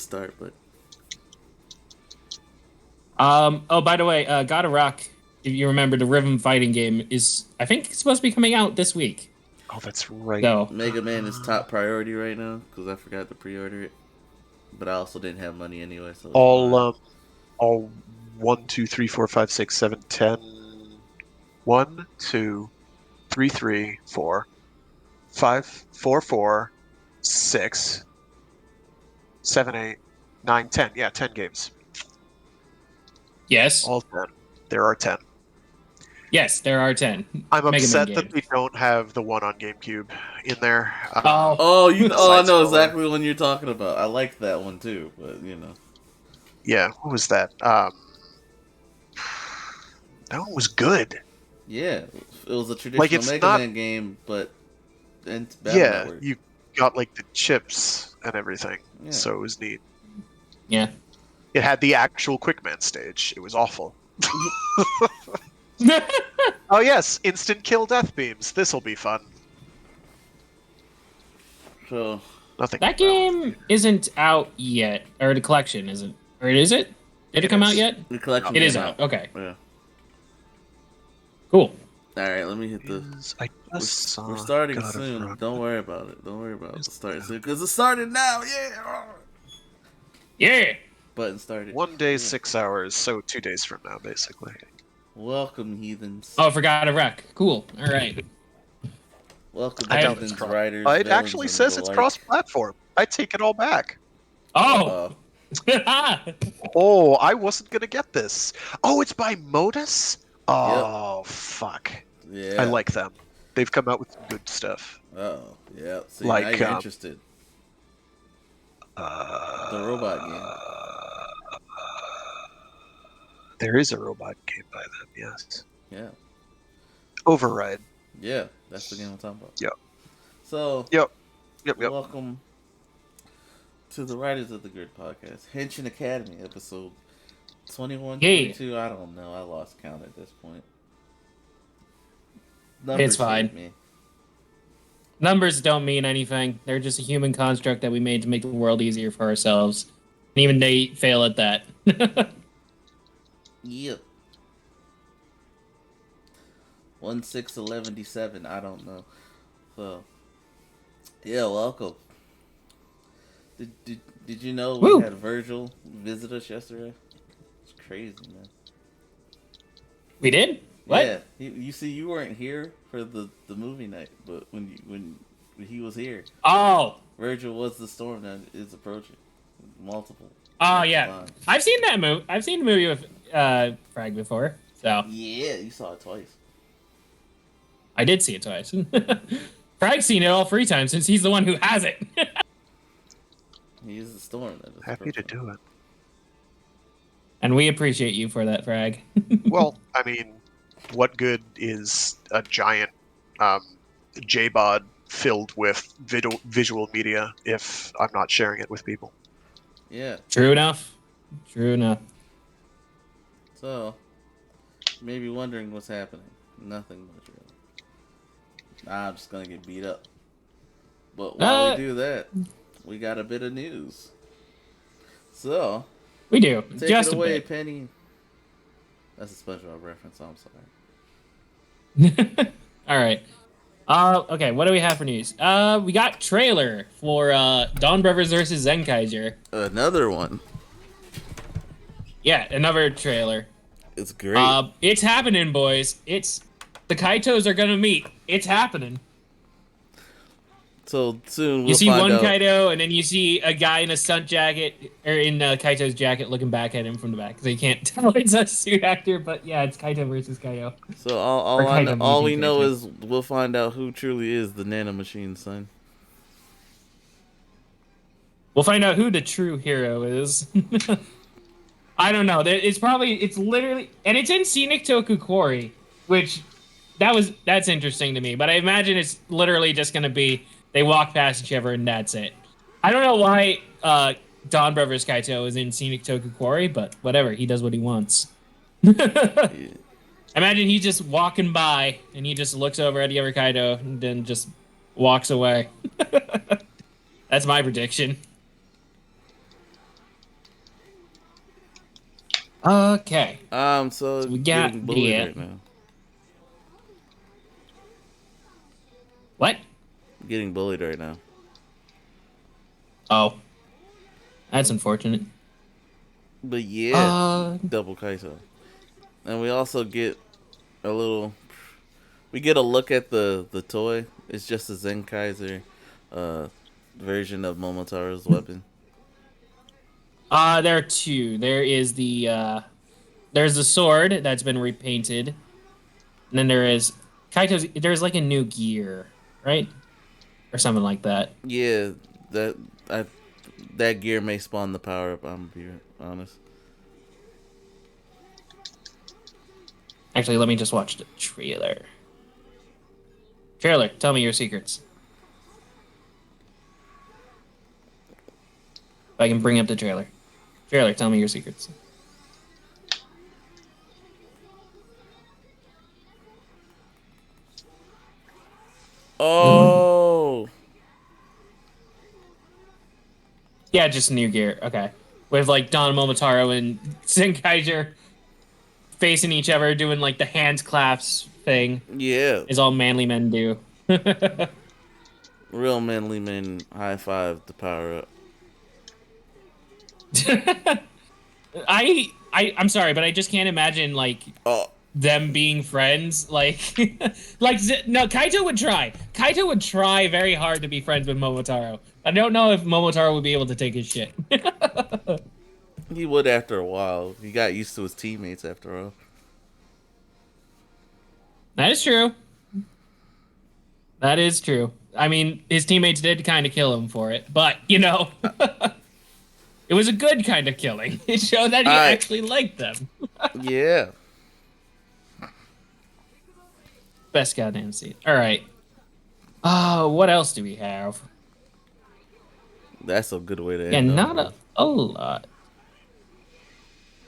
start, but Oh, by the way, God of Rock, if you remember, the rhythm fighting game is, I think, it's supposed to be coming out this week. Oh, that's right. So, Mega Man is top priority right now because I forgot to pre-order it, but I also didn't have money anyway, so it's All fine. all 1, 2, 3, 4, 5, 6, 7, 10. 1, 2, 3, 3, 4, 5, 4, 4, 6, 7, 8, 9, 10. Yeah, 10 games. yes. All 10. There are 10. Yes, there are 10 I'm Mega Man upset that games. they don't have the one on GameCube in there. Oh. I know Side-scroller. exactly the one you're talking about. I liked that one too, but Yeah, what was that? That one was good. yeah, it was a Like, traditional it's Mega not. Man game, but in Battle Yeah, Network. you got like the chips and everything, Yeah, so it was neat. Yeah. It had the actual Quickman stage. It was awful. Oh yes, instant kill death beams. This'll be fun. so Nothing. That game isn't out yet, or the collection isn't, or is it? Did it It come out is. yet? the collection It is came out. Okay, Yeah. cool. All right, let me hit the. I We're, just saw we're starting God of soon. Rock. Don't worry about it. Don't worry about it. It's starting soon because it started now. Yeah. Yeah. Button started. 1 day, Yeah. 6 hours, so 2 days from now, basically. Welcome, heathens. Oh, for God of Rock. Cool. All right. Welcome, I doubt it's heathens, cross. writers, It villains, actually and says the it's like. cross-platform. I take it all back. Oh. Oh, I wasn't gonna get this. Oh, it's by Modus? Yep. Oh, fuck. I Yeah. like them. They've come out with some good stuff. Oh, yeah. See, now Like, you're interested. The robot game. There is a robot game by them, yes. Yeah. Override. Yeah. That's the game I'm talking about. Yep. So, Yep. welcome to the Writers of the Grid podcast, Henshin Academy, episode 21, Hey. 22. I don't know. I lost count at this point. It's Numbers fine. save me. Numbers don't mean anything. They're just a human construct that we made to make the world easier for ourselves. And even they fail at that. Yep. 1/6/11/7. I don't know. So, yeah, welcome. Did you know we Woo. had Virgil visit us yesterday? It's crazy, man. We did? What? Yeah, you see, you weren't here for the movie night, but when he was here, Oh. Virgil was the storm that is approaching. Multiple. Oh, yeah. times. I've seen that movie. I've seen the movie with Frag before. So Yeah, you saw it twice. I did see it twice. Frag's seen it all 3 times since he's the one who has it. He is the storm that is Happy to approaching. do it. And we appreciate you for that, Frag. Well, I mean, what good is a giant JBOD filled with visual media if I'm not sharing it with people? Yeah. True enough. True enough. So, maybe wondering what's happening. Nothing much really. I'm just gonna get beat up. But while we do that, we got a bit of news. So, We do. take Just it a away, bit. Penny. That's a SpongeBob reference. I'm sorry. All right. Okay, what do we have for news? We got trailer for Dawn Brothers versus Zenkaiser. Another one. Yeah, another trailer. It's great. It's happening, boys. The Kaitos are gonna meet. It's happening. So soon You we'll see find one out. Kaito, and then you see a guy in a stunt jacket, or in Kaito's jacket, looking back at him from the back. So you can't tell it's a suit actor, but yeah, it's Kaito versus Kaito. So Or Kaito all we meeting know Kaito. is we'll find out who truly is the nanomachine son. We'll find out who the true hero is. I don't know. It's literally, and it's in Scenic Tokukori, which that's interesting to me. But I imagine it's literally just gonna be they walk past each other and that's it. I don't know why Dawn Brothers Kaito is in Scenic Tokukori, but whatever. He does what he wants. Yeah. Imagine he's just walking by and he just looks over at the other Kaito and then just walks away. That's my prediction. Okay. So So we got getting bullied the right now. what? Getting bullied right now. Oh, that's unfortunate. But yeah, Uh, double Kaito. And we also get a little. We get a look at the toy. It's just a Zenkaiser uh, version of Momotaro's weapon. there are two. There's the sword that's been repainted, and then there is Kaito's. There's like a new gear, right, or something like that. Yeah, that I that gear may spawn the power up. I'm gonna be honest. Actually, let me just watch the trailer. Trailer, tell me your secrets. If I can bring up the trailer. Trailer, tell me your secrets. Mm. Oh, Yeah, just new gear. Okay. With like Don Momotaro and Senkaiser facing each other, doing like the hands claps thing, yeah, is all manly men do. real manly men high five the power up. I'm sorry, but I just can't imagine like Oh, them being friends. Like, no, Kaito would try. Kaito would try very hard to be friends with Momotaro. I don't know if Momotaro would be able to take his shit. he would after a while. He got used to his teammates after all. That is true. That is true. I mean, his teammates did kind of kill him for it, but you know, it was a good kind of killing. It showed that he I actually liked them. yeah, Best goddamn scene. All right. Oh, what else do we have? that's a good way to Yeah, end off. not a lot.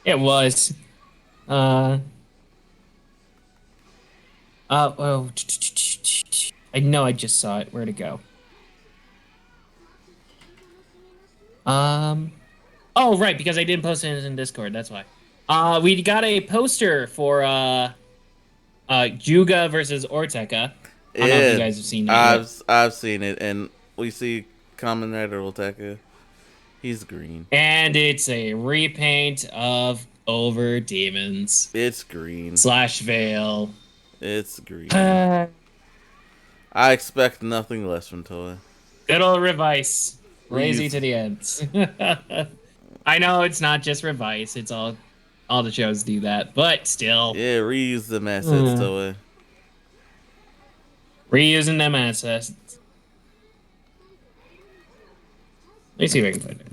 It was. Uh. Oh. I know I just saw it. Where'd it go? Um. Oh, right, because I didn't post it in Discord. That's why. We got a poster for Juga versus Orteka. I don't know if you Yeah, guys have seen that yet. I've seen it, and we see Kamen Rider Otaka. He's green. And it's a repaint of Over Demons It's green. slash Veil. It's green. Good I expect nothing less from Toei. old Revice. Lazy Reuse, to the ends. I know it's not just Revice. It's all the shows do that, but still. yeah, reuse them assets, Uh, Toei. reusing them assets. Let me see if I can find it.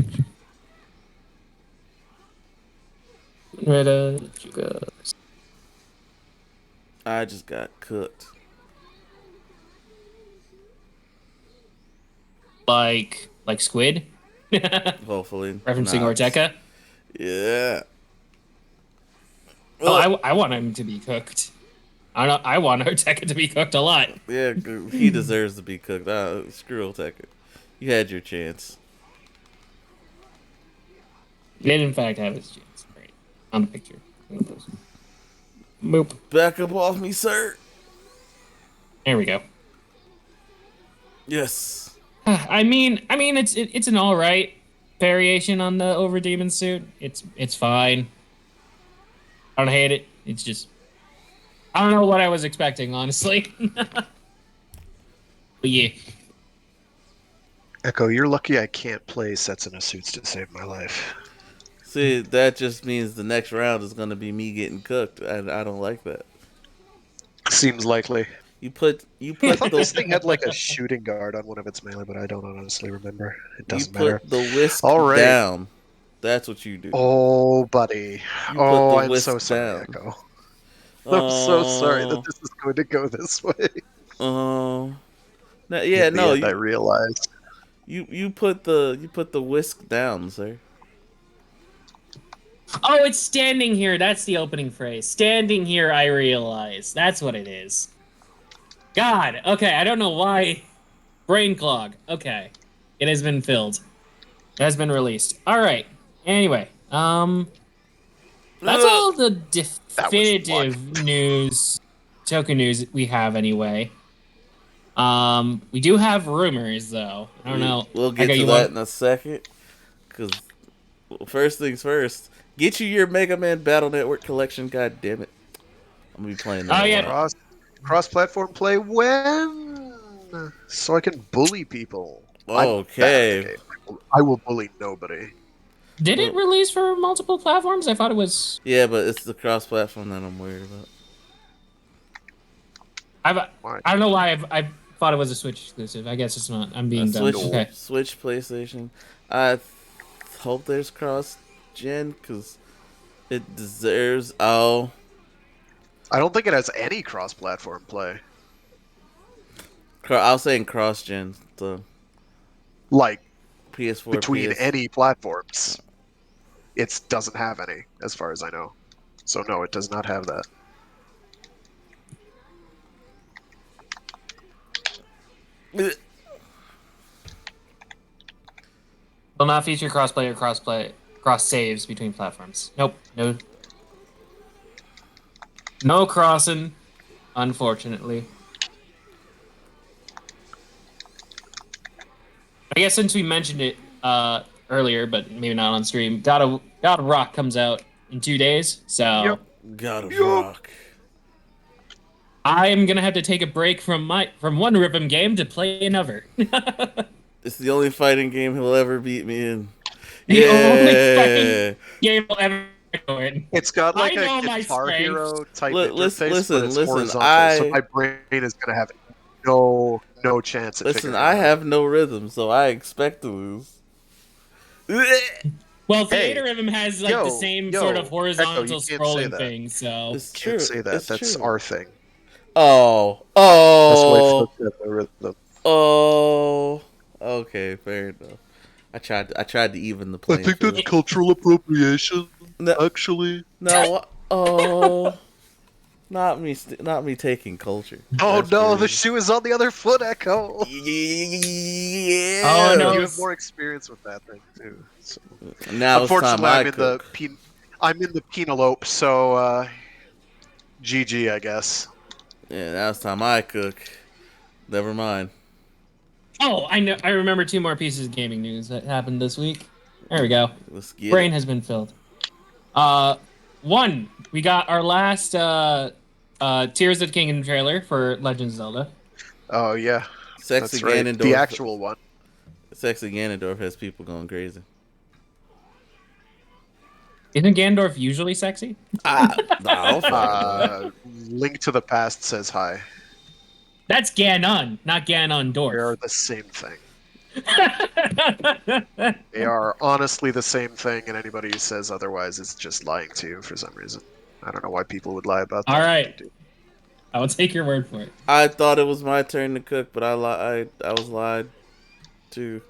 Juga. I just got cooked. Like squid. Hopefully, Referencing not. Orteka. Yeah. Oh, Ugh. I want him to be cooked. I want Orteka to be cooked a lot. Yeah, he deserves to be cooked. Screw Otaka. You had your chance. He did in fact have his chance. Right. On the picture. Boop. Back up off me, sir. There we go. Yes. It's an all right variation on the Over Demon suit. It's fine. I don't hate it. It's just I don't know what I was expecting, honestly. But yeah. Echo, you're lucky I can't play sets in a suits to save my life. See, that just means the next round is going to be me getting cooked, and I don't like that. Seems likely. You put I thought this the thing had like a shooting guard on one of its melee, but I don't honestly remember. It you doesn't matter. put the whisk All right. down. That's what you do. Oh, buddy. You put Oh, the I'm whisk so sorry, down. Echo. I'm so sorry that this is going to go this way. No, yeah, In the no. end, I realized. You put the whisk down, sir. Oh, it's standing here. That's the opening phrase. Standing here, I realize. That's what it is. God. Okay, I don't know why. Brain clog. Okay. It has been filled. It has been released. All right. Anyway, That's all the That was definitive news, token news we have anyway. We do have rumors though. I don't know. We'll get Echo, to you that want? in a second. Because first things first, get you your Mega Man Battle Network collection. God damn it, I'm gonna be playing that Oh, a yeah. lot. Cross-platform play when? So I can bully people. I'm bad at the Okay. game. I will bully nobody. Did it Well, release for multiple platforms? I thought it was. yeah, but it's the cross-platform that I'm worried about. Why? I don't know why I thought it was a Switch exclusive. I guess it's not. I'm being dumb. Switch, No. Okay. Switch, PlayStation. I hope there's cross-gen because it deserves. Oh, I don't think it has any cross-platform play. I was saying cross-gen. So Like, PS4, between PS. any platforms. It doesn't have any, as far as I know. So no, it does not have that. Will not feature crossplay or cross saves between platforms. Nope. No. No crossing, unfortunately. I guess since we mentioned it earlier, but maybe not on stream, God of Rock comes out in 2 days, so God of Yup. Rock. I am gonna have to take a break from one rhythm game to play another. It's the only fighting game he'll ever beat me in. The only Yeah. fighting game I'll ever win. It's got like I a know my Guitar strengths. Hero type Listen, interface, but it's listen. horizontal, so my brain is gonna have no chance at Listen. figuring I it out. have no rhythm, so I expect to lose. Well, Hey, Theater Rhythm has like the same sort of Echo, you horizontal can't say scrolling that. thing, so It's Can't true. say that. It's That's true. our thing. Oh, That's why folks oh, have no rhythm. oh. Okay, fair enough. I tried to even the I playing think that's field. cultural appropriation, No, actually. no. Oh, not me taking culture. Oh That's no, the crazy. shoe is on the other foot, Echo. oh Yeah. no, You have more experience with that thing too. So. Now it's time Unfortunately, I cook. I'm in the penelope, so GG, I guess. Yeah, now it's time I cook. Never mind. Oh, I know. I remember 2 more pieces of gaming news that happened this week. There we go. Let's get Brain it. has been filled. One, we got our last Tears of the Kingdom trailer for Legend of Zelda. Oh yeah, Sexy that's right. The Ganondorf. actual one. Sexy Ganondorf has people going crazy. Isn't Gandorf usually sexy? I don't fucking know. Link to the Past says hi. That's Ganon, not They are Ganondorf. the same thing. They are honestly the same thing, and anybody who says otherwise is just lying to you for some reason. I don't know why people would lie about that. All but right, they do. I will take your word for it. I thought it was my turn to cook, but I was lied to.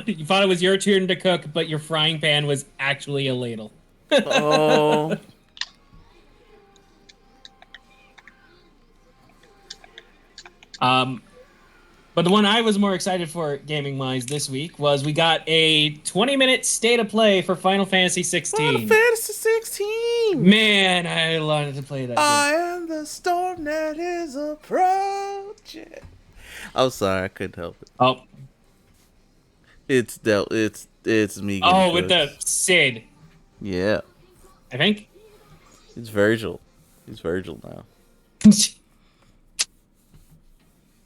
You thought it was your turn to cook, but your frying pan was actually a ladle. Oh. But the one I was more excited for gaming wise this week was we got a 20-minute state of play for Final Fantasy 16. Final Fantasy 16. Man, I wanted to play that I game. am the storm that is approaching. I'm sorry, I couldn't help it. Oh, It's me. oh, with the Sid, Yeah, I think. it's Virgil. He's Virgil now.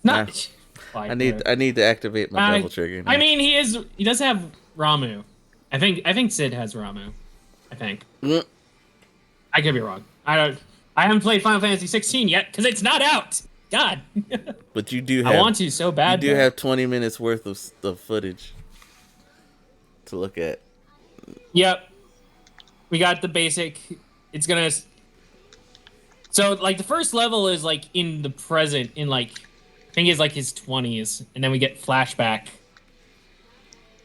Not. I need to activate my double trigger. Now. I mean, he does have Ramu. I think Sid has Ramu. I think. Mm. I could be wrong. I haven't played Final Fantasy 16 yet because it's not out. God. But you do have. I want to so bad. You do have 20 minutes worth of footage to look at. Yep. We got the basic. It's gonna. So like the first level is like in the present in like I think it's like his 20s, and then we get flashback.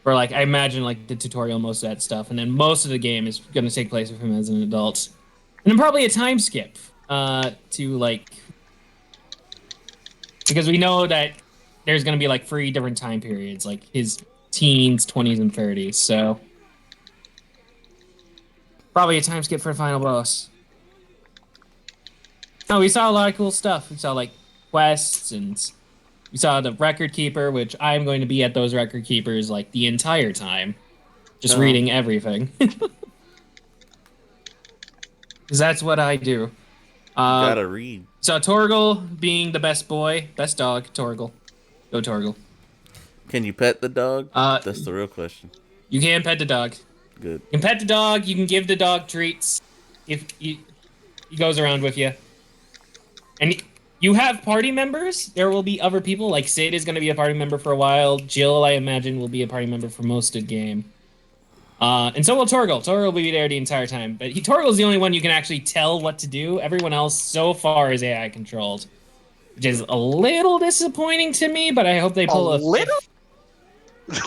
For like I imagine like the tutorial, most of that stuff, and then most of the game is gonna take place with him as an adult, and then probably a time skip to like because we know that there's gonna be like 3 different time periods, like his teens, 20s, and 30s. So Probably a time skip for the final boss. No, we saw a lot of cool stuff. We saw like quests and we saw the record keeper, which I'm going to be at those record keepers like the entire time, just Uh-huh. reading everything. Because that's what I do. You Uh, gotta read. so Torgal being the best boy, best dog, Torgal. Go Torgal. Can you pet the dog? Uh, That's the real question. you can pet the dog. Good. You can pet the dog. You can give the dog treats if he goes around with you. And you have party members. There will be other people. Like Sid is going to be a party member for a while. Jill, I imagine, will be a party member for most of the game. And so will Torgal. Torgal will be there the entire time. But Torgal's the only one you can actually tell what to do. Everyone else so far is AI controlled, which is a little disappointing to me. But I hope they pull a little.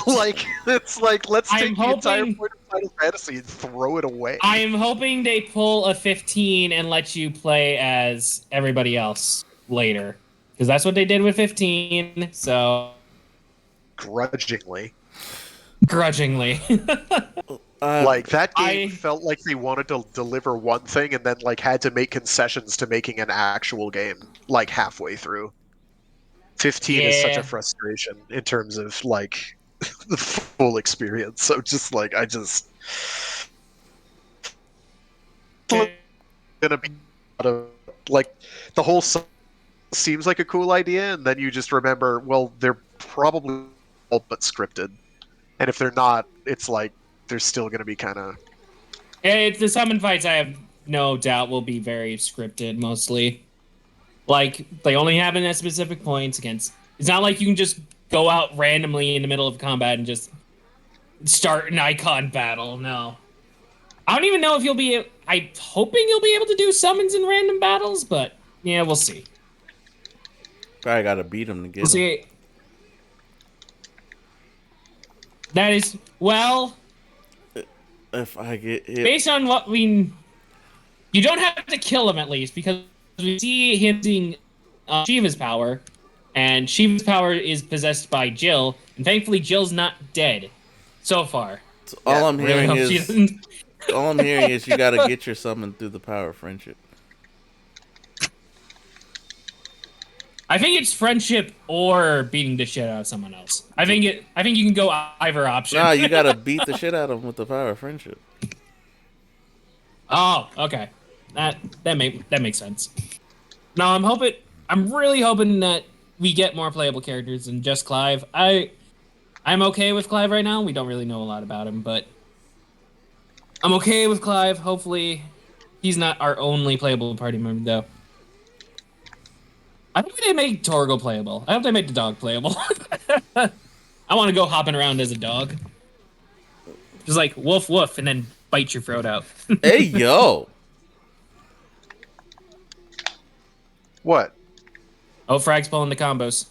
Like it's like let's take the entire point of Final Fantasy and throw it away. I'm hoping they pull a 15 and let you play as everybody else later, because that's what they did with 15. So grudgingly. Like that game felt like they wanted to deliver one thing and then like had to make concessions to making an actual game like halfway through. 15 is such a frustration in terms of like the full experience. So just like gonna be like the whole seems like a cool idea, and then you just remember, well, they're probably all but scripted, and if they're not, it's like there's still gonna be kind of. It's the summon fights. I have no doubt will be very scripted, mostly. Like they only happen at specific points against. It's not like you can just go out randomly in the middle of combat and just start an icon battle. No. I don't even know if you'll be. I'm hoping you'll be able to do summons in random battles, but yeah, we'll see. Probably gotta beat him to get him. See, that is well. If I get hit, based on what we, you don't have to kill him at least, because we see him using Shiva's power, and Shiva's power is possessed by Jill, and thankfully Jill's not dead so far. So all I'm hearing is you gotta get your summon through the power of friendship. I think it's friendship or beating the shit out of someone else. I think you can go either option. Nah, you gotta beat the shit out of them with the power of friendship. Oh, okay. That makes sense. No, I'm really hoping that we get more playable characters than just Clive. I'm okay with Clive right now. We don't really know a lot about him, but I'm okay with Clive. Hopefully, he's not our only playable party member, though. I hope they make Torgal playable. I hope they make the dog playable. I want to go hopping around as a dog. Just like woof woof and then bite your throat out. Hey, yo. What? Oh, Frag's pulling the combos.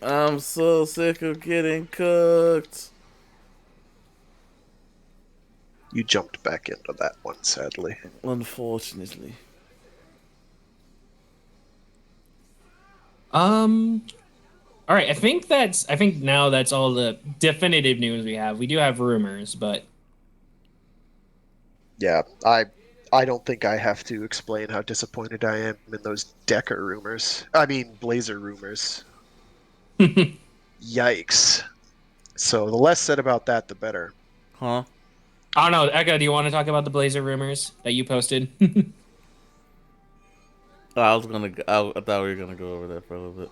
I'm so sick of getting cooked. You jumped back into that one, sadly. Unfortunately. All right, I think now that's all the definitive news we have. We do have rumors, but yeah, I don't think I have to explain how disappointed I am in those Decker rumors. I mean, Blazer rumors. Yikes. So the less said about that, the better. Huh? I don't know. Echo, do you want to talk about the Blazer rumors that you posted? I thought we were gonna go over that for a little bit.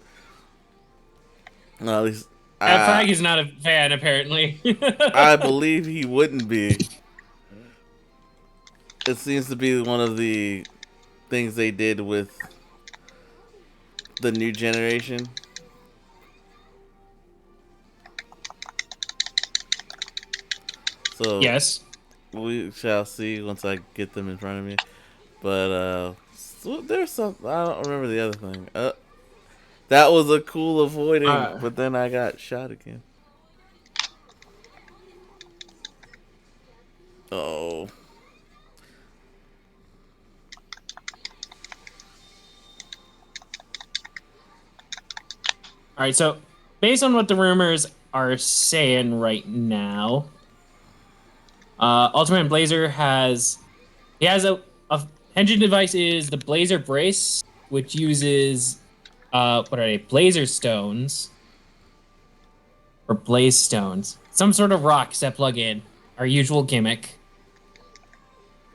No, at least Frag is not a fan, apparently. I believe he wouldn't be. It seems to be one of the things they did with the new generation. So yes, we shall see once I get them in front of me. But so there's some. I don't remember the other thing. That was a cool avoiding, but then I got shot again. Oh. All right, so based on what the rumors are saying right now, Ultraman Blazer has a Henshin device is the Blazer Brace, which uses what are they? Blazer stones or blaze stones, some sort of rocks that plug in. Our usual gimmick,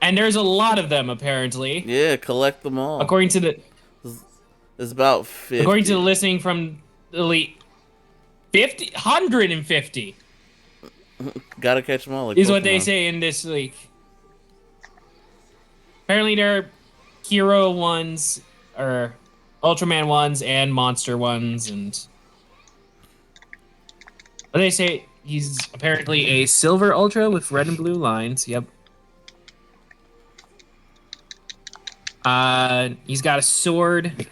and there's a lot of them apparently, Yeah, collect them all. according to the It's about according to the 50. listing from the Elite. 50, 150 Gotta catch them all like is what they Pokemon. say in this leak. Apparently, there are hero ones, or Ultraman ones, and monster ones, and but they say he's apparently a silver Ultra with red and blue lines. Yep. He's got a sword,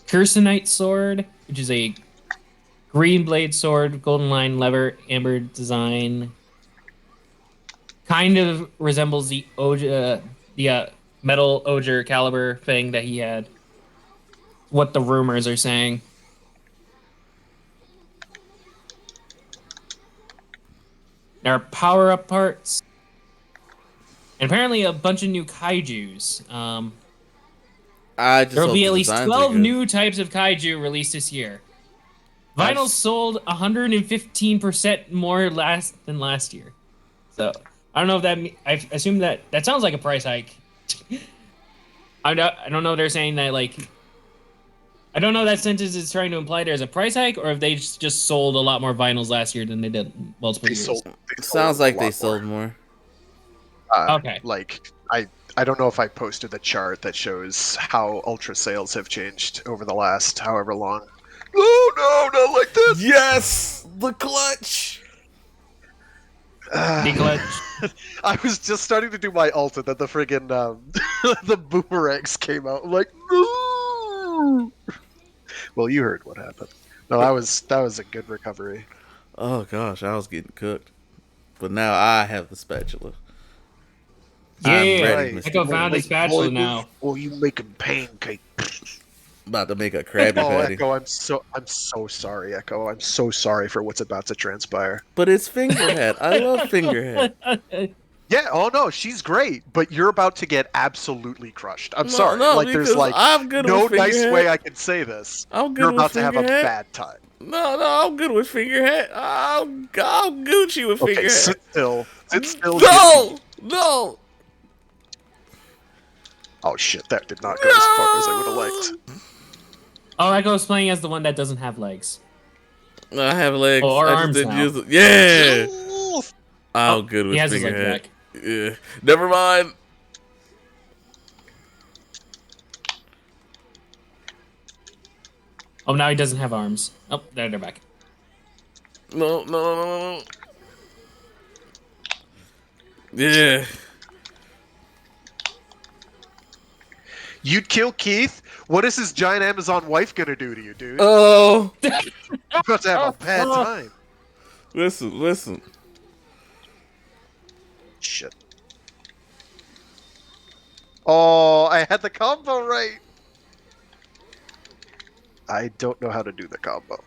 Cursonite sword, which is a green blade sword, golden line lever, amber design. Kind of resembles the metal Oger caliber thing that he had. What the rumors are saying. There are power up parts, and apparently a bunch of new kaiju's. I just There will hope be the at least designs are 12 good. new types of kaiju released this year. I've Vinyl s- sold 115% more than last year. So I don't know if I assume that sounds like a price hike. I don't know if they're saying that like I don't know if that sentence is trying to imply there's a price hike or if they just sold a lot more vinyls last year than they did multiple They years. sold. They sold Sounds a like they lot sold more. more. Okay. Like I don't know if I posted the chart that shows how Ultra sales have changed over the last however long. No, not like this. Yes, the clutch. The clutch. I was just starting to do my ult, and then the friggin' the boomerangs came out. I'm like, no. Well, you heard what happened. No, that was a good recovery. Oh gosh, I was getting cooked, but now I have the spatula. I'm Yeah. ready, Right. Mister Echo found Krabs. his spatula now. Oh, you making pancake? About to make a Krabby Oh, Patty. Echo, I'm so sorry, Echo. I'm so sorry for what's about to transpire. But it's Fingerhead. I love Fingerhead. Yeah, oh no, she's great, but you're about to get absolutely crushed. I'm No, sorry. no, Like there's because like I'm good with no nice way Fingerhead. I can say this. I'm You're good with about to have a Fingerhead. bad time. No, I'm good with Fingerhead. I'm Gucci with Okay, Fingerhead. sit still. Sit still, get No, beat. no, Oh shit, that did not go as far as I would have liked. no. Oh, Echo's playing as the one that doesn't have legs. I have legs. Oh, or I just arms didn't now. use it. Yeah. Oof. I'm Oh, good he with has his legs Fingerhead. back. Yeah. Never mind. Oh, now he doesn't have arms. Oh, there they're back. No. Yeah. You'd kill Keith? What is his giant Amazon wife gonna do to you, dude? Oh. You're about to have a bad time. Listen. Shit. Oh, I had the combo right. I don't know how to do the combo.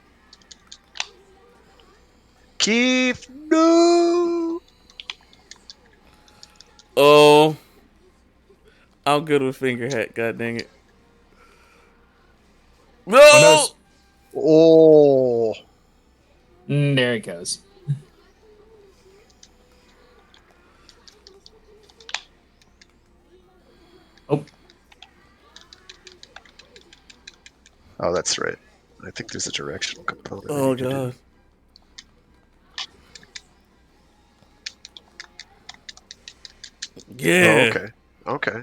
Keith, no. Oh. I'm good with Fingerhead. God dang it. Oh, no. No. Oh. There he goes. Oh, Oh, that's right. I think there's a directional component. I Oh need to do. god. Oh, Yeah. okay. Okay.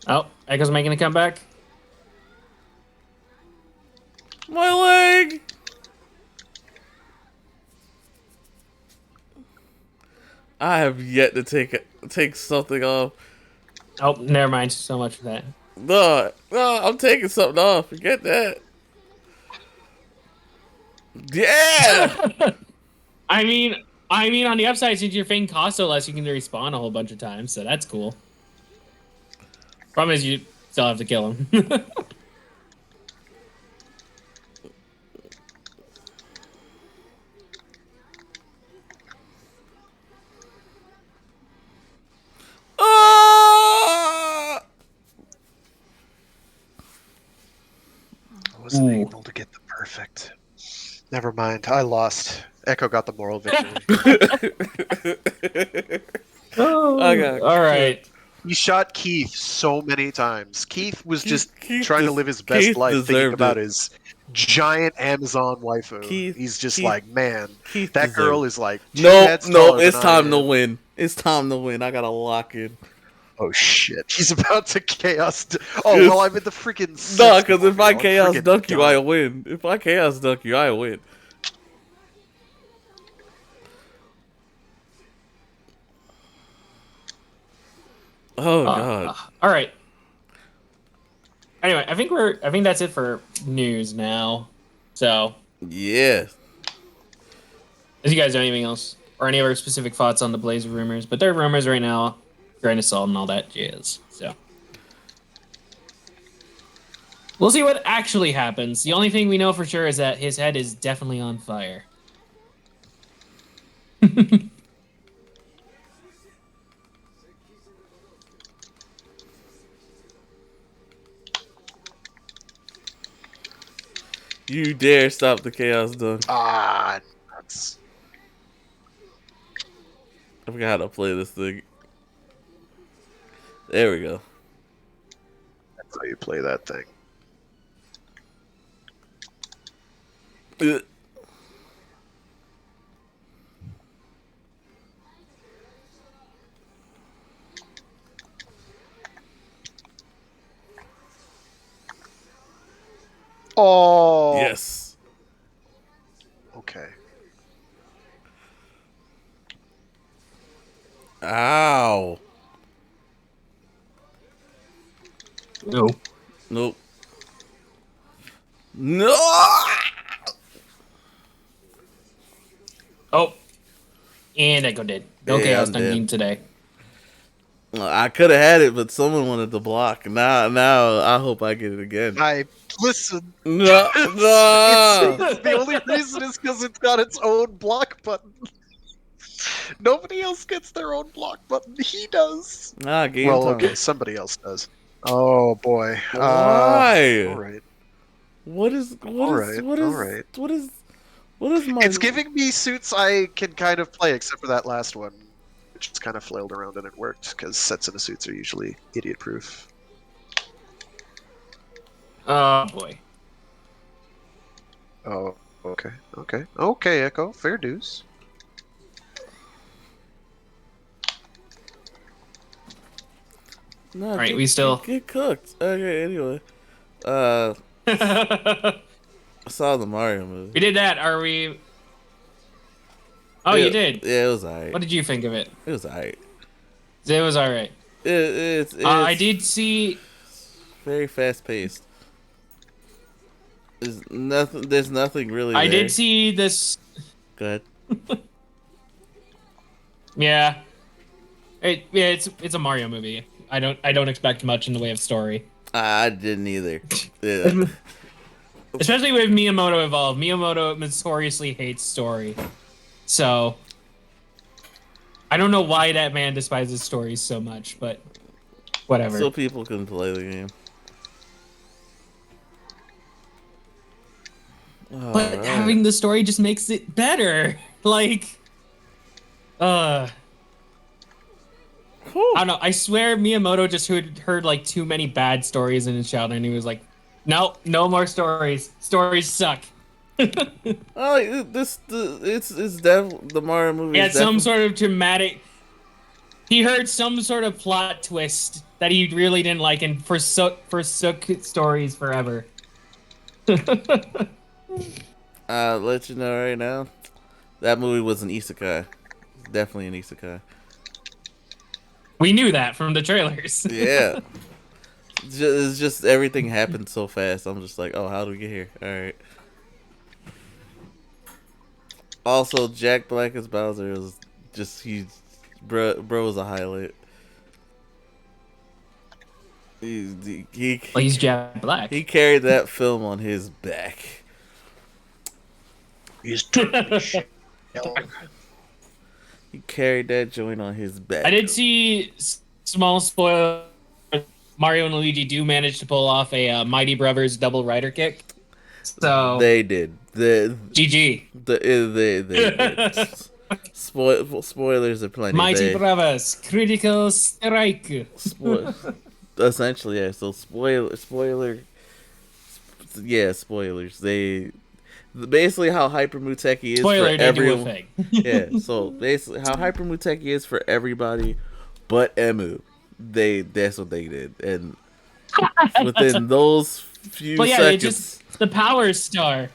oh, Echo's making a comeback. My leg. I have yet to take something off. Oh, never mind. So much for that. No, I'm taking something off. Forget that. Yeah. I mean, on the upside, since your thing costs so less, you can respawn a whole bunch of times, so that's cool. Problem is, you still have to kill him. wasn't Ooh. able to get the perfect. Never mind. I lost. Echo got the moral victory. I got All right. He shot Keith so many times. Keith was just Keith trying to live his best Keith life, thinking deserved about it. his giant Amazon waifu. Keith- He's just Keith- like, man, Keith that girl deserved is like 2 Nope, heads nope. taller It's than I time to am. win. It's time to win. I gotta lock in. Oh shit! He's about to chaos. Oh well, I'm in the freaking. No, sixth because if I Mario. I'm chaos freaking dunk you, I done. win. If I chaos dunk you, I win. Oh god. All right. Anyway, I think that's it for news now. So, Yeah. if you guys know anything else or any other specific thoughts on the Blaze rumors, but they're rumors right now, grain of salt and all that jazz. So, we'll see what actually happens. The only thing we know for sure is that his head is definitely on fire. You dare stop the chaos dunk. Ah, nuts. I forgot how to play this thing. There we go. That's how you play that thing. Ugh. Oh. Yes. Okay. Ow. No. Nope. No. Oh. And Echo did. No Yeah, chaos I'm dunking dead. today. I could have had it, but someone wanted to block. Now I hope I get it again. Listen. No, no. The only reason is because it's got its own block button. Nobody else gets their own block button. He does. Ah, game Well, time. okay, somebody else does. Oh boy. Why? All right. What is All right. my? It's giving me suits I can kind of play, except for that last one, which just kind of flailed around and it worked because sets into suits are usually idiot-proof. Oh, boy. Oh, okay, Echo. Fair dues. No, All right, we still. get cooked. Okay, anyway. I saw the Mario movie. We did that. Are we? Oh, you did. Yeah, it was alright. What did you think of it? It was alright. It was all right. It's I did see. very fast paced. There's nothing really. I there. did see this. Go ahead. Yeah. It's a Mario movie. I don't expect much in the way of story. I didn't either. Yeah. Especially with Miyamoto involved. Miyamoto notoriously hates story. So I don't know why that man despises stories so much, but whatever. So people can play the game. But Alright. having the story just makes it better. Like I don't know. I swear Miyamoto just heard like too many bad stories in his childhood, and he was like, "No, no more stories. Stories suck." Oh, it's the Mario movie. He had some sort of dramatic. He heard some sort of plot twist that he really didn't like, and forsook stories forever. I'll let you know right now. That movie was an isekai. Definitely an isekai. We knew that from the trailers. Yeah. It's just everything happened so fast. I'm just like, oh, how do we get here? All right. Also, Jack Black as Bowser is just bro was a highlight. He's Jack Black. He carried that film on his back. He's totally shit. He carried that joint on his back. I did see small spoiler. Mario and Luigi do manage to pull off a Mighty Brothers double rider kick. So They did. GG. They did. Spoilers are plenty. Mighty They Bravas, critical strike. spoil essentially, yeah. So yeah, spoilers. They basically how Hyper Muteki is for Spoiler, they do a everyone. thing. Yeah, so basically how Hyper Muteki is for everybody but Emu. That's what they did, and within those few But yeah, they just seconds, the power star.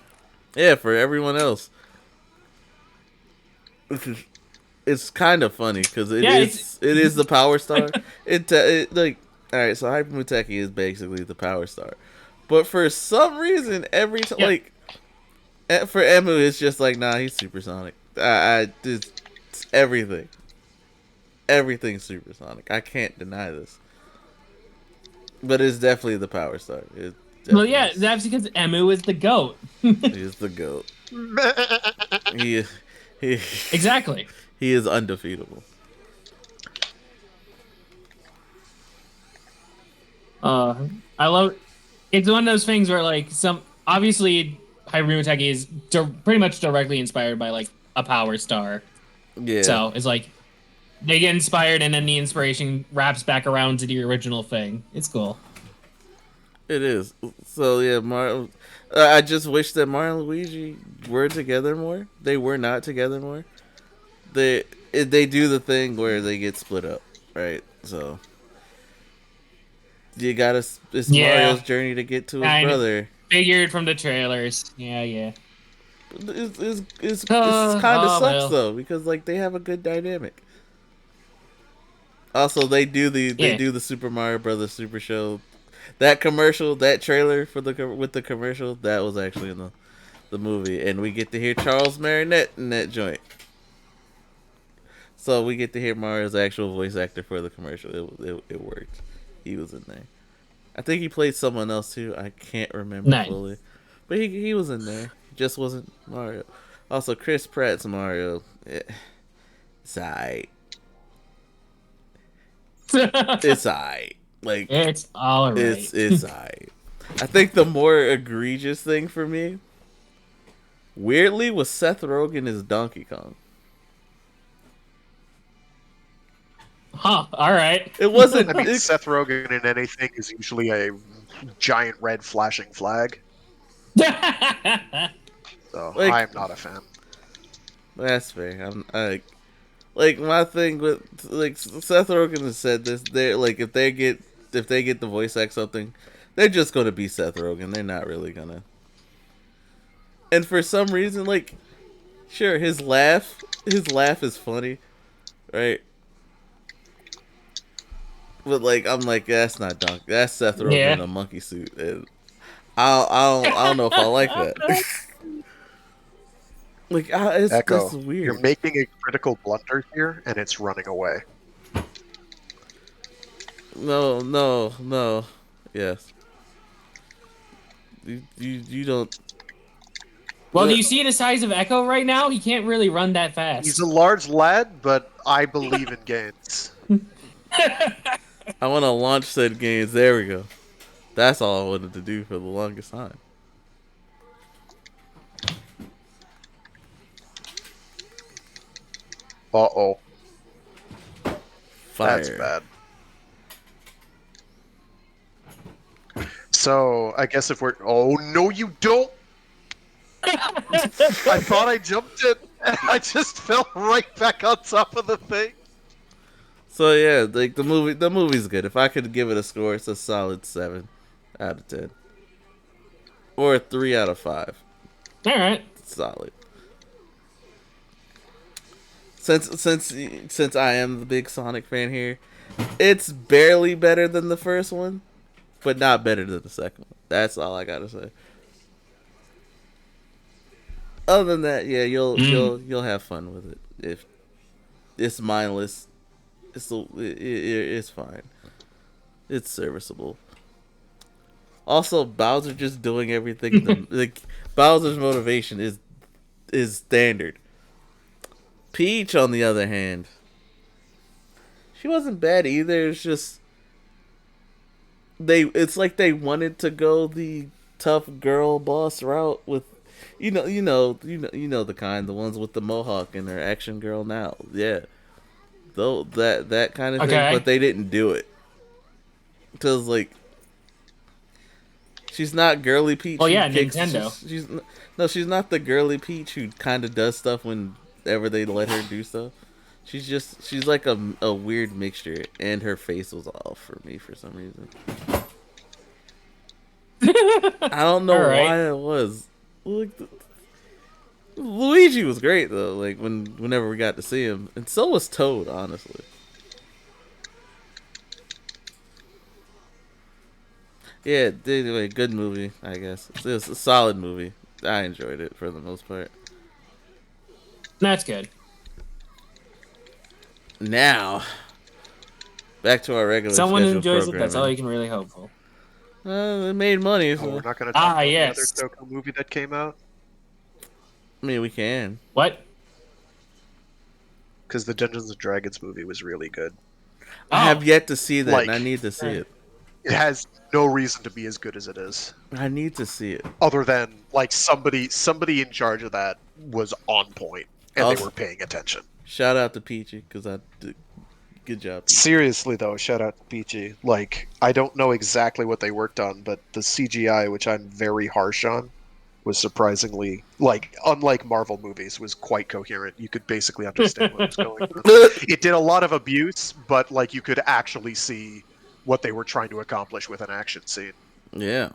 yeah, for everyone else, it's kind of funny because Yeah, it is the Power Star. It like all right, so Hyper Muteki is basically the Power Star, but for some reason every time Yep. like for Emu it's just like nah, he's supersonic. I just everything. Everything's supersonic. I can't deny this. But it's definitely the Power Star. It Well, definitely yeah, that's because Emu is the goat. he is the GOAT. He he Exactly. he is undefeatable. I love. It's one of those things where like some obviously Hyrule is pretty much directly inspired by like a power star. Yeah, So it's like they get inspired and then the inspiration wraps back around to the original thing. It's cool. it is. So yeah, I just wish that Mario and Luigi were together more. They were not together more. They do the thing where they get split up, right? So you gotta. It's Yeah, Mario's journey to get to his kind of brother. figured from the trailers. Yeah, yeah. It's kind of Oh sucks well. though because like they have a good dynamic. Also, they Yeah. do the Super Mario Brothers Super Show. That commercial, that trailer for with the commercial, that was actually in the movie, and we get to hear Charles Martinet in that joint. So we get to hear Mario's actual voice actor for the commercial. It worked. He was in there. I think he played someone else too. I can't remember Nice. fully, but he was in there. He just wasn't Mario. Also, Chris Pratt's Mario. It's alright. It's alright. Like It's all right. it's alright. I think the more egregious thing for me, weirdly, was Seth Rogen as Donkey Kong. Huh. All right. It wasn't. I mean, Seth Rogen in anything is usually a giant red flashing flag, so Like I'm not a fan. that's fair. Like my thing with like Seth Rogen has said this. They're like if they get the voice act something, they're just gonna be Seth Rogen. They're not really gonna. And for some reason, like, sure, his laugh is funny, right? But like, I'm like, that's not Donkey. That's Seth Rogen in Yeah. a monkey suit, and I don't know if I like that. Like, that's Echo, weird. you're making a critical blunder here, and it's running away. No. Yes. You don't. Well, do you see the size of Echo right now? He can't really run that He's fast. a large lad, but I believe in gains. I want to launch said games. There we go. That's all I wanted to do for the longest time. Uh-oh. Fire. That's bad. So, I guess if we're... Oh, no, you don't! I thought I jumped it, and I just fell right back on top of the thing. So yeah, like the movie's good. If I could give it a score, it's a solid 7 out of 10, or a 3 out of 5. All right. Solid. Since I am the big Sonic fan here, it's barely better than the first one, but not better than the second one. That's all I gotta say. Other than that, yeah, you'll have fun with it. If it's mindless, it's fine. It's serviceable. Also, Bowser just doing everything. Like Bowser's motivation is standard. Peach, on the other hand, she wasn't bad either. It's just it's like they wanted to go the tough girl boss route with, you know the kind, the ones with the mohawk and their action girl now. Yeah, though that kind of thing. But Okay. they didn't do it because like she's not girly Peach Well, who yeah, kicks. Nintendo. She's not the girly Peach who kind of does stuff whenever they let her do stuff. She's like a weird mixture, and her face was off for me for some reason. I don't know All right. why it was. Like, Luigi was great though. Like whenever we got to see him, and so was Toad. Honestly, yeah, anyway, good movie. I guess it was a solid movie. I enjoyed it for the most part. That's good. Now, back to our regular Someone who scheduled enjoys it, that's all programming. you can really hope for. It made money, Oh, we're so not going to talk about the other Yes. Toko movie that came out I mean we can. What? because the Dungeons and Dragons movie was really good. I have yet to see that, and I Like- need to see it. It has no reason to be as good as it is, I need to see it. other than like somebody in charge of that was on point and they Also- were paying attention. Shout out to Peachy because I did good job. Peachy. Seriously though, shout out to Peachy. Like, I don't know exactly what they worked on, but the CGI, which I'm very harsh on, was surprisingly, like, unlike Marvel movies, was quite coherent. You could basically understand what was going on. It did a lot of abuse, but like you could actually see what they were trying to accomplish with an action scene. Yeah.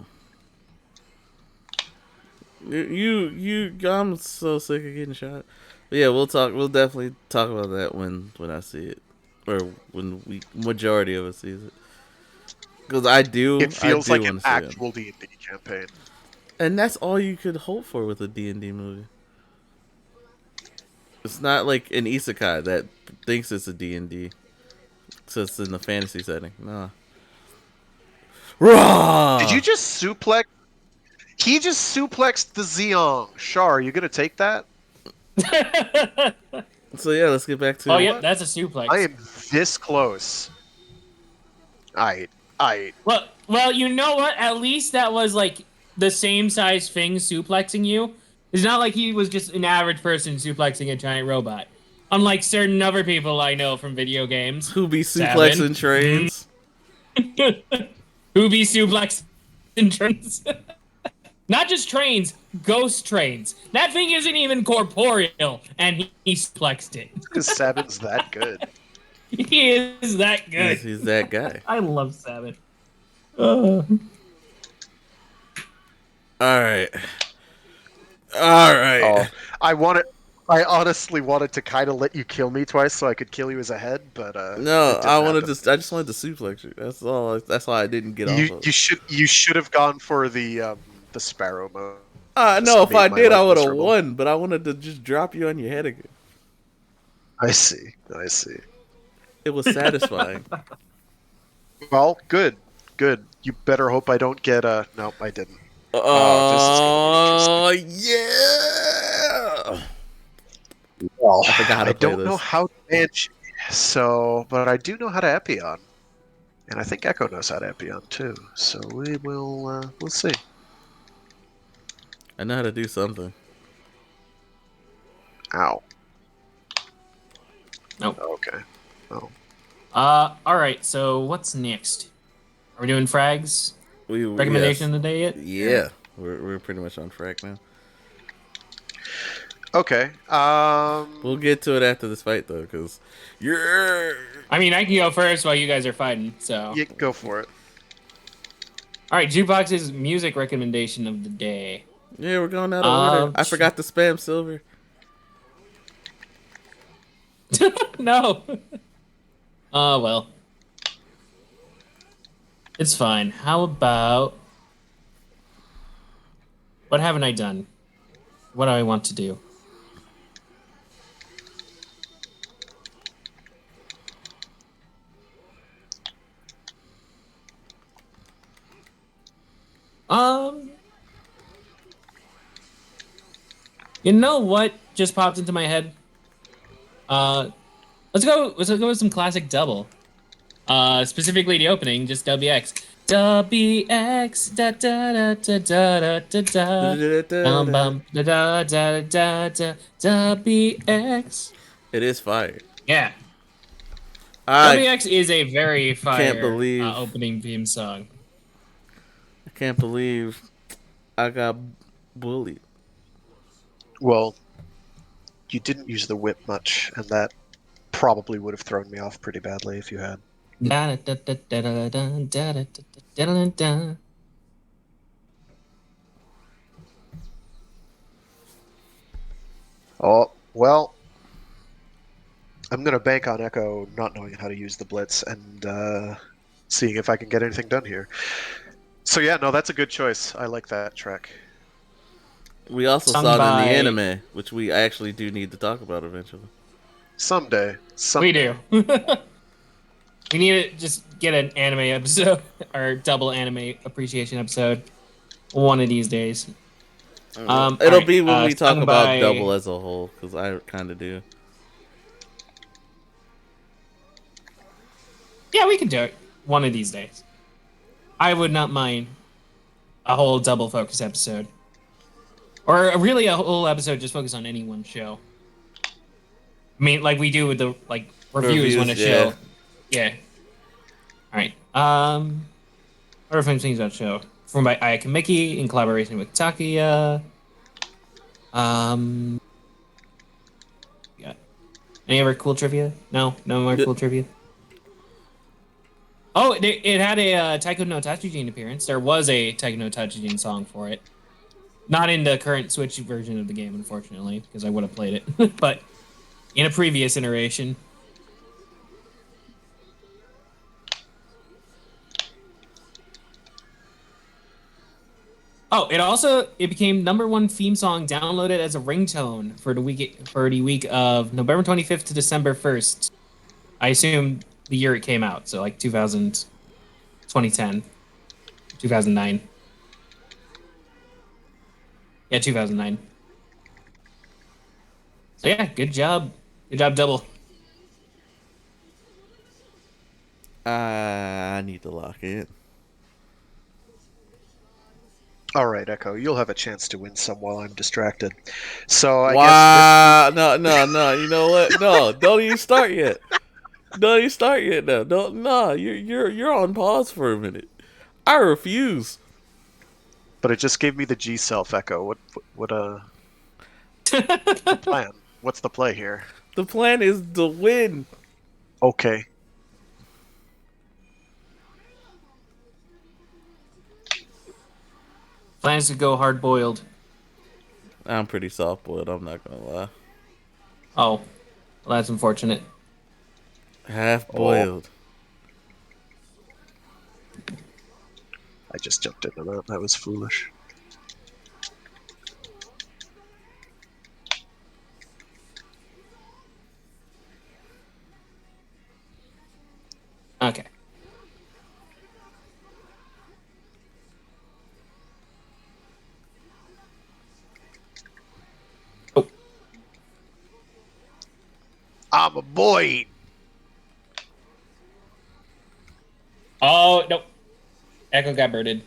I'm so sick of getting shot. But yeah, we'll talk. We'll definitely talk about that when I see it, or when majority of us sees it. Because I do. It feels I like do an wanna see it. actual D&D campaign. And that's all you could hope for with a D&D movie. It's not like an isekai that thinks it's a D&D, so it's in the fantasy setting. No. Raw! Did you just suplex? He just suplexed the Zeong. Shar, are you gonna take that? So yeah, let's get back to. Oh, yep, that's a suplex. I am this close. I. Well, you know what? At least that was like the same size thing suplexing you. It's not like he was just an average person suplexing a giant robot. Unlike certain other people I know from video games. Who be suplexing trains? Who be suplexing trains? Not just trains, ghost trains. That thing isn't even corporeal, and he suplexed it. Because Sabin's that good. He is that good. He's that guy. I love Sabin. All right. Oh, I honestly wanted to kind of let you kill me twice so I could kill you as a head, but No, it didn't I wanted happen. to. I just wanted to suplex you. That's all. That's why I didn't get off. Of. You should have gone for the Sparrow mode. No, if I made my did, I life would have miserable. won. But I wanted to just drop you on your head again. I see. It was satisfying. Well, good. You better hope I don't get no, I didn't. Oh, This is yeah. Well, I forgot how to I play don't know this. how to manage, but I do know how to Epion, and I think Echo knows how to Epion too. So we'll see. I know how to do something. Ow. Nope. Okay. Oh. Alright, so what's next? Are we doing frags? We Recommendation yes. of the day yet? Yeah, we're pretty much on track now. Okay. We'll get to it after this fight though, because you're. I mean, I can go first while you guys are fighting, so. Yeah, go for it. Alright, Jukebox's music recommendation of the day. Yeah, we're going out of order. I forgot to spam Silver. No. Oh, well. It's fine. How about... What haven't I done? What do I want to do? You know what just popped into my head? Let's go with some classic double. Specifically the opening, just WX. WX da da da da da da da da bum da da da da da WX. It is fire. Yeah, I WX is a very can't fire believe opening theme song. I can't believe I got bullied. Well, you didn't use the whip much, and that probably would have thrown me off pretty badly if you had. Da da da da da da da da da da da. Oh, well, I'm going to bank on Echo not knowing how to use the Blitz and seeing if I can get anything done here. So, yeah, no, that's a good choice. I like that track. We also Sung saw it in the by anime, which we actually do need to talk about eventually. Someday. we Someday. do. We need to just get an anime episode or double anime appreciation episode one of these days. All It'll right. be when we talk Sung about Double by. as a whole, because I kind of do. Yeah, we can do it one of these days. I would not mind a whole double focus episode, or really a whole episode just focus on any one show. I mean, like we do with the reviews when a Reviews, yeah. show. Yeah. All right. What are things about the show? From by Ayaka Miki in collaboration with Takuya. Um. Yeah. Any other cool trivia? No, no more cool trivia. Oh, it had a Taiko no Tatsujin appearance. There was a Taiko no Tatsujin song for it. Not in the current Switch version of the game, unfortunately, because I would have played it. But in a previous iteration. Oh, it became #1 theme song downloaded as a ringtone for the week of November 25th to December 1st. I assume the year it came out, so like 2000, 2010, 2009. Yeah, 2009. So yeah, good job. Good job, Double. I need to lock in. All right, Echo, you'll have a chance to win some while I'm distracted. So I guess Wow! No, no, no. You know what? No, don't even start yet. Don't even start yet. No, don't. No, you're on pause for a minute. I refuse. but it just gave me the G self, Echo. What's the plan? What's the play here? The plan is to win. Okay. Plans to go hard boiled. I'm pretty soft boiled. I'm not gonna lie. Oh, well, that's unfortunate. Half Oh, boiled. I just jumped into that. That was foolish. Okay. Oh, I'm a boy. oh nope. Echo got birded.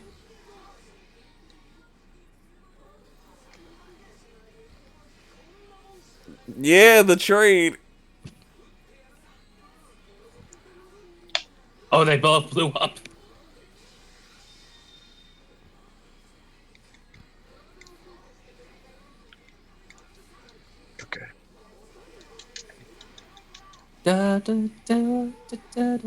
Yeah, the trade. Oh, they both blew up. Okay. Da da da da da da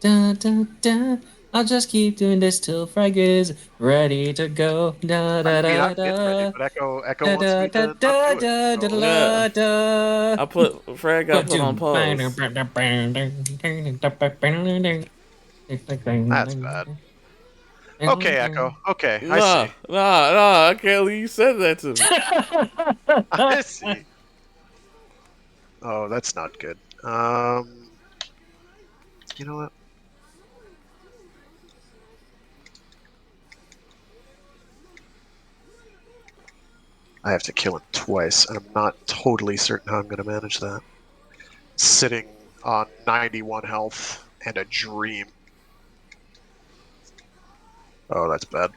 da da da. I'll just keep doing this till Frag is ready to go. Da I da mean, da I'm getting ready, da but Echo da wants da me da to not da do it. da da So Yeah. da. I put Frag got put on pause. that's bad. Okay, Echo. Okay, I Nah, see. nah, nah. I can't believe you said that to me. I see. Oh, that's not good. You know what? I have to kill him twice, and I'm not totally certain how I'm going to manage that. Sitting on 91 health and a dream. Oh, that's bad.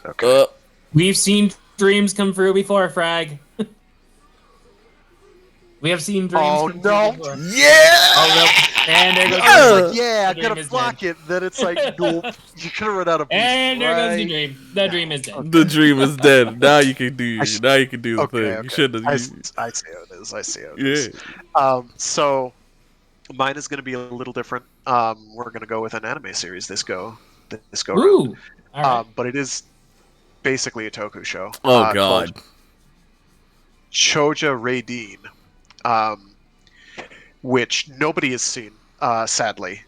Okay. We've seen dreams come true before, Frag. We have seen dreams Oh come true no! before. Yeah. Oh nope. And there goes I the was dream. like, yeah, The I dream gotta is block dead. it. Then it's like, nope. You could have run out of boost. And there goes the right dream. The now. dream is dead. The dream is dead. Now you can I do. sh- Now you can do the okay, thing. You okay. should have. I see how it is. I see how it Yeah. is. So mine is going to be a little different. We're going to go with an anime series this go round. Ooh. All right. But it is basically a toku show. Oh Called God. Choja Raideen, which nobody has seen, sadly.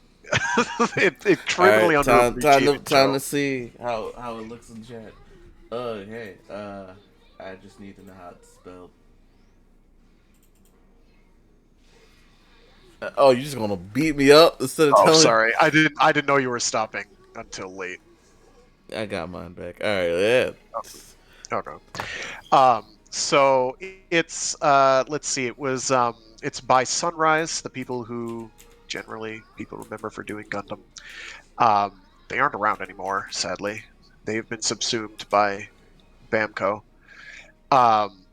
It All criminally right. underappreciated Time show. to see how it looks in chat. Hey. I just need to know how it's spelled. Oh, you just gonna beat me up instead of Oh, telling? sorry. I didn't know you were stopping until late. I got mine back. All right. Yeah. Oh no. So it's let's see. It's by Sunrise, the people who generally people remember for doing Gundam. They aren't around anymore, sadly. They've been subsumed by Bamco. Um,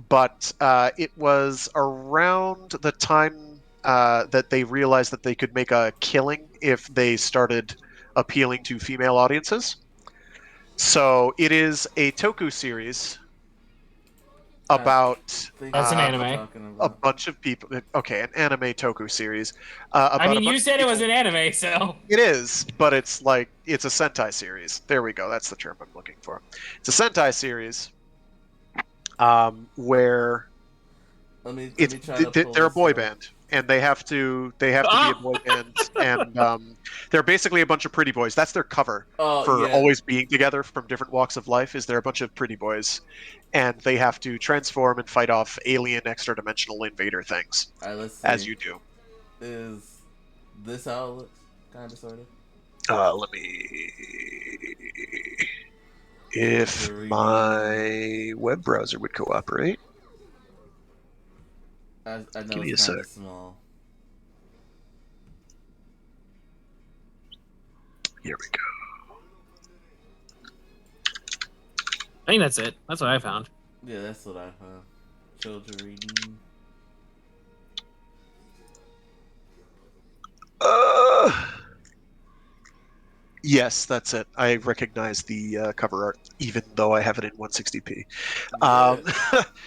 but it was around the time that they realized that they could make a killing if they started appealing to female audiences. So it is a Toku series I about think I That's know an what you're anime. talking a about. bunch of people. Okay, an anime Toku series I about a mean, you bunch of said it was people. an anime, so. It is, but it's like it's a Sentai series. There we go. That's the term I'm looking for. It's a Sentai series where Let me try to pull they're a this boy up. band and they have to be a Ah! boy band and they're basically a bunch of pretty boys. That's their cover Oh for yeah. always being together from different walks of life. Is they're a bunch of pretty boys, and they have to transform and fight off alien extra dimensional invader things, All right. Let's as see. you do. Is this how it looks? Kind of, sort of. Let me. If Shoulder reading. my web browser would cooperate, I give know me it's a kind sec. of small. Here we go. I think that's it. That's what I found. Yeah, that's what I found. Shoulder reading. Uh, yes, that's it. I recognize the cover art, even though I have it in 160p. Yeah.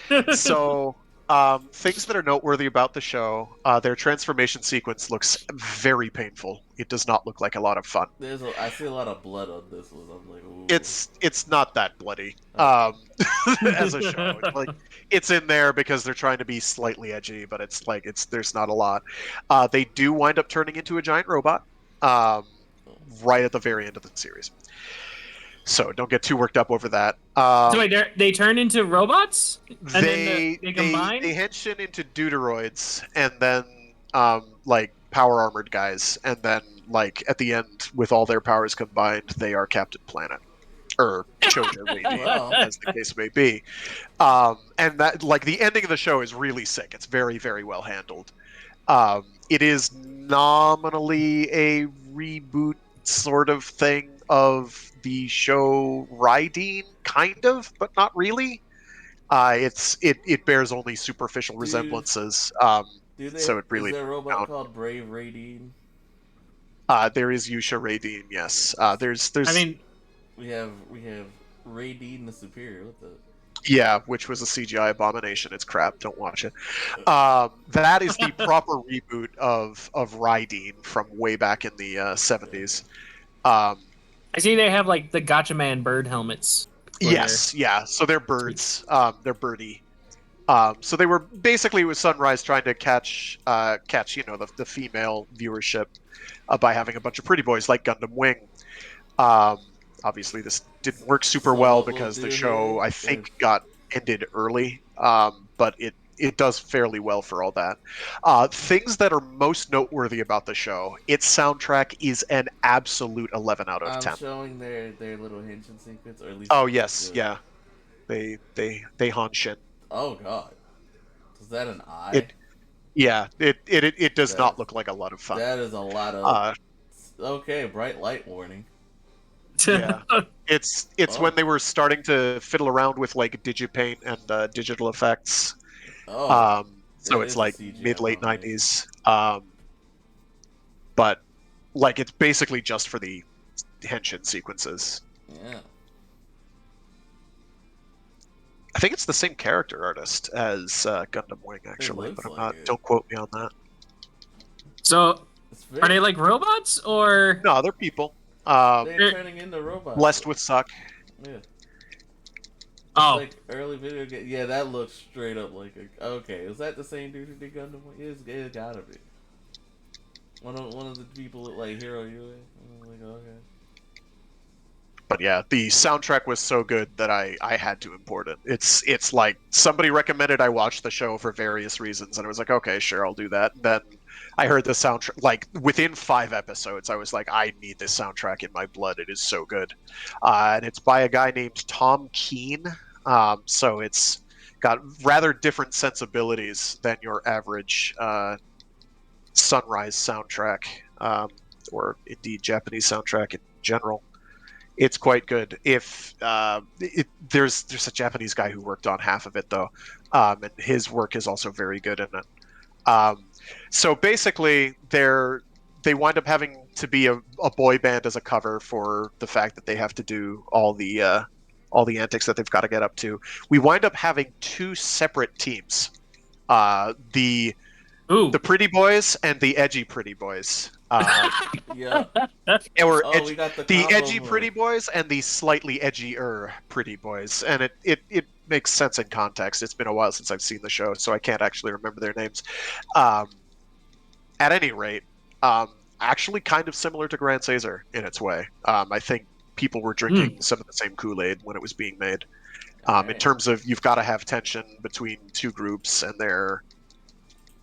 Um, so, things that are noteworthy about the show, their transformation sequence looks very painful. It does not look like a lot of fun. I see a lot of blood on this one. I'm like, ooh. It's not that bloody Okay. as a show. Like it's in there because they're trying to be slightly edgy, but it's like there's not a lot. They do wind up turning into a giant robot um, right at the very end of the series. So don't get too worked up over that. So wait, they turn into robots, and then they They combine. henshin into deuteroids and then like power armored guys, and then like at the end with all their powers combined, they are Captain Planet or Choja Raideen, Well, as the case may be. And that like the ending of the show is really sick. It's very very well handled. It is nominally a reboot sort of thing of the show Raideen, kind of, but not really. It bears only superficial do resemblances. do they? So it Is really there a doesn't robot count. called Brave Radine? There is Yusha Raideen, yes. I There's mean, We have Radine the Superior. What the? yeah, which was a CGI abomination. It's crap. Don't watch it. That is the proper reboot of Raideen from way back in the 70s. Um, I see they have like the Gotcha Man bird helmets for their yes, yeah. So they're suits. birds. They're birdie. So they were basically with Sunrise trying to catch the female viewership by having a bunch of pretty boys like Gundam Wing. Um, Obviously, this didn't work super So well what we'll because the do show here I think got ended early. But it does fairly well for all that. Things that are most noteworthy about the show, its soundtrack is an absolute 11 out of I'm 10. showing their little henshin sequence, or at least Oh it looks yes, good. yeah, they Hanshin. Oh God, is that an It eye? Yeah, it does not That's look like a lot of fun. that is a lot of Uh, okay. Bright light warning. yeah, it's when Oh, they were starting to fiddle around with like digipaint and digital effects. oh, So that it's is a like CGI mid late abomination. 90s. But like it's basically just for the henshin sequences. Yeah, I think it's the same character artist as Gundam Wing, it actually, but looks I'm like not. it. Don't quote me on that. So, It's are they very. like robots or? No, they're people. Um, They're they're- turning into robots blessed though. with suck. Yeah, it's Oh, like early video game. Yeah, that looks straight up like a. Okay, is that the same dude who did Gundam? It's gotta be. One of the people that like Hero Yui. I'm like, okay. But yeah, the soundtrack was so good that I had to import it. It's like somebody recommended I watch the show for various reasons, and I was like, okay, sure, I'll do that. And then I heard the soundtrack like within 5 episodes. I was like, I need this soundtrack in my blood. It is so good, and it's by a guy named Tom Keen. So it's got rather different sensibilities than your average Sunrise soundtrack, or indeed Japanese soundtrack in general. It's quite good. If there's a Japanese guy who worked on half of it though, and his work is also very good in it. Um, so basically, they wind up having to be a boy band as a cover for the fact that they have to do all the antics that they've got to get up to. We wind up having two separate teams. The ooh. pretty boys and the edgy pretty boys. Yeah. Or Oh, we got the the combo edgy move. pretty boys and the slightly edgier pretty boys, and it makes sense in context. It's been a while since I've seen the show, so I can't actually remember their names. Um, at any rate, actually kind of similar to Grand Caesar in its way. I think people were Hmm. drinking some of the same Kool-Aid when it was being made. All In right. terms of you've got to have tension between two groups, and they're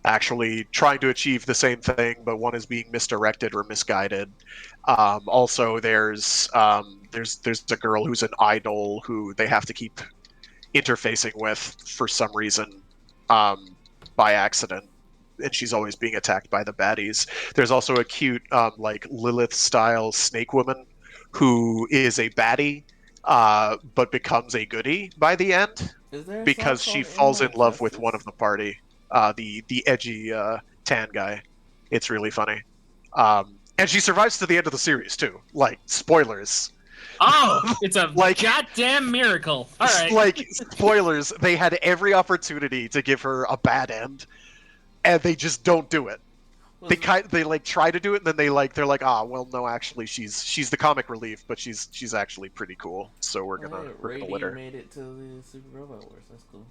actually trying to achieve the same thing, but one is being misdirected or misguided. Also, there's a girl who's an idol who they have to keep interfacing with for some reason, um, by accident, and she's always being attacked by the baddies. There's also a cute like Lilith style snake woman who is a baddie, but becomes a goodie by the end Is there a song because she called "In falls My in love with one of Justice"? the party, the edgy tan guy. It's really funny, and she survives to the end of the series too. Like spoilers, Oh, it's a like goddamn miracle. All right. like spoilers. They had every opportunity to give her a bad end, and they just don't do it. Was They like try to do it, and then they're like, ah, well, no, actually, she's the comic relief, but she's actually pretty cool. So oh, hey, we're gonna let Radiant her. made it to the Super Robot Wars. That's cool.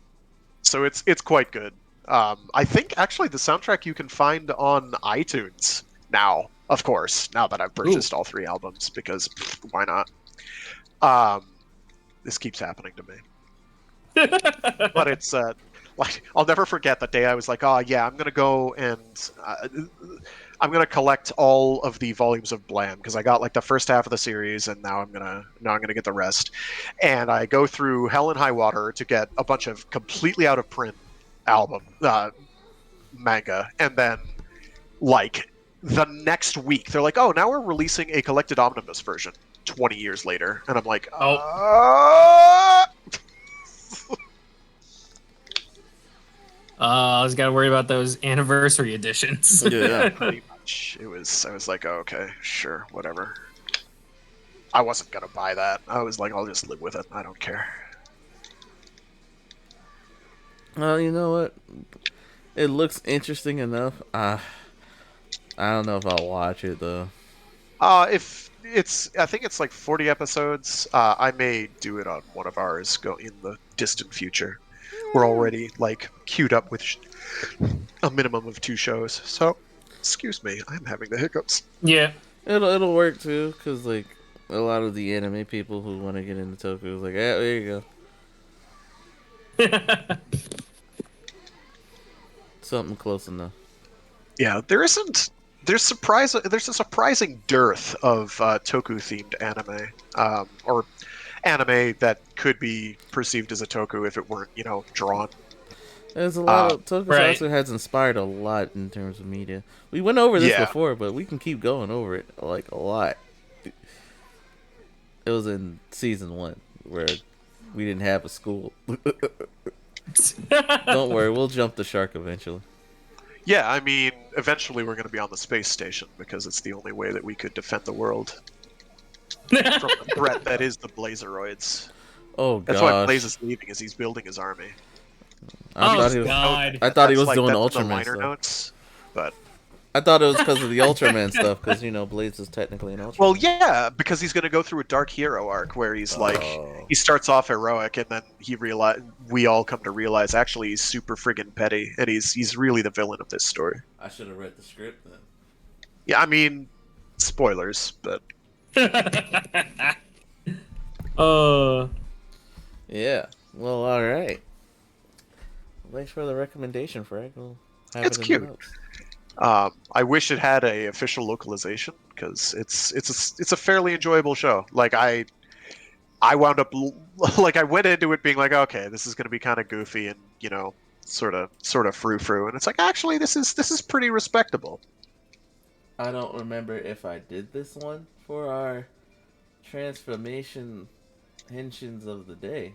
So it's quite good. I think actually the soundtrack you can find on iTunes now, of course, now that I've Ooh. purchased all 3 albums, because why not? Um, this keeps happening to me, but it's like I'll never forget the day I was like, oh yeah, I'm gonna go and I'm gonna collect all of the volumes of Blam because I got like the first half of the series, and now I'm gonna get the rest. And I go through hell and high water to get a bunch of completely out of print album manga, and then like the next week they're like, oh, now we're releasing a collected omnibus version 20 years later, and I'm like, Oh, I was got to worry about those anniversary editions. Yeah. pretty much. I was like, oh, okay, sure, whatever. I wasn't gonna buy that. I was like, I'll just live with it. I don't care. Well, you know what? It looks interesting enough. I don't know if I'll watch it though. If it's, I think it's like 40 episodes. I may do it on one of ours. Go in the distant future. We're already like queued up with a minimum of 2 shows. So, excuse me, I'm having the hiccups. Yeah. It'll work too, cause like a lot of the anime people who want to get into Toku is like, yeah, there you go, something close enough. Yeah, there isn't. There's a surprising dearth of toku themed anime, or anime that could be perceived as a toku if it weren't, drawn. There's a lot of Right. Tokusatsu has inspired a lot in terms of media. We went over this Yeah. before, but we can keep going over it like a lot. It was in season 1 where we didn't have a school. Don't worry, we'll jump the shark eventually. Yeah, I mean, eventually we're going to be on the space station because it's the only way that we could defend the world from the threat that is the Blazeroids. Oh That's why Blaze gosh, is leaving, is he's building his army. I We Oh thought just he was. don't know God. that I yet. thought he was That's doing in the Ultraman liner stuff. notes. But I thought it was because of the Ultraman stuff, because Blaze is technically an Ultraman. well, yeah, because he's going to go through a Dark Hero arc where he's Oh. he starts off heroic, and then we all come to realize actually he's super friggin' petty, and he's really the villain of this story. I should have read the script then. Yeah, I mean, spoilers, but uh, Yeah. Well, all right. Thanks for the recommendation, Frank. We'll have it's it in cute. the notes. I wish it had a official localization because it's a fairly enjoyable show. Like I wound up like I went into it being like, okay, this is going to be kind of goofy and sort of frou frou, and it's like actually this is pretty respectable. I don't remember if I did this one for our transformation henshins of the day,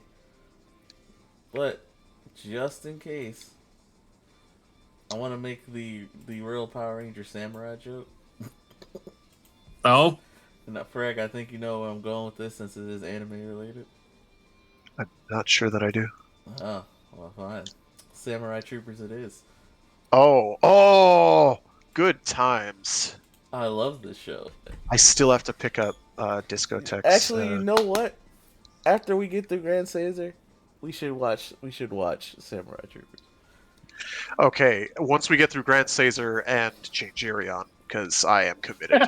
but just in case, I want to make the real Power Ranger Samurai joke. oh, And Frag, I think you know where I'm going with this since it is anime related. I'm not sure that I do. Oh, well, fine. Samurai Troopers it is. Oh, good times. I love this show. I still have to pick up Discotex. Actually, you know what? After we get through Grand Caesar, we should watch Samurai Troopers. Okay, once we get through Grand Caesar and Changerion, because I am committed.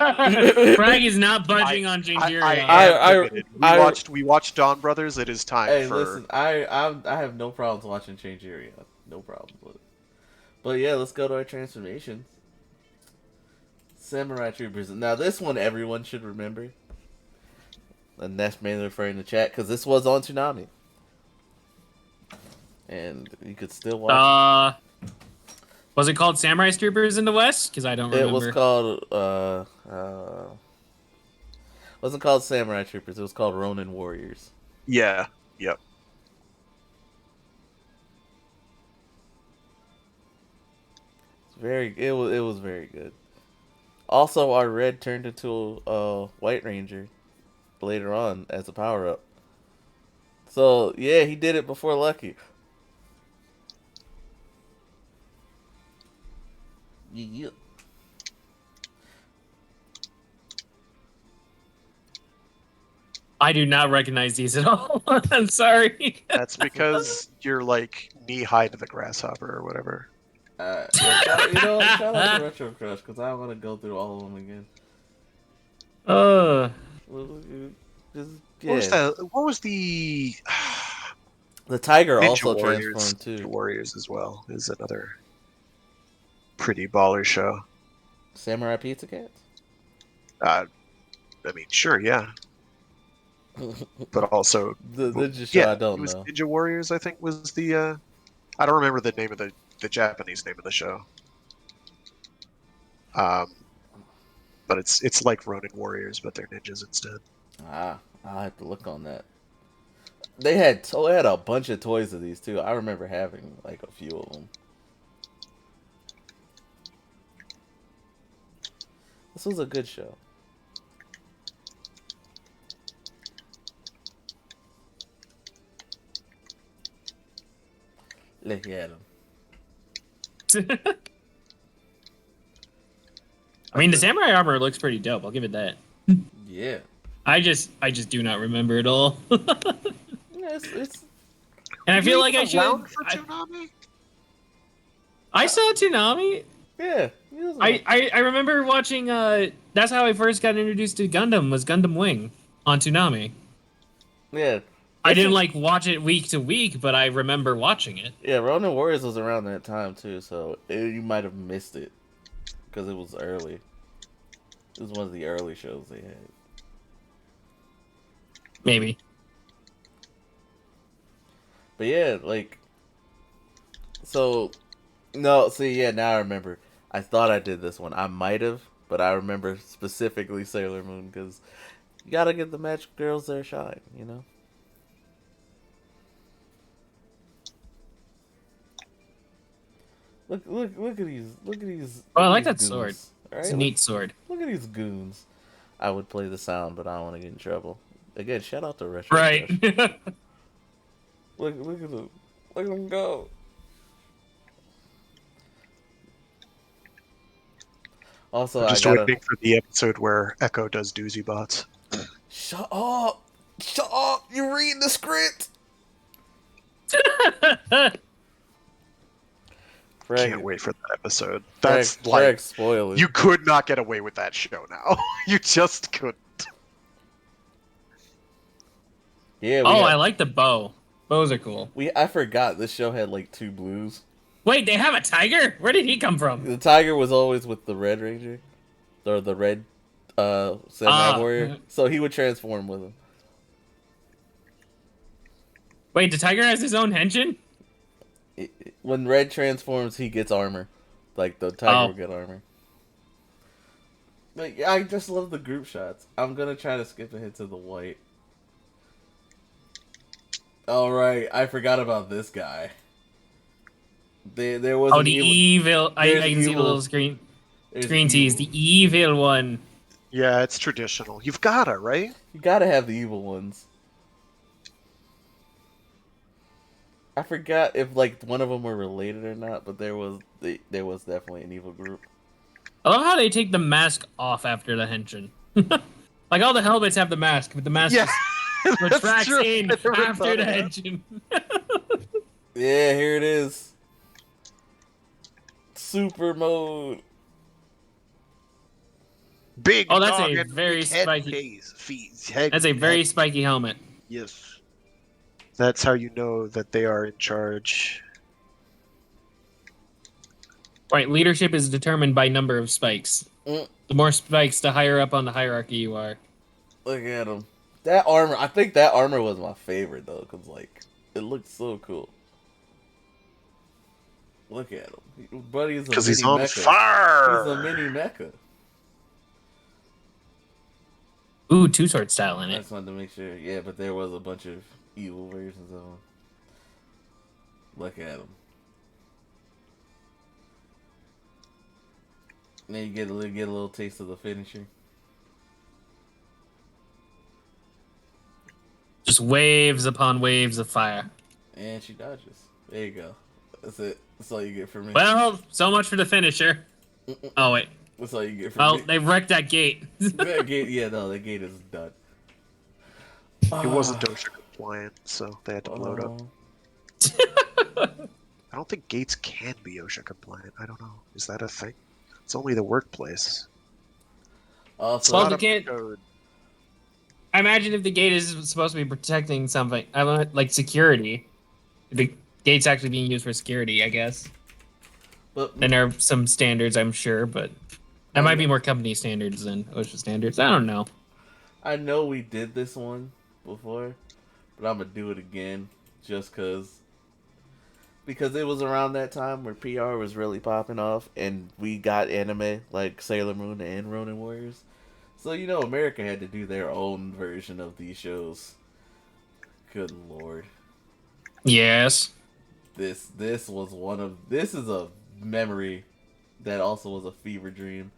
Frag is not budging on Jinjiri. I am committed. I- We watched Dawn Brothers. It is time Hey, for. listen, I have no problems watching Changerion. No problems with it. But yeah, let's go to our transformations. Samurai Troopers. Now this one everyone should remember. And that's mainly referring to chat because this was on Toonami. And you could still watch Was it called Samurai Troopers in the West? Because I don't it. remember. It was called wasn't called Samurai Troopers, it was called Ronin Warriors. Yeah. Yep. It was very good. Also, our red turned into a White Ranger later on as a power up. So yeah, he did it before Lucky. Yeah. I do not recognize these at all. I'm sorry. That's because you're like knee high to the grasshopper or whatever. Shout out to Retro Crush because I want to go through all of them again. Just, yeah. What was that? What was the The tiger Ninja also Warriors? transformed too. Ninja Warriors as well is another pretty baller show. Samurai Pizza Cats. I mean, sure, yeah, but also the Ninja show I don't it was know. Ninja Warriors. I think was the. I don't remember the name of the Japanese name of the show. But it's like Ronin Warriors, but they're ninjas instead. I'll have to look on that. They had a bunch of toys of these too. I remember having like a few of them. This was a good show. Look at him. I mean, the samurai armor looks pretty dope. I'll give it that. Yeah. I just do not remember it all. Yeah, it's And I feel like I Around should. for Toonami? I saw Toonami. yeah. I remember watching. That's how I first got introduced to Gundam. Was Gundam Wing on Toonami. Yeah. I didn't like watch it week to week, but I remember watching it. Yeah, Ronin Warriors was around that time too, so you might have missed it because it was early. It was one of the early shows they had. Maybe. But yeah, like So no, see, yeah, now I remember. I thought I did this one. I might have, but I remember specifically Sailor Moon because you gotta give the magic girls their shine, you know. Oh, Look I at like these that sword. goons. All It's a right, neat sword. look at these goons. I would play the sound, but I don't want to get in trouble. Again, shout out to Retro Right. Crush. Look at them. Look at them go. Also, I'm I just gotta waiting for the episode where Echo does doozy bots. shut up. Shut up. You reading the script. Can't Frag, wait for that episode. frag, That's like, frag. Spoiler. you could not get away with that show now. You just couldn't. Yeah, we Oh, I have. like the bow. Bows are cool. I forgot this show had like 2 blues. Wait, they have a tiger? Where did he come from? The tiger was always with the Red Ranger, or the Red Samurai Ah. Warrior, so he would transform with him. Wait, the tiger has his own henshin? When Red transforms, he gets armor. Like the tiger will Oh. get armor. Like I just love the group shots. I'm gonna try to skip ahead to the white. All right, I forgot about this guy. There was Oh, an the evil. evil. I There's can see the evil. little screen There's tease. evil. The evil one. Yeah, it's traditional. You've gotta, right? You gotta have the evil ones. I forgot if like one of them were related or not, but there was definitely an evil group. I love how they take the mask off after the henshin. Like all the helmets have the mask, but the mask Yeah, just that's retracts true. in I never after thought the of that. henshin. Yeah, here it is. Super mode. Big Oh, that's dog a and very big head spiky. face, feet, head, That's a very head. spiky helmet. Yes. That's how you know that they are in charge. Right, leadership is determined by number of spikes. Mm, The more spikes, the higher up on the hierarchy you are. look at him. That armor. I think that armor was my favorite though, cause like it looked so cool. Look at him. Buddy is a Because mini he's on mecha. fire! He's a mini mecha. Ooh, two-sword style in I it. just wanted to make sure. Yeah, but there was a bunch of evil versions of him. Look at him. Then you get a little taste of the finisher. Just waves upon waves of fire. And she dodges. There you go. That's it. That's all you get from me. Well, so much for the finisher. Oh, wait. That's all you get from Well, me. they wrecked that gate. That gate, yeah, no, that gate is done. It wasn't OSHA compliant, so they had to blow it up. I don't think gates can be OSHA compliant. I don't know. Is that a thing? It's only the workplace. Also, Well, Not they a can't- code. I imagine if the gate is supposed to be protecting something, I don't know, like security. The gate's actually being used for security, I guess. but Then there are some standards, I'm sure, but that might be more company standards than OSHA standards. I don't know. I know we did this one before, but I'm gonna do it again just because it was around that time where PR was really popping off, and we got anime like Sailor Moon and Ronin Warriors. So you know, America had to do their own version of these shows. Good lord, Yes. this is a memory that also was a fever dream.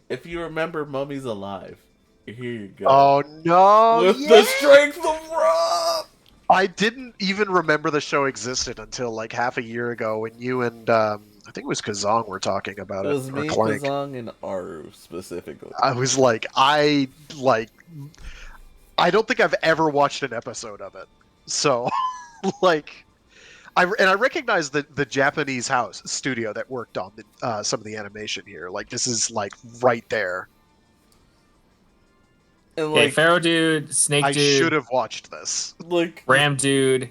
If you remember Mummy's Alive, here you go. Oh no! With yeah! the strength of Rob! I didn't even remember the show existed until like half a year ago when you and I think it was Kazong were talking about It it. was Or me, Clank. Kazong, and Aru specifically. I was like, I don't think I've ever watched an episode of it. So, like, I recognize the Japanese house studio that worked on some of the animation here. Like, this is like right there. And Okay, like, Pharaoh Dude, Snake I Dude, should have watched this. like, Ram Dude,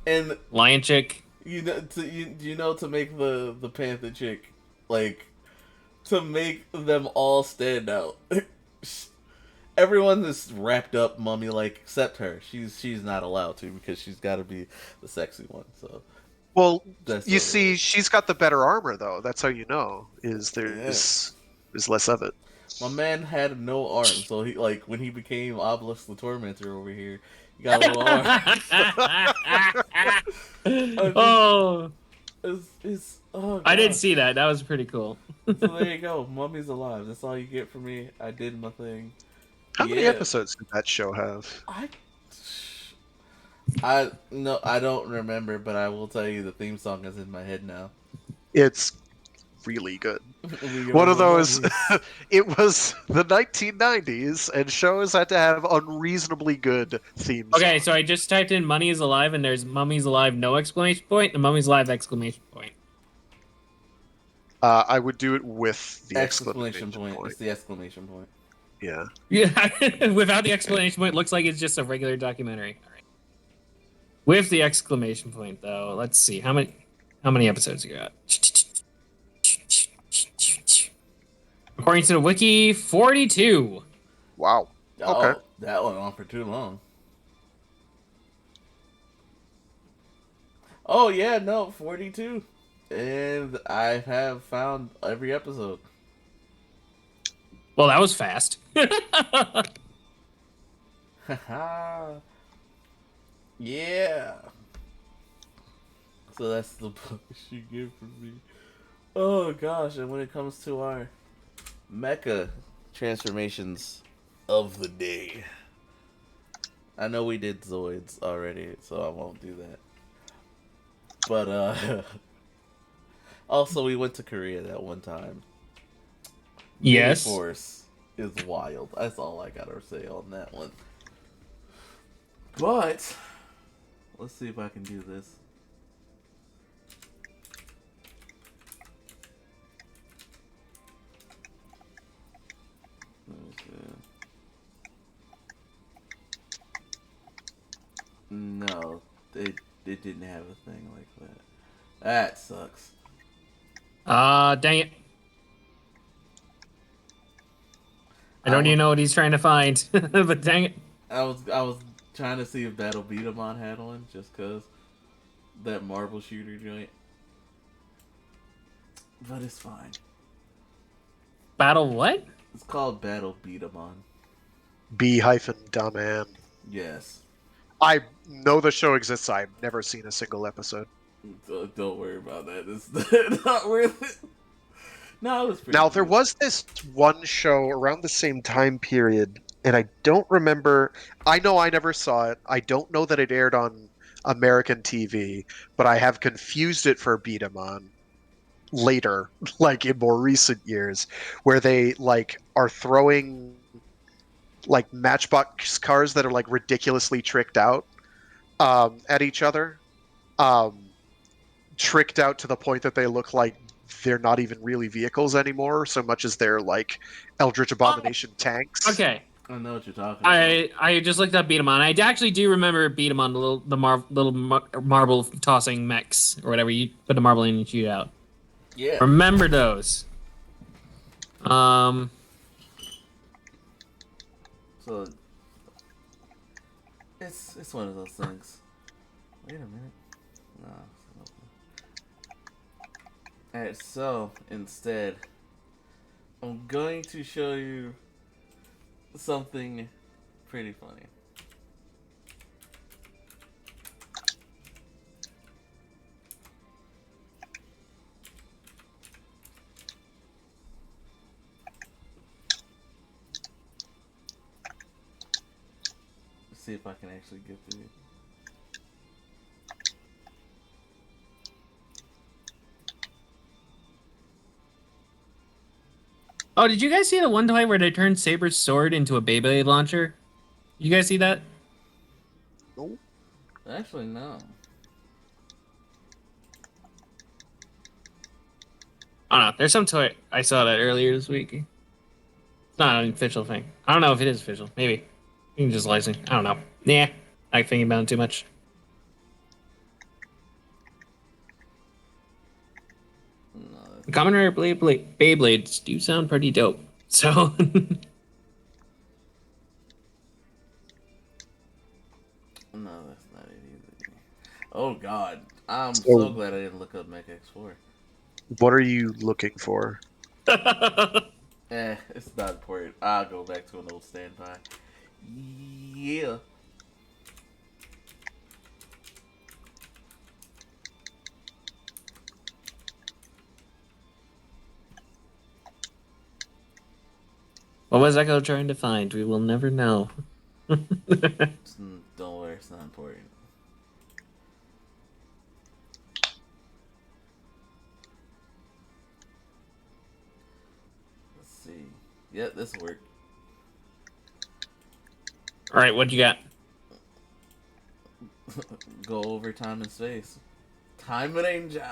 and Lion Chick. you know, to make the Panther chick, like, to make them all stand out. Everyone is wrapped up mummy like except her. She's not allowed to because she's got to be the sexy one. So Well, That's you so see, weird. she's got the better armor though. That's how you know is Yeah. there's less of it. My man had no arms, so he like when he became Obelisk the Tormentor over here, he got little arms. I just Oh, it's oh I did gosh. see that. That was pretty cool. So there you go. Mummy's alive. That's all you get from me. I did my thing. How many Yeah. episodes did that show have? I I no, I don't remember, but I will tell you the theme song is in my head now. It's really good. We are One of the those. mummies. It was the 1990s, and shows had to have unreasonably good theme Okay, songs. so I just typed in "Money is alive" and there's "Mummy's alive" no exclamation point and "Mummy's alive" exclamation point. I would do it with the Exclamation exclamation point. point. It's the exclamation point. Yeah. Yeah, without the exclamation point, looks like it's just a regular documentary. All right. With the exclamation point, though, let's see how many episodes you got. According to the wiki, 42. Wow. Okay. Oh, that went on for too long. Oh yeah, no, 42. And I have found every episode. Well, that was fast. Haha. Yeah. So that's the book you get from me. Oh gosh, and when it comes to our mecha transformations of the day, I know we did Zoids already, so I won't do that. But also we went to Korea that one time. Mini Yes. Force is wild. That's all I gotta say on that one. But let's see if I can do this. No, they didn't have a thing like that. That sucks. Dang it. I I don't was even know what he's trying to find, but dang it. I was trying to see if Battle Beat 'em on had one, just cause that marble shooter joint. But it's fine. Battle what? It's called Battle Beat 'em on. B-Daman. Yes. I know the show exists. I've never seen a single episode. Don't worry about that. It's not worth it. No, it was pretty Now, there good. was this one show around the same time period, and I don't remember. I know I never saw it. I don't know that it aired on American TV, but I have confused it for Beat 'em on later, like in more recent years, where they like are throwing like Matchbox cars that are like ridiculously tricked out at each other. Um, Tricked out to the point that they look like they're not even really vehicles anymore, so much as they're like Eldritch Oh, Abomination tanks. okay. I know what you're talking about. I just looked up Beat 'em on. I actually do remember Beat 'em on the marble tossing mechs or whatever. You put a marble in and shoot out. Yeah. Remember those. Um, So it's one of those things. Wait a minute. No. Alright, so instead, I'm going to show you something pretty funny. Let's see if I can actually get through it. oh, did you guys see the one time where they turned Saber's sword into a Beyblade launcher? You guys see that? Nope. Actually, no. I don't know. There's some toy I saw that earlier this week. It's not an official thing. I don't know if it is official. Maybe. You can just license. I don't know. Yeah. I think about it too much. No, The Kamen Rider Beyblades do sound pretty dope. So no, that's not it either. Oh God, I'm so So, glad I didn't look up Mech X4. what are you looking for? It's not important. I'll go back to an old standby. Yeah. What was Echo trying to find? We will never know. Don't worry, it's not important. Let's see. Yeah, this worked. All right, what you got? Go over time and space. Time Ranger.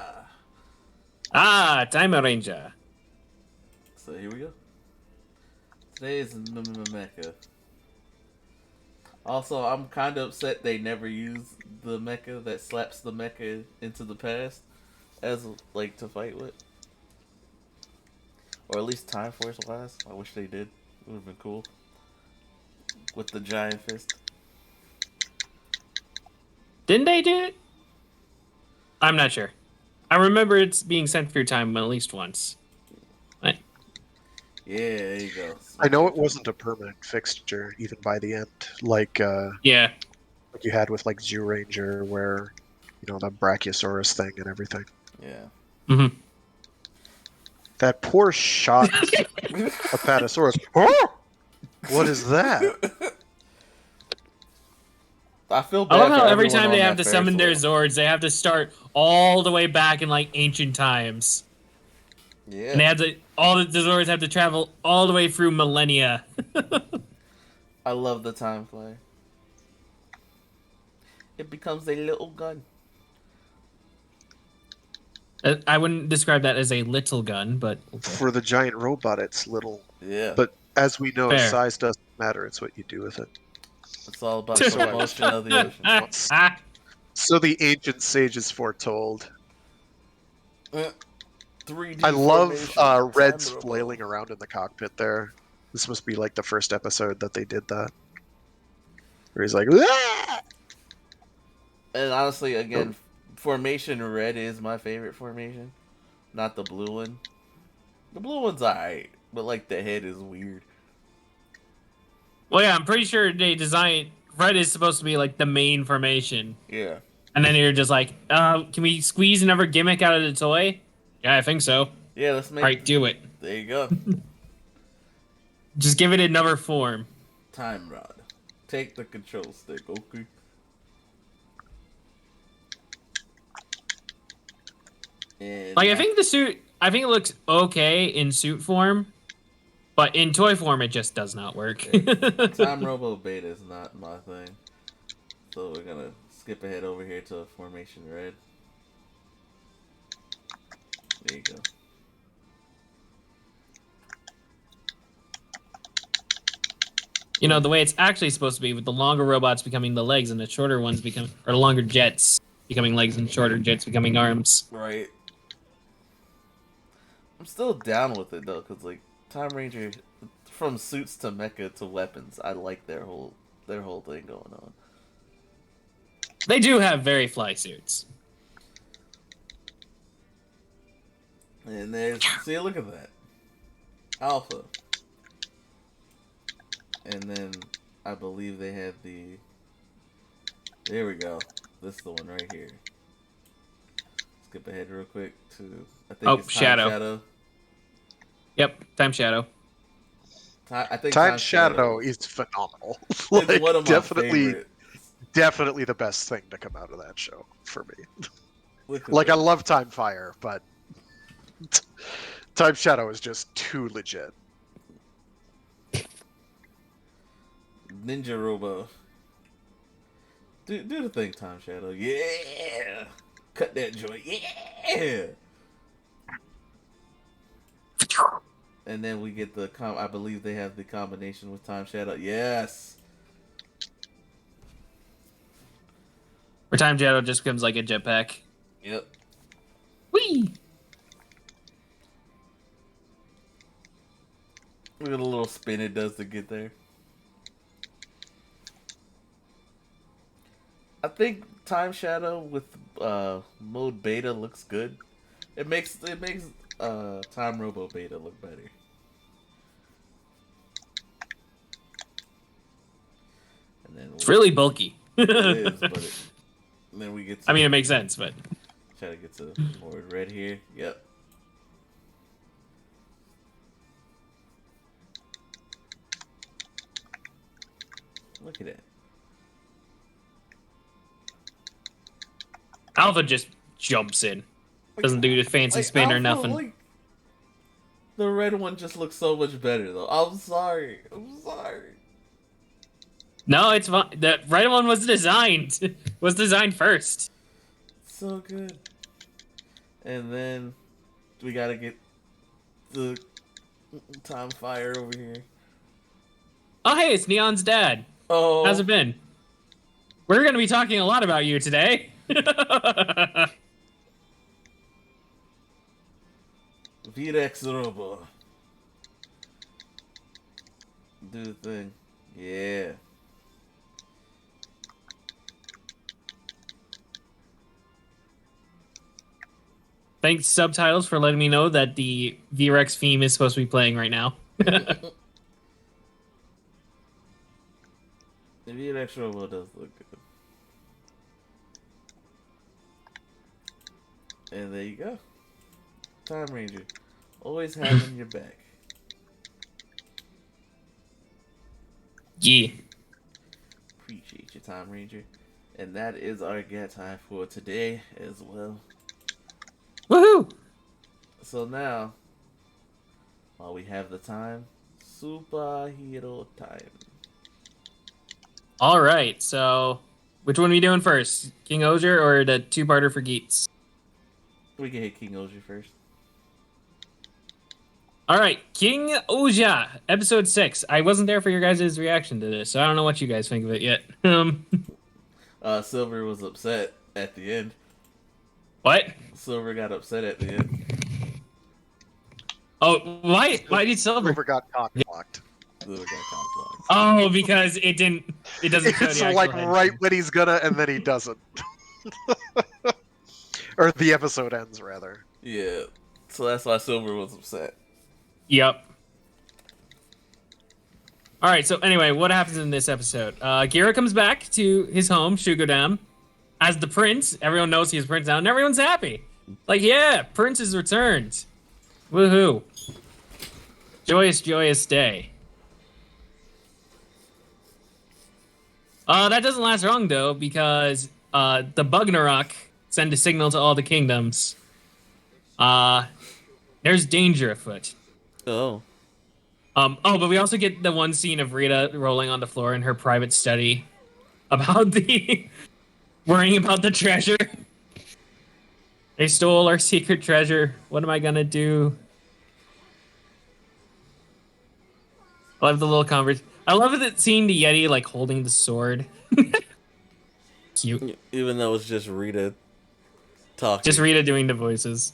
Ah, Time Ranger. So here we go. Today's mecha. Also, I'm kind of upset they never use the mecha that slaps the mecha into the past as like to fight with, or at least Time Force wise. I wish they did. It would have been cool with the giant fist. Didn't they do it? I'm not sure. I remember it's being sent through time at least once. Right. Yeah, there you go. I know Smash it wasn't a permanent fixture even by the end, Yeah. like you had with like Zoo Ranger, where the Brachiosaurus thing and everything. Yeah. Mm-hmm. That poor shot Apatosaurus. Oh, what is that? I feel I love bad for how every everyone time they on have that to Ferris summon their wheel. Zords, they have to start all the way back in like ancient times, and Yeah. they have to all the Zords have to travel all the way through millennia. I love the time flare. It becomes a little gun. I wouldn't describe that as a little gun, but okay. For the giant robot, it's little. Yeah. But as we know, Fair. size doesn't matter. It's what you do with it. It's all about So the I was motion of the ocean. So the ancient sages foretold. 3D I love formation. Red's Time Robo. flailing around in the cockpit there. This must be like the first episode that they did that. Where he's like, "Ah!" And honestly, again, formation red is my favorite formation, not the blue one. The blue one's alright, but like the head is weird. Well, yeah, I'm pretty sure they designed Red is supposed to be like the main formation, Yeah. and then you're just like, can we squeeze another gimmick out of the toy? Yeah, I think so. All Yeah, let's make. right, do it. There you go. Just give it another form. Time rod. Take the control stick, okay? And Like, I think the suit, I think it looks okay in suit form, but in toy form, it just does not work. Time Robo Beta is not my thing. So we're gonna skip ahead over here to Formation Red. There you go. You know, the way it's actually supposed to be, with the longer robots becoming the legs and the shorter ones become, or the longer jets becoming legs and shorter jets becoming arms. Right. I'm still down with it though, cause like Time Ranger, from suits to mecha to weapons, I like their whole thing going on. They do have very fly suits. And there's see, look at that, Alpha, and then I believe they had the. There we go. This is the one right here. Skip ahead real quick to I think it's Time Shadow. Yep, Time Shadow. I think Time Shadow is phenomenal. It's Like, one of my favorites. definitely the best thing to come out of that show for me. Look at Like, I this. love Time Fire, but Time Shadow is just too legit. Ninja Robo. Do the thing, Time Shadow. Yeah. Cut that joint. Yeah. And then we get the I believe they have the combination with Time Shadow. Yes. Where Time Shadow just becomes like a jetpack. Yep. Whee! Look at the little spin it does to get there. I think Time Shadow with mode beta looks good. It makes Time Robo beta look better. And then It's really bulky. it is, but then we get to. I mean, it makes sense, but Try to get to more red here. Yep. Look at that. Alpha just jumps in. Doesn't do the fancy spin or Alpha, nothing. The red one just looks so much better, though. I'm sorry. I'm sorry. No, it's fine. The red one was designed. Was designed first. So good. And then we gotta get the Time Fire over here. Oh, hey, it's Neon's dad. Oh. How's it been? We're going to be talking a lot about you today. VREX Robo. Do the thing. Yeah. Thanks, subtitles, for letting me know that the VREX theme is supposed to be playing right now. The VREX Robo does look good. And there you go. Time Ranger. Always having your back. Yeah. Appreciate you, Time Ranger. And that is our get time for today as well. Woohoo! So now, while we have the time, superhero time. All right, so which one are we doing first? King Ozier or the two-parter for Geats? We can hit King Ozier first. All right, King Ozier, episode 6. I wasn't there for your guys' reaction to this, so I don't know what you guys think of it yet. Silver was upset at the end. What? Silver got upset at the end. Oh, why did Silver? Silver got cock-blocked. Silver got cock-blocked. Oh, because it doesn't show It's the actual like head. right when he's gonna, and then he doesn't. Or the episode ends, rather. Yeah. So that's why Silver was upset. Yep. All right, so anyway, what happens in this episode? Gira comes back to his home, Shugodam, as the prince. Everyone knows he's prince now, and everyone's happy. Like, yeah, Prince has returned. Woohoo. Joyous, joyous day. That doesn't last long, though, because the Bugnarok send a signal to all the kingdoms. There's danger afoot. Oh. But we also get the one scene of Rita rolling on the floor in her private study about the worrying about the treasure. They stole our secret treasure. What am I gonna do? I love the little conversation. I love it seeing the Yeti like holding the sword. Cute. Even though it's just Rita talking. Just Rita doing the voices.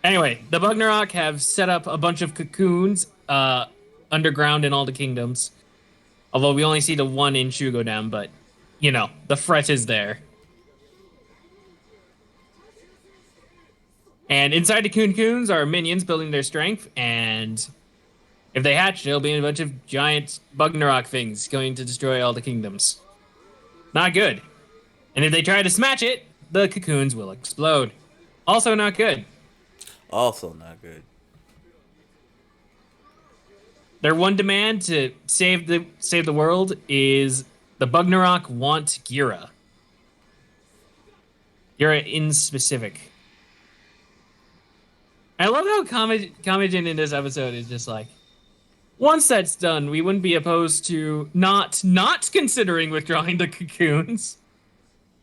Anyway, the Bugnarok have set up a bunch of cocoons underground in all the kingdoms. Although we only see the one in Shugodam, but, you know, the threat is there. And inside the cocoons are minions building their strength, and if they hatch, there'll be a bunch of giant Bugnarok things going to destroy all the kingdoms. Not good. And if they try to smash it, the cocoons will explode. Also not good. Also not good. Their one demand to save the world is the Bugnarok want Gira. Gira in specific. I love how Kamijin in this episode is just like, once that's done, we wouldn't be opposed to not considering withdrawing the cocoons.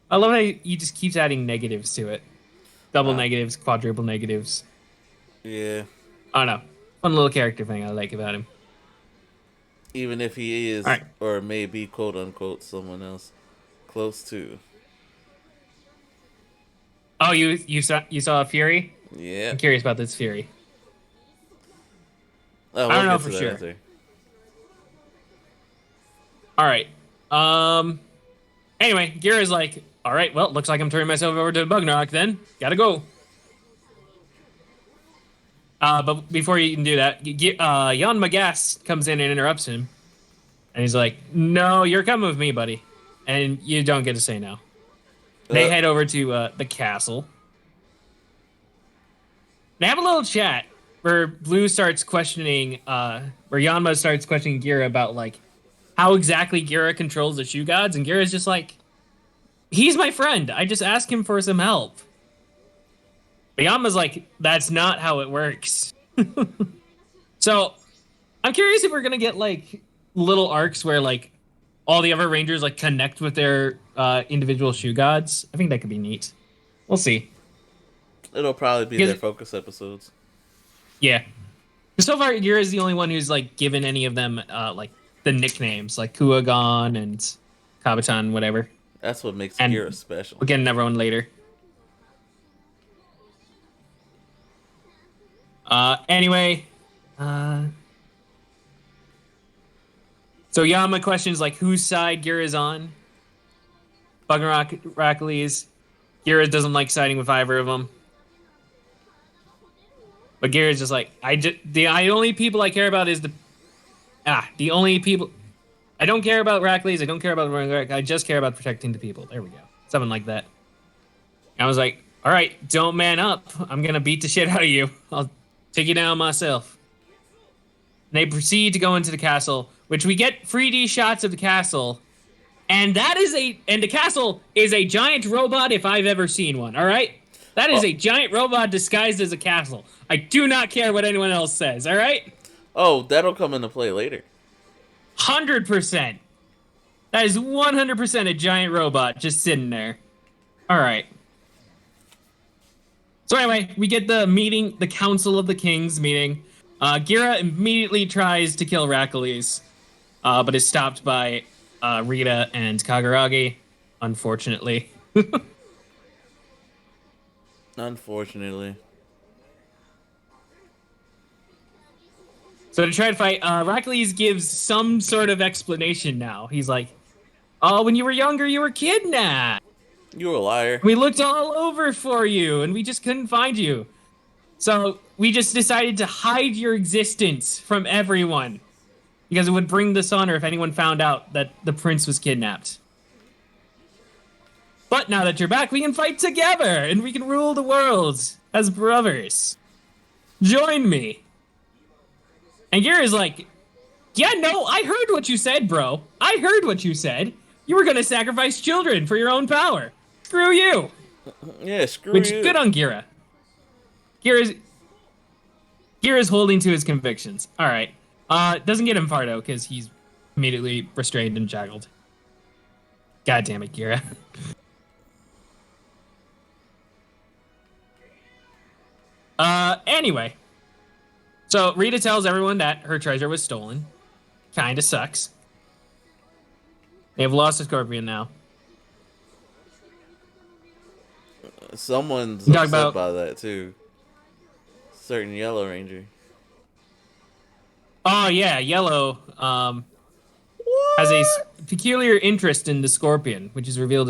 I love how he just keeps adding negatives to it. Double negatives, quadruple negatives. Yeah. I don't know. Fun little character thing I like about him. Even if he is, right. or maybe, quote unquote, someone else close to. Oh, you saw Fury? Yeah. I'm curious about this Fury. Oh, I don't know for sure. After. All right. Anyway, Gira's like, all right, well, looks like I'm turning myself over to Bugnarok then. Gotta go. But before you can do that, Jan Magast comes in and interrupts him. And he's like, no, you're coming with me, buddy. And you don't get to say no. They head over to the castle. They have a little chat where Blue starts questioning, where Yanma starts questioning Gira about, like, how exactly Gira controls the shoe gods. And Gira's just like, he's my friend. I just ask him for some help. But Yanma's like, that's not how it works. So, I'm curious if we're going to get, like, little arcs where, like, all the other Rangers, like, connect with their individual shoe gods. I think that could be neat. We'll see. It'll probably be their focus episodes. Yeah. So far, Gira is the only one who's, like, given any of them, like, the nicknames, like Kuagon and Kabaton, whatever. That's what makes Gira special. We'll get another one later. Anyway. So Yama questions, like, whose side Gira's on. Bugnarok, Heracles. Gira doesn't like siding with either of them. But Gira's just like, the only people I care about is the only people. I don't care about Heracles. I don't care about Bugnarok. I just care about protecting the people. There we go. Something like that. And I was like, all right, don't man up. I'm going to beat the shit out of you. I'll take you down myself. And they proceed to go into the castle, which we get 3D shots of the castle. And the castle is a giant robot if I've ever seen one, all right? That is a giant robot disguised as a castle. I do not care what anyone else says, all right? Oh, that'll come into play later. 100%. That is 100% a giant robot just sitting there. All right. So anyway, we get the meeting, the Council of the Kings meeting. Gira immediately tries to kill Heracles, but is stopped by Rita and Kagaragi, unfortunately. Unfortunately. So to try to fight, Heracles gives some sort of explanation now. He's like, oh, when you were younger, you were kidnapped. You were a liar. We looked all over for you, and we just couldn't find you. So we just decided to hide your existence from everyone, because it would bring dishonor if anyone found out that the prince was kidnapped. But now that you're back, we can fight together, and we can rule the world as brothers. Join me. And Gira's like, yeah, no, I heard what you said, bro. I heard what you said. You were going to sacrifice children for your own power. Screw you. Yeah, screw Which, you. good on Gira. Gira's holding to his convictions. All right. Doesn't get him far, though, because he's immediately restrained and jaggled. God damn it, Gira. Anyway. So Rita tells everyone that her treasure was stolen. Kinda sucks. They have lost a scorpion now. Someone's upset by that, too. Certain Yellow Ranger. Oh, yeah, Yellow has a peculiar interest in the scorpion, which is revealed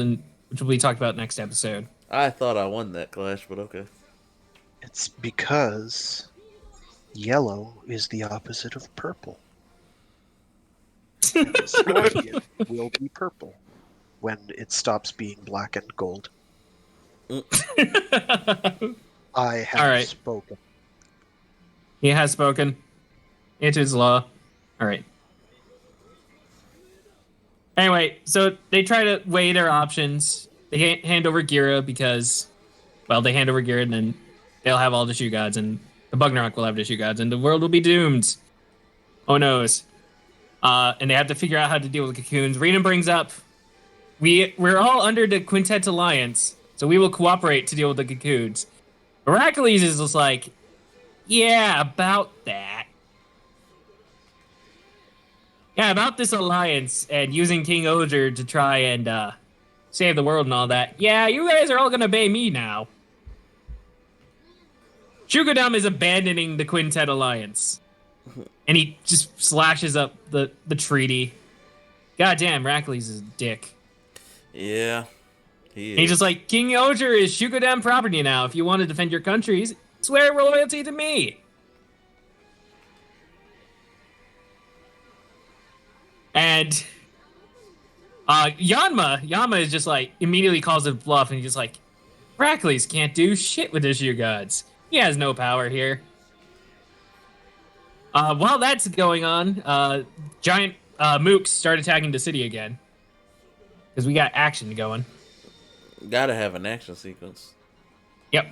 which will be talked about next episode. I thought I won that clash, but okay. It's because yellow is the opposite of purple. Scorpion will be purple when it stops being black and gold. I have spoken. He has spoken. It is law. All right. Anyway, so they try to weigh their options. They hand over Gira because, well, they hand over Gira and then they'll have all the shoe gods and the Bugnarok will have the shoe gods and the world will be doomed. Oh noes. And they have to figure out how to deal with the cocoons. Rita brings up, we're all under the Quintet Alliance, so we will cooperate to deal with the cocoons. Heracles is just like, yeah, about that. Yeah, about this alliance and using King Oger to try and save the world and all that. Yeah, you guys are all gonna obey me now. Shugodam is abandoning the Quintet Alliance. And he just slashes up the treaty. Goddamn, Heracles is a dick. Yeah, he He's is. just like, King Oger is Shugodan property now. If you want to defend your countries, swear loyalty to me. And Yanma is just like immediately calls it bluff, and he's just like, Heracles can't do shit with his shoe gods. He has no power here. While that's going on, giant mooks start attacking the city again because we got action going. Gotta have an action sequence. Yep.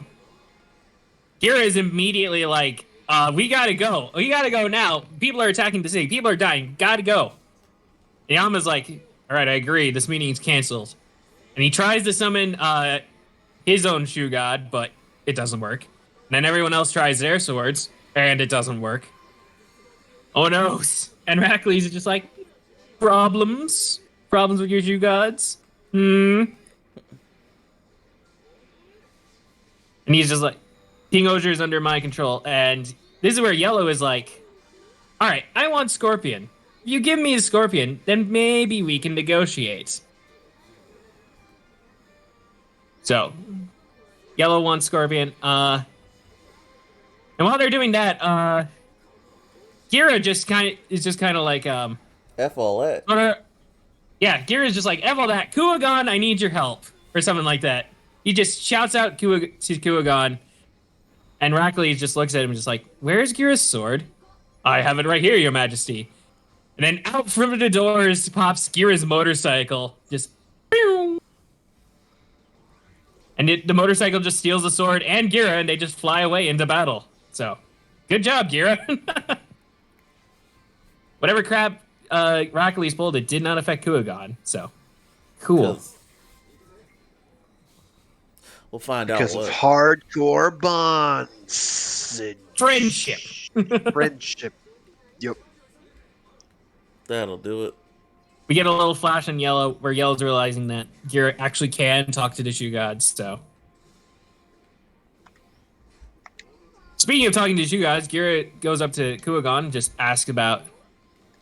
Kira is immediately like, we gotta go. We gotta go now. People are attacking the city. People are dying. Gotta go. And Yama's like, all right, I agree. This meeting's canceled. And he tries to summon his own shoe god, but it doesn't work. And then everyone else tries their swords, and it doesn't work. Oh no. And Heracles is just like, problems? Problems with your shoe gods? And he's just like, King Oger is under my control. And this is where Yellow is like, all right, I want Scorpion. If you give me a Scorpion, then maybe we can negotiate. So, Yellow wants Scorpion. And while they're doing that, Gira is just kind of like, F all that. yeah, Gira's just like, F all that. Kuagon, I need your help. Or something like that. He just shouts out to Kuagon. And Heracles just looks at him and just like, where's Gira's sword? I have it right here, your majesty. And then out from the doors pops Gira's motorcycle. Just, pew! And the motorcycle just steals the sword and Gira, and they just fly away into battle. So, good job, Gira. Whatever crap Heracles pulled, it did not affect Kuagon. So, cool. We'll find out Because what. of hardcore bonds. Friendship. Friendship. Yep. That'll do it. We get a little flash on Yellow, where Yellow's realizing that Gira actually can talk to the shoe gods, so. Speaking of talking to the shoe gods, Gira goes up to Kuagon and just asks about.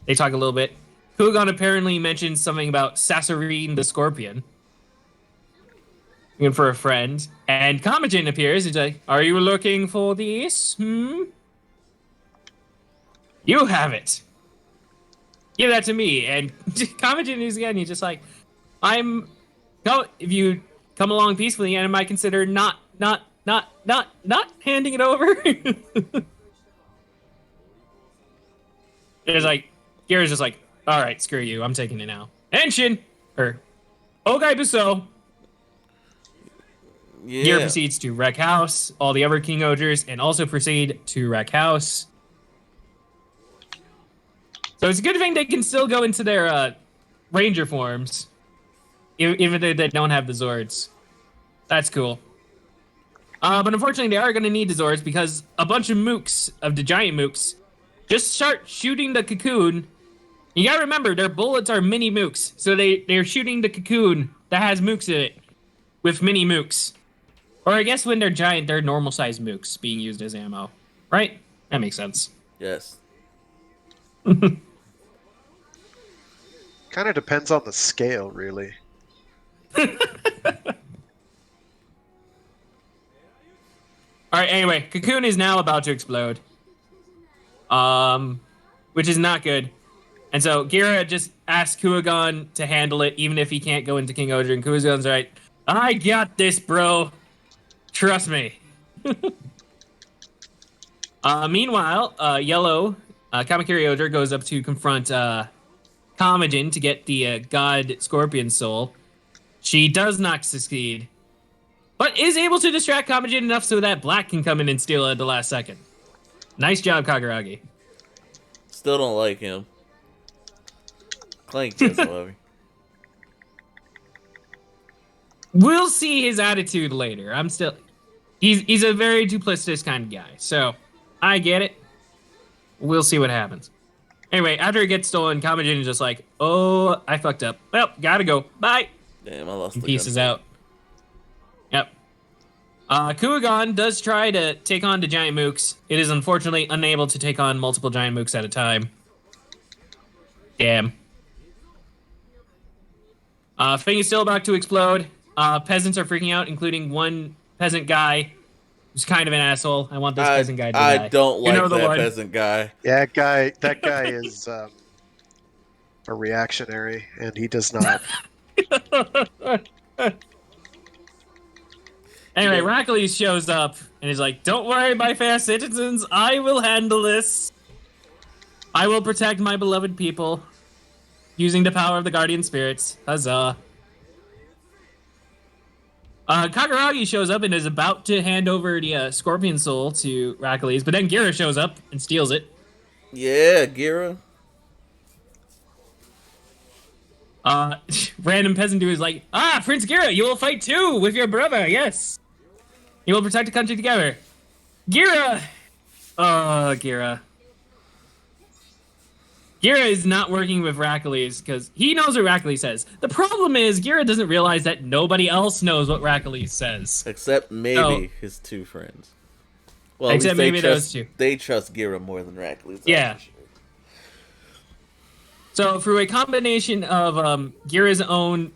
They talk a little bit. Kuagon apparently mentions something about Sassorine the Scorpion. Looking for a friend. And Kamajin appears. He's like, are you looking for this? You have it. Give that to me. And Kamajin is again, he's just like, if you come along peacefully, and I might consider not handing it over. It's like, Gira's just like, all right, screw you, I'm taking it now. Henshin, or Ogai Buso. Yeah. Gira proceeds to wreck house, all the other King Ogers, and also proceed to wreck house. So it's a good thing they can still go into their ranger forms, even though they don't have the Zords. That's cool. But unfortunately, they are going to need the Zords because a bunch of mooks, of the giant mooks, just start shooting the cocoon. You gotta remember, their bullets are mini mooks, so they're shooting the cocoon that has mooks in it with mini mooks. Or I guess when they're giant, they're normal-sized mooks being used as ammo. Right? That makes sense. Yes. Kind of depends on the scale, really. All right, anyway, Cocoon is now about to explode. Which is not good. And so Gira just asks Kuagon to handle it, even if he can't go into King Oger. And Kuagon's right, I got this, bro. Trust me. Meanwhile, Yellow, Kamakiri Oger, goes up to confront Kamajin to get the God Scorpion Soul. She does not succeed, but is able to distract Kamajin enough so that Black can come in and steal it at the last second. Nice job, Kagaragi. Still don't like him. Clank does, however. We'll see his attitude later. He's a very duplicitous kind of guy, so I get it. We'll see what happens. Anyway, after it gets stolen, Kamajin is just like, oh, I fucked up. Well, gotta go. Bye. Damn, I lost the Pieces gun. out. Yep. Kuagon does try to take on the giant mooks. It is unfortunately unable to take on multiple giant mooks at a time. Damn. Thing is still about to explode. Peasants are freaking out, including one peasant guy who's kind of an asshole. I want this peasant guy to I die. don't You know like the that one. peasant guy. Yeah, that guy is a reactionary, and he does not. Anyway, Yeah. Heracles shows up and is like, "Don't worry, my fair citizens. I will handle this. I will protect my beloved people using the power of the guardian spirits." Huzzah! Kakaragi shows up and is about to hand over the Scorpion Soul to Heracles, but then Gira shows up and steals it. Yeah, Gira. Random peasant dude is like, Prince Gira, you will fight too with your brother, yes. You will protect the country together. Gira! Gira. Gira is not working with Heracles because he knows what Heracles says. The problem is, Gira doesn't realize that nobody else knows what Heracles says. Except maybe his two friends. Well, Except at least maybe those two. They trust Gira more than Heracles. Yeah. Sure. So through a combination of Gira's own,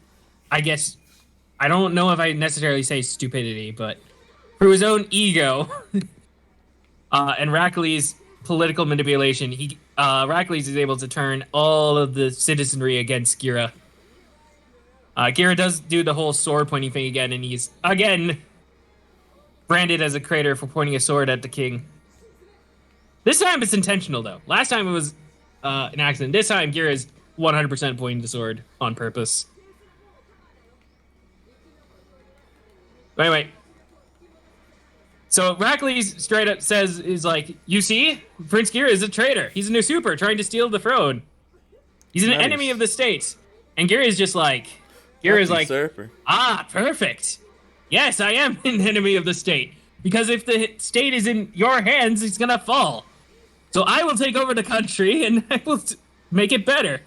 I guess, I don't know if I necessarily say stupidity, but through his own ego and Heracles' political manipulation, Heracles is able to turn all of the citizenry against Gira. Gira does do the whole sword pointing thing again, and he's again branded as a traitor for pointing a sword at the king. This time it's intentional, though. Last time it was an accident. This time Gira is 100% pointing the sword on purpose. But anyway. So Heracles straight up says, is like, you see? Prince Gira is a traitor. He's a new super trying to steal the throne. He's an enemy of the state. And Gira is just like, Surfer. Perfect. Yes, I am an enemy of the state. Because if the state is in your hands, it's gonna fall. So I will take over the country and I will make it better.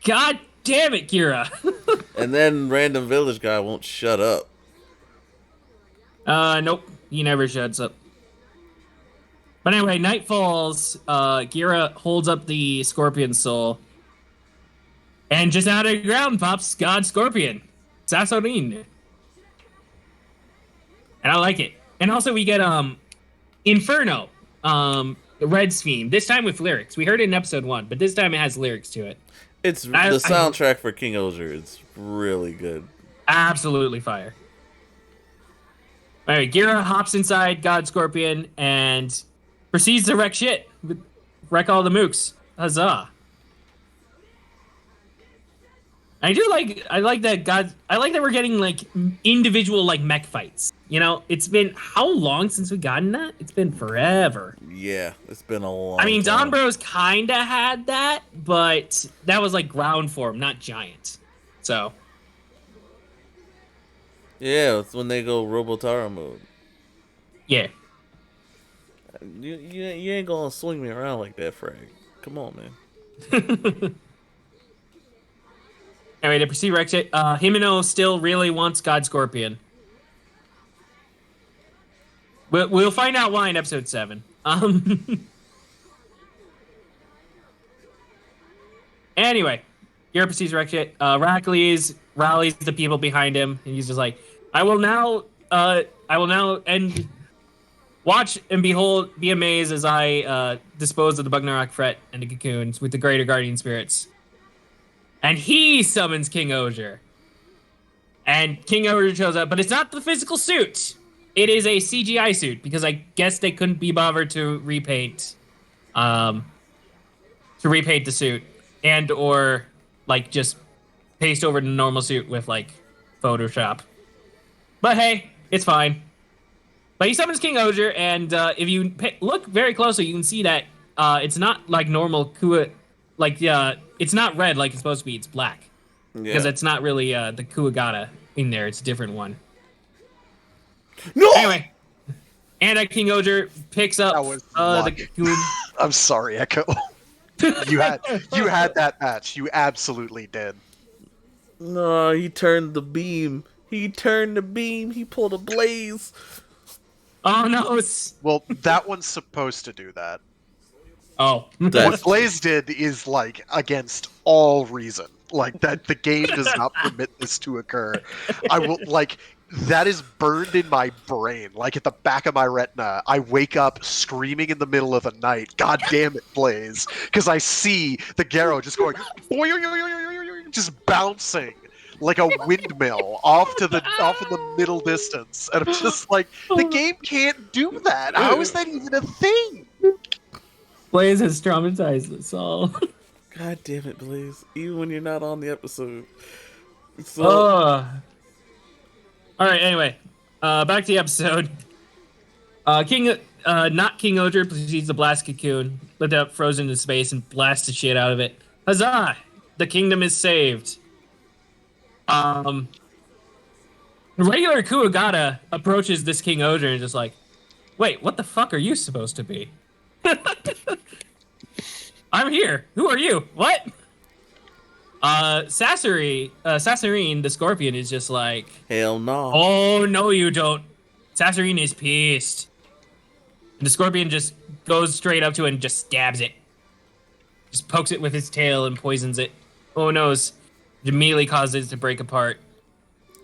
God damn it, Gira. And then random village guy won't shut up. Nope. He never shuts up. But anyway, night falls. Gira holds up the Scorpion Soul. And just out of the ground pops God Scorpion. Sassorin. And I like it. And also we get Inferno. Red's theme. This time with lyrics. We heard it in episode 1, but this time it has lyrics to it. It's the soundtrack for King Oger. It's really good. Absolutely fire. Alright, Gira hops inside God Scorpion and proceeds to wreck shit. Wreck all the mooks. Huzzah. I like that we're getting like individual like mech fights. You know, it's been how long since we've gotten that? It's been forever. Yeah, it's been a long time. Don Bros kinda had that, but that was like ground form, not giant. So yeah, it's when they go Robotaro mode. Yeah. You ain't gonna swing me around like that, Frag. Come on, man. Anyway, to proceed wreck shit, Himeno still really wants God Scorpion. We'll find out why in episode 7. Anyway, Gira proceeds wreck shit. Heracles rallies the people behind him, and he's just like, I will now end. Watch and behold, be amazed as I dispose of the Bugnarok Fret and the cocoons with the greater guardian spirits. And he summons King Oger. And King Oger shows up, but it's not the physical suit. It is a CGI suit, because I guess they couldn't be bothered to repaint the suit. And or, like, just paste over the normal suit with, like, Photoshop. But hey, it's fine. But he summons King Oger, and if you look very closely, you can see that it's not like normal Kua. Like, it's not red like it's supposed to be. It's black. Yeah. Because it's not really the Kuwagata in there. It's a different one. No! Anyway. And King Oger picks up the cocoon. I'm sorry, Echo. You had that match. You absolutely did. No, he turned the beam. He pulled a blaze. Oh, no. Well, that one's supposed to do that. Oh. What Blaze did is, like, against all reason. Like that, the game does not permit this to occur. I will that is burned in my brain, like at the back of my retina. I wake up screaming in the middle of the night, "God damn it, Blaze!" Because I see the Garrow just going, just bouncing like a windmill off in the middle distance, and I'm just like, the game can't do that. How is that even a thing? Blaze has traumatized us all. God damn it, Blaze. Even when you're not on the episode. So, All right. Anyway, back to the episode. Not King Odr proceeds to blast Cocoon, lift up frozen into space, and blast the shit out of it. Huzzah! The kingdom is saved. Regular Kuwagata approaches this King Odr and is just like, wait, what the fuck are you supposed to be? I'm here. Who are you? What? Sasserine, the scorpion, is just like, hell no. oh, no, you don't. Sasserine is pissed. And the scorpion just goes straight up to it and just stabs it. Just pokes it with his tail and poisons it. Oh, no. It immediately causes it to break apart.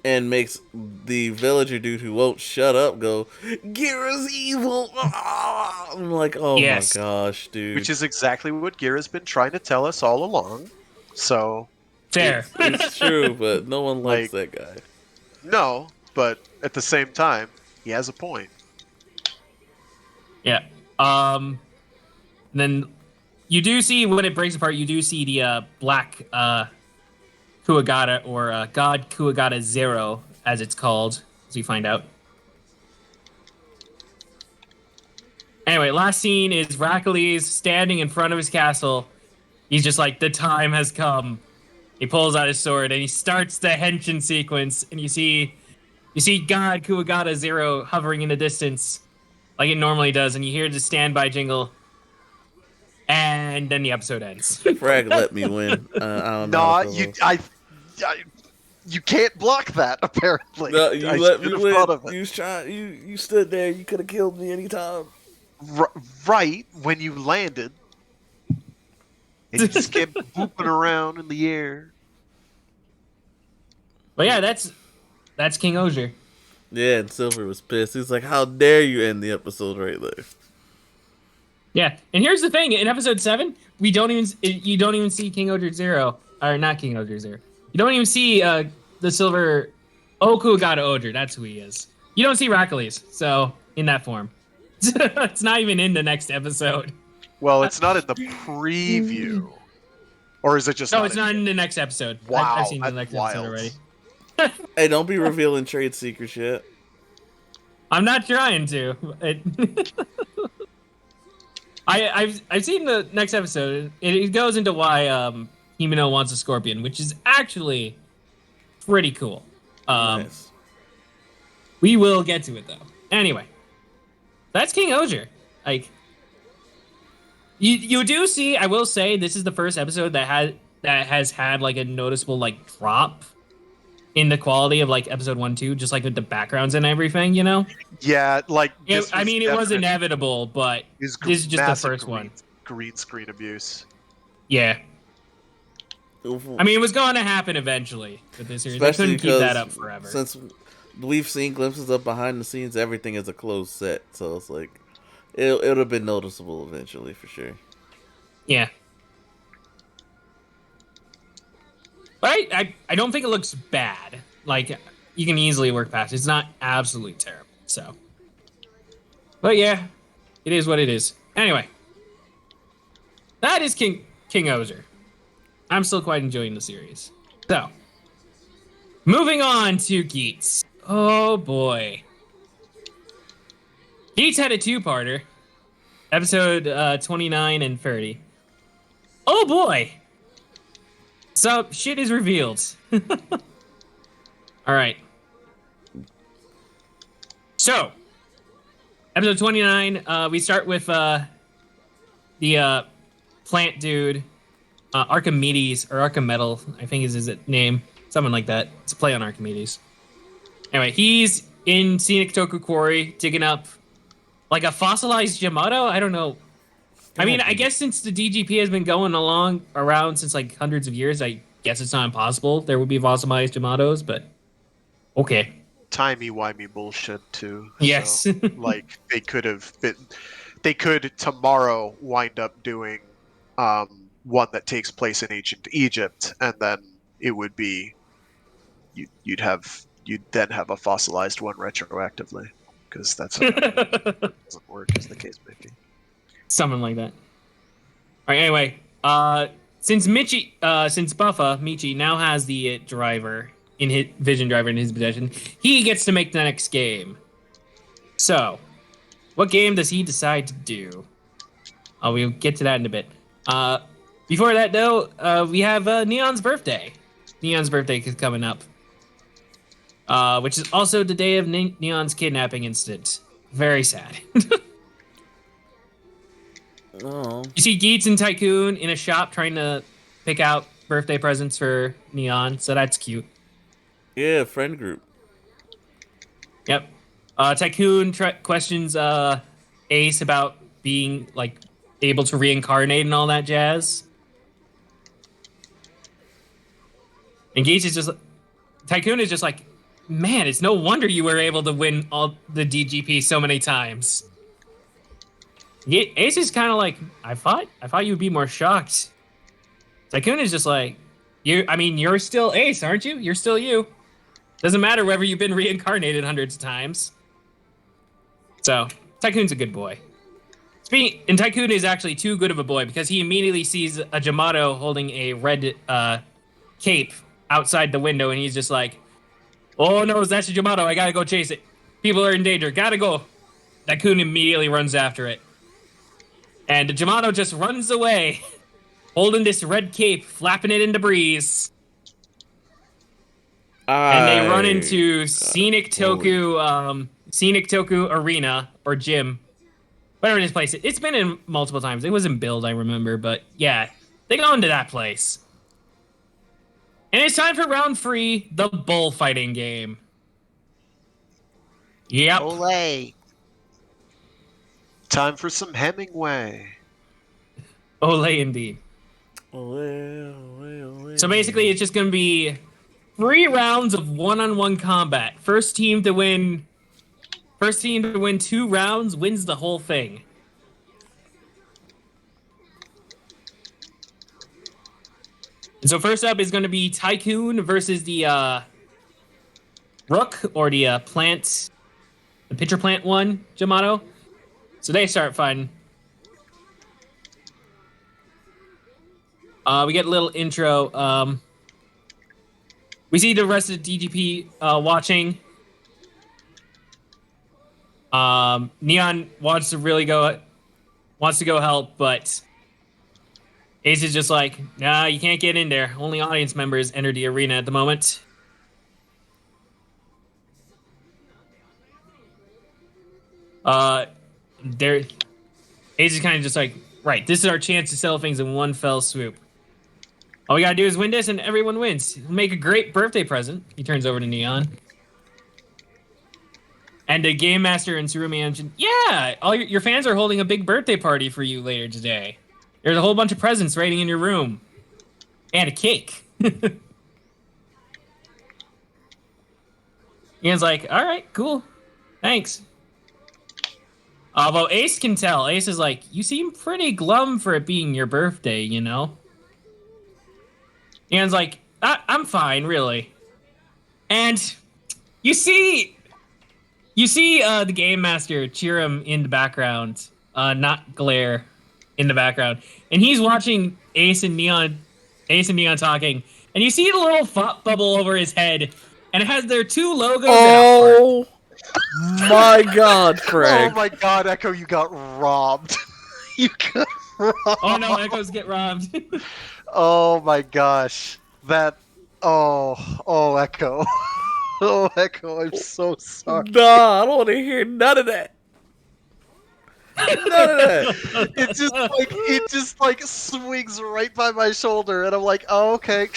And makes the villager dude who won't shut up go, Gira's evil. I'm like, oh Yes. my gosh, dude. Which is exactly what Gira's been trying to tell us all along. So Fair. It's true, but no one likes Like- that guy. no, but at the same time, he has a point. Yeah. Then you do see, when it breaks apart, you do see the black Kuwagata, or God Kuwagata Zero, as it's called, as we find out. Anyway, last scene is Rakales standing in front of his castle. He's just like, the time has come. He pulls out his sword and he starts the Henshin sequence, and you see God Kuwagata Zero hovering in the distance, like it normally does, and you hear the standby jingle, and then the episode ends. Frag let me win. I don't know. Nah, fellas. you can't block that. Apparently, No, you I let me should have win. thought of it. You was trying. You stood there. You could have killed me anytime. Right when you landed, and you just kept booping around in the air. But yeah, that's King Odr. Yeah, and Silver was pissed. He's like, "How dare you end the episode right there?" Yeah, and here's the thing: in episode 7, you don't even see King Odr Zero, or not King Odr Zero. You don't even see the silver Kuwagata Odr. That's who he is. You don't see Rakales, so in that form, it's not even in the next episode. Well, it's not in the preview, or is it just? No, it's not in the next episode. Wow, I've seen the that's next episode wild. already. Hey, don't be revealing trade secrets yet. I'm not trying to. I've seen the next episode. It goes into why Himeno wants a scorpion, which is actually pretty cool. Nice. We will get to it though. Anyway, that's King Odr. Like, you do see. I will say this is the first episode that has had like a noticeable like drop in the quality of like episode 1, 2, just like with the backgrounds and everything. You know. Yeah, like It was definitely inevitable, but this this is just the massive first one. Green screen abuse. Yeah. I mean, it was going to happen eventually with this series. They Especially couldn't keep that up because forever. since we've seen glimpses of behind the scenes, everything is a closed set, so it's like it would have been noticeable eventually for sure. Yeah. But I don't think it looks bad. Like, you can easily work past it. It's not absolutely terrible, so. But yeah, it is what it is. Anyway. That is King Odr. I'm still quite enjoying the series. So. Moving on to Geats. Oh boy. Geats had a two-parter. Episode 29 and 30. Oh boy! So, shit is revealed. Alright. So, episode 29, we start with the plant dude, Archimedes, or Archimetal, I think is his name. Something like that. It's a play on Archimedes. Anyway, he's in Scenic Toku Quarry, digging up like a fossilized Yamato? I don't know. I mean, I guess since the DGP has been going around since like hundreds of years, I guess it's not impossible. There would be fossilized Yamatos, but okay. Timey-wimey bullshit too. Yes. So, like they could tomorrow wind up doing one that takes place in ancient Egypt, and then it would be you'd then have a fossilized one retroactively, because that's how it doesn't work, as the case may be. Something like that. All right. Anyway, since Buffa Michi now has the driver in his vision driver in his possession, he gets to make the next game. So, what game does he decide to do? We'll get to that in a bit. Before that, though, we have Neon's birthday. Neon's birthday is coming up, which is also the day of Neon's kidnapping incident. Very sad. Oh. You see Geets and Tycoon in a shop trying to pick out birthday presents for Neon, so that's cute. Yeah, friend group. Yep. Tycoon questions Ace about being like able to reincarnate and all that jazz. And Geets is just Tycoon is just like, man, it's no wonder you were able to win all the DGP so many times. Ace is kind of like, I thought you'd be more shocked. Tycoon is just like, you're still Ace, aren't you? You're still you. Doesn't matter whether you've been reincarnated hundreds of times. So, Tycoon's a good boy. And Tycoon is actually too good of a boy because he immediately sees a Jamato holding a red cape outside the window, and he's just like, oh no, that's a Jamato, I gotta go chase it. People are in danger, gotta go. Tycoon immediately runs after it. And the Jamato just runs away, holding this red cape, flapping it in the breeze. And they run into Scenic Toku Arena, or Gym. Whatever this place is. It's been in multiple times. It was in Build, I remember, but yeah. They go into that place. And it's time for round 3, the bullfighting game. Yep. Olay. Time for some Hemingway. Olay indeed. Olay. So basically, it's just going to be 3 rounds of one-on-one combat. First team to win 2 rounds wins the whole thing. And so first up is going to be Tycoon versus the Rook, or the plant, the pitcher plant one, Jamato. So they start fighting. We get a little intro. We see the rest of the DGP watching. Neon wants to go help, but Ace is just like, nah, you can't get in there. Only audience members enter the arena at the moment. Ace is kind of just like, right, this is our chance to settle things in one fell swoop. All we gotta do is win this and everyone wins. It'll make a great birthday present. He turns over to Neon. And the Game Master and Surumi mentioned, yeah, all your fans are holding a big birthday party for you later today. There's a whole bunch of presents waiting in your room. And a cake. Neon's like, all right, cool. Thanks. Although Ace can tell. Ace is like, you seem pretty glum for it being your birthday, you know? Neon's like, I'm fine, really. And you see the Game Master cheer him in the background, not Glare in the background. And he's watching Ace and Neon talking. And you see the little thought bubble over his head. And it has their 2 logos. Oh my god, Craig. Oh my god, Echo, you got robbed. You got robbed. Oh no, Echoes get robbed. Oh my gosh. Oh, Echo. Oh, Echo, I'm so sorry. Nah, I don't want to hear none of that. None of that. It just swings right by my shoulder, and I'm like, oh, okay.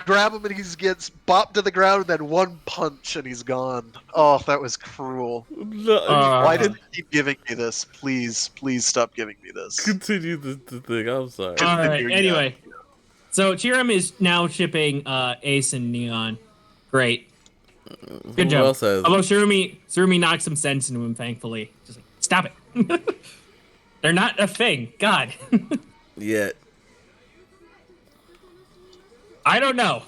Grab him, and he gets bopped to the ground, and then one punch, and he's gone. Oh, that was cruel. Why did you keep giving me this? Please stop giving me this. Continue the thing. I'm sorry. All right. Anyway, So Chiram is now shipping Ace and Neon. Great. Good Who job. else has Although Surumi knocked some sense into him, thankfully. Just like, stop it. They're not a thing. God. yet? I don't know.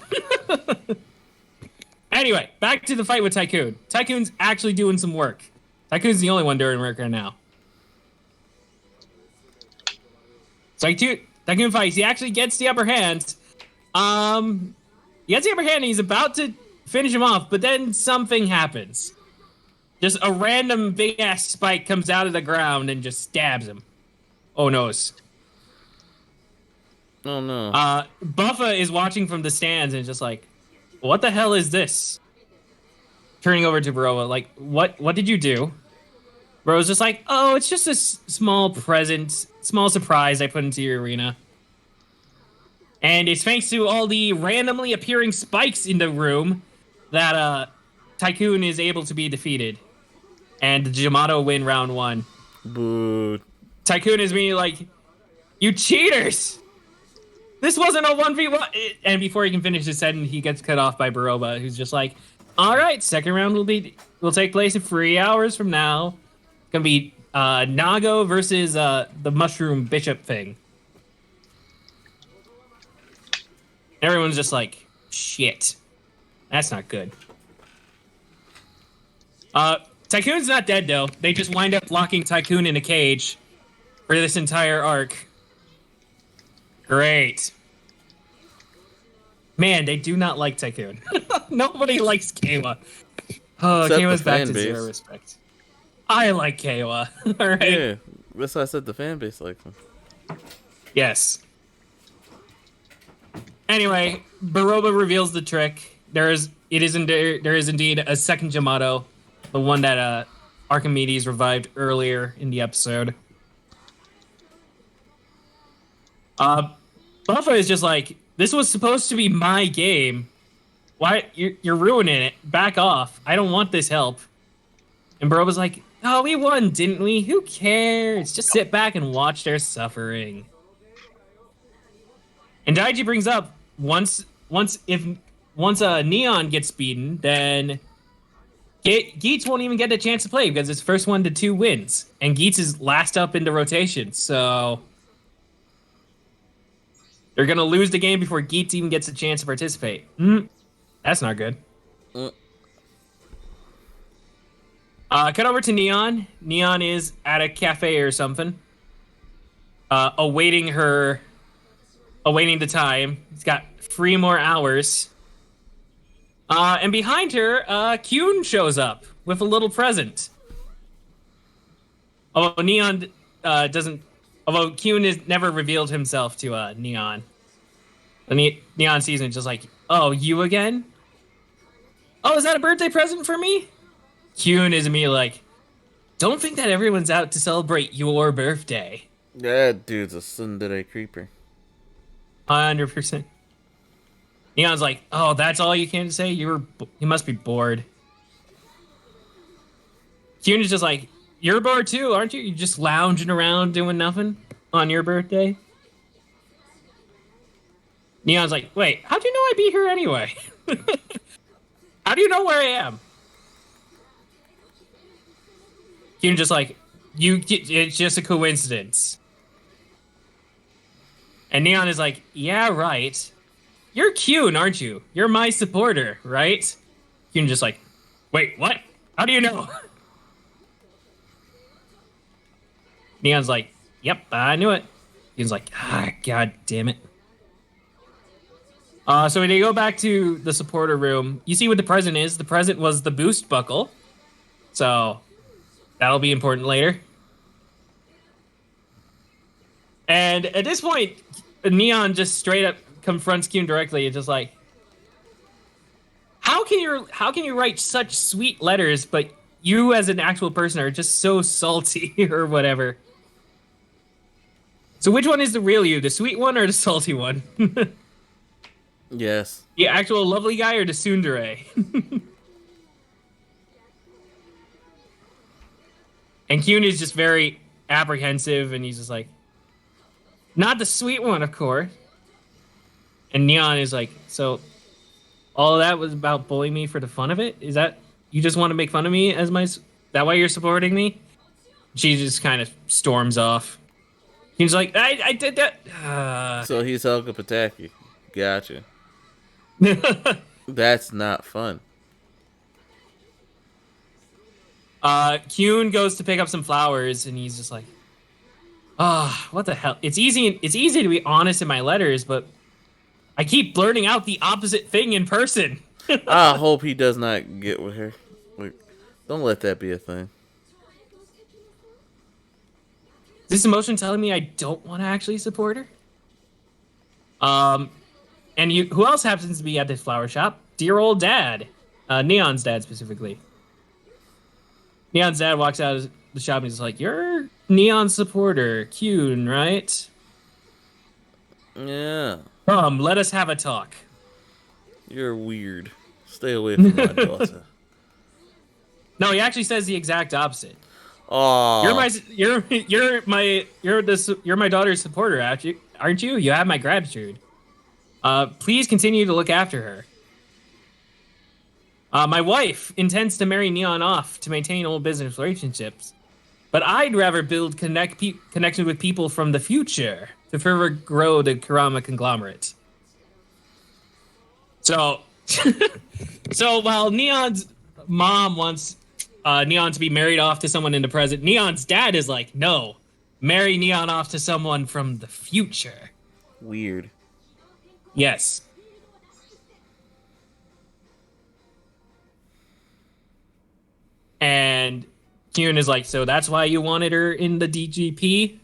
Anyway, back to the fight with Tycoon. Tycoon's actually doing some work. Tycoon's the only one doing work right now. So Tycoon fights. He actually gets the upper hand. He gets the upper hand and he's about to finish him off, but then something happens. Just a random big ass spike comes out of the ground and just stabs him. Oh noes. Oh no. Buffa is watching from the stands and just like, what the hell is this? Turning over to Baroa, like, what did you do? Baroa's just like, oh, it's just a small present, small surprise I put into your arena. And it's thanks to all the randomly appearing spikes in the room that Tycoon is able to be defeated. And Jamato win round 1. Boo. Tycoon is being like, you cheaters! This wasn't a 1v1. And before he can finish his sentence, he gets cut off by Baroba, who's just like, all right, second round will take place in 3 hours from now. It's gonna be Nago versus the mushroom bishop thing. Everyone's just like, shit. That's not good. Tycoon's not dead, though. They just wind up locking Tycoon in a cage for this entire arc. Great. Man, they do not like Tycoon. Nobody likes Kawa. Oh, Except Kawa's the back fan to base. 0 respect. I like Kawa. All right. Yeah, that's why I said the fan base likes him. Yes. Anyway, Baroba reveals the trick. There is indeed a second Jamato, the one that Archimedes revived earlier in the episode. Buffa is just like, this was supposed to be my game. Why you're ruining it? Back off. I don't want this help. And Baroba's like, oh, we won, didn't we? Who cares? Just sit back and watch their suffering. And Daiji brings up once Neon gets beaten, then Geets won't even get a chance to play because it's first 1 to 2 wins, and Geets is last up into rotation. So they're gonna lose the game before Geets even gets a chance to participate. That's not good. Cut over to Neon. Neon is at a cafe or something, awaiting the time. He's got 3 more hours. And behind her, Kyun shows up with a little present. Although Neon although Kyun has never revealed himself to Neon. The Neon sees him just like, oh, you again? Oh, is that a birthday present for me? Kyun is immediately like, don't think that everyone's out to celebrate your birthday. That dude's a tsundere creeper. 100%. Neon's like, oh, that's all you can say? You must be bored. Kyun is just like, you're bored too, aren't you? You're just lounging around doing nothing on your birthday? Neon's like, wait, how do you know I'd be here anyway? How do you know where I am? Kyun just like, it's just a coincidence. And Neon is like, yeah, right. You're Kyun, aren't you? You're my supporter, right? Kyun just like, wait, what? How do you know? Neon's like, yep, I knew it. Kyun's like, god damn it. So when they go back to the supporter room, you see what the present is. The present was the boost buckle. So that'll be important later. And at this point, Neon just straight up confronts Kyun directly and just like, how can you write such sweet letters, but you as an actual person are just so salty or whatever? So which one is the real you, the sweet one or the salty one? Yes. The actual lovely guy or the tsundere? And Kyun is just very apprehensive, and he's just like, not the sweet one, of course. And Neon is like, so all of that was about bullying me for the fun of it? Is that you just want to make fun of me as my? That why you're supporting me? She just kind of storms off. He's like, I did that. So he's Helga Pataki. Gotcha. That's not fun. Kyun goes to pick up some flowers, and he's just like, ah, what the hell? It's easy. It's easy to be honest in my letters, but I keep blurting out the opposite thing in person. I hope he does not get with her. Like, don't let that be a thing. Is this emotion telling me I don't want to actually support her? And who else happens to be at this flower shop? Dear old dad, Neon's dad specifically. Neon's dad walks out of the shop and he's like, "You're Neon's supporter, Kyun, right? Yeah. Come, let us have a talk." You're weird. Stay away from my daughter. No, he actually says the exact opposite. Oh. You're my daughter's supporter, aren't you? You have my gratitude. Please continue to look after her. My wife intends to marry Neon off to maintain old business relationships, but I'd rather build connections with people from the future to further grow the Kurama conglomerate. So, so while Neon's mom wants Neon to be married off to someone in the present, Neon's dad is like, no, marry Neon off to someone from the future. Weird. Yes. And Kyun is like, so that's why you wanted her in the DGP?